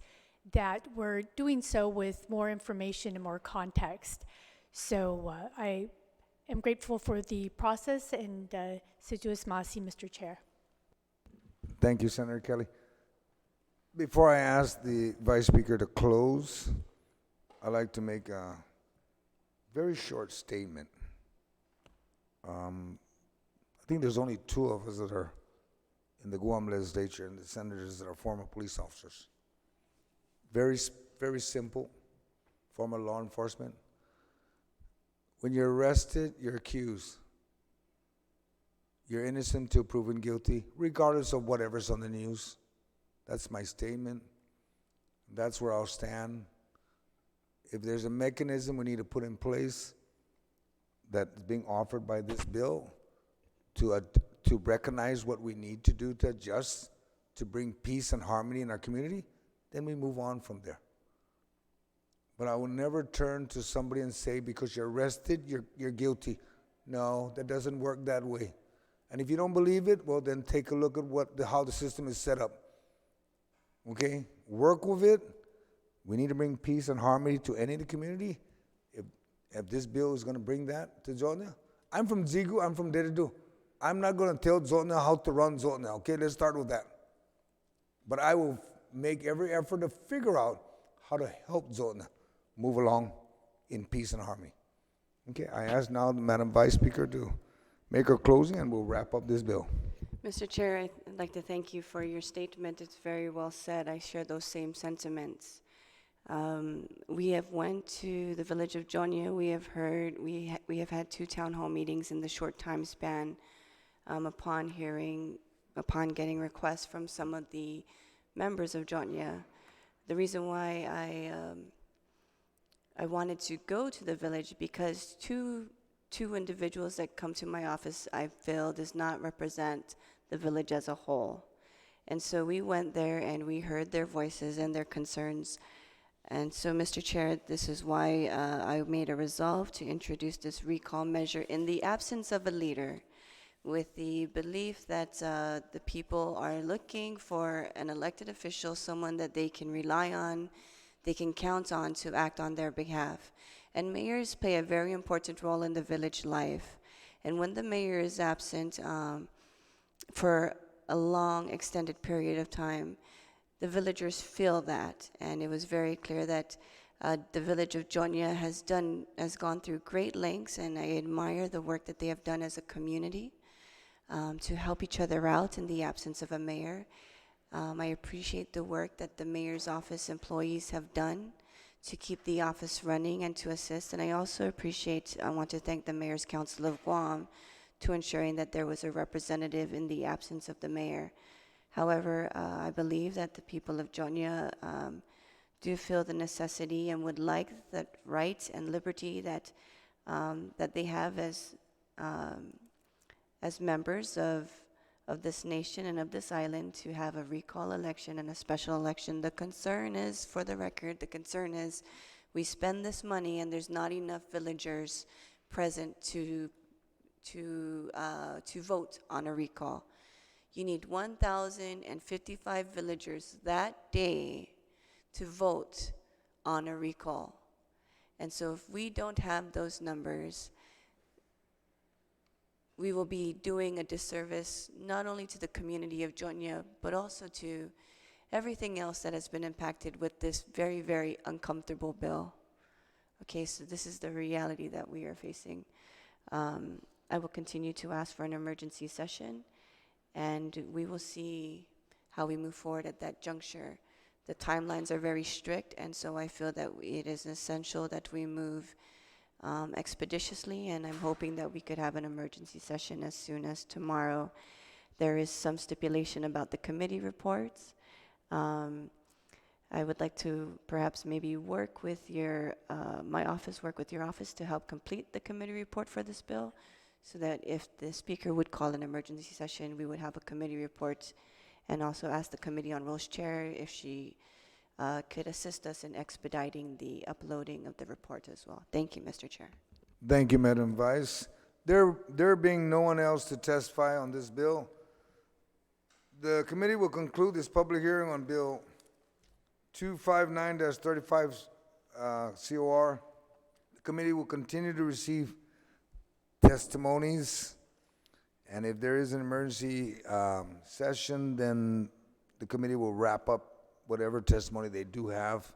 that we're doing so with more information and more context. So I am grateful for the process, and Sejuis Masi, Mr. Chair. Thank you, Senator Kelly. Before I ask the Vice Speaker to close, I'd like to make a very short statement. I think there's only two of us that are in the Guam legislature, and the senators that are former police officers. Very simple, former law enforcement. When you're arrested, you're accused. You're innocent till proven guilty, regardless of whatever's on the news. That's my statement. That's where I'll stand. If there's a mechanism we need to put in place that's being offered by this bill to recognize what we need to do to adjust, to bring peace and harmony in our community, then we move on from there. But I will never turn to somebody and say, because you're arrested, you're guilty. No, that doesn't work that way. And if you don't believe it, well, then take a look at how the system is set up. Okay? Work with it. We need to bring peace and harmony to any of the community. If this bill is going to bring that to Zotnia, I'm from Zigu, I'm from Deredu. I'm not going to tell Zotnia how to run Zotnia. Okay, let's start with that. But I will make every effort to figure out how to help Zotnia move along in peace and harmony. Okay, I ask now the Madam Vice Speaker to make her closing, and we'll wrap up this bill. Mr. Chair, I'd like to thank you for your statement. It's very well said. I share those same sentiments. We have went to the village of Jonia. We have heard, we have had 2 town hall meetings in the short time span upon getting requests from some of the members of Jonia. The reason why I wanted to go to the village, because two individuals that come to my office, I feel, does not represent the village as a whole. And so we went there and we heard their voices and their concerns. And so, Mr. Chair, this is why I made a resolve to introduce this recall measure in the absence of a leader, with the belief that the people are looking for an elected official, someone that they can rely on, they can count on to act on their behalf. And mayors play a very important role in the village life. And when the mayor is absent for a long, extended period of time, the villagers feel that. And it was very clear that the village of Jonia has gone through great lengths, and I admire the work that they have done as a community to help each other out in the absence of a mayor. I appreciate the work that the mayor's office employees have done to keep the office running and to assist. And I also I want to thank the Mayor's Council of Guam to ensuring that there was a representative in the absence of the mayor. However, I believe that the people of Jonia do feel the necessity and would like that right and liberty that they have as members of this nation and of this island to have a recall election and a special election. The concern is, for the record, we spend this money and there's not enough villagers present to vote on a recall. You need 1,055 villagers that day to vote on a recall. And so if we don't have those numbers, we will be doing a disservice not only to the community of Jonia, but also to everything else that has been impacted with this very, very uncomfortable bill. Okay, so this is the reality that we are facing. I will continue to ask for an emergency session, and we will see how we move forward at that juncture. The timelines are very strict, and so I feel that it is essential that we move expeditiously, and I'm hoping that we could have an emergency session as soon as tomorrow. There is some stipulation about the committee reports. I would like to perhaps maybe work with your office to help complete the committee report for this bill, so that if the speaker would call an emergency session, we would have a committee report, and also ask the Committee on Rules Chair if she could assist us in expediting the uploading of the report as well. Thank you, Mr. Chair. Thank you, Madam Vice. There being no one else to testify on this bill, the committee will conclude this public hearing on Bill 259-35 COR. The committee will continue to receive testimonies, and if there is an emergency session, then the committee will wrap up whatever testimony they do have.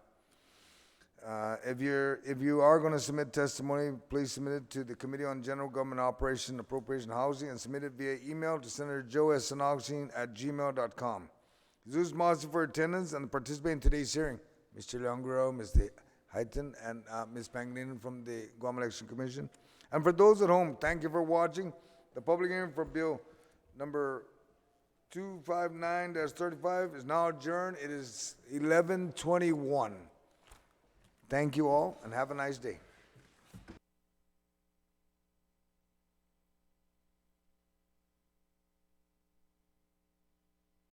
If you are going to submit testimony, please submit it to the Committee on General Government Operation, Appropriation, Housing, and submit it via email to Senator Joe S. @gmail.com. Jesus Master for attendance and participating in today's hearing. Mr. Leon Guerrero, Mr. Hayton, and Ms. Pangilinan from the Guam Election Commission. And for those at home, thank you for watching. The public hearing for bill number 259-35 is now adjourned. It is 11:21. Thank you all, and have a nice day.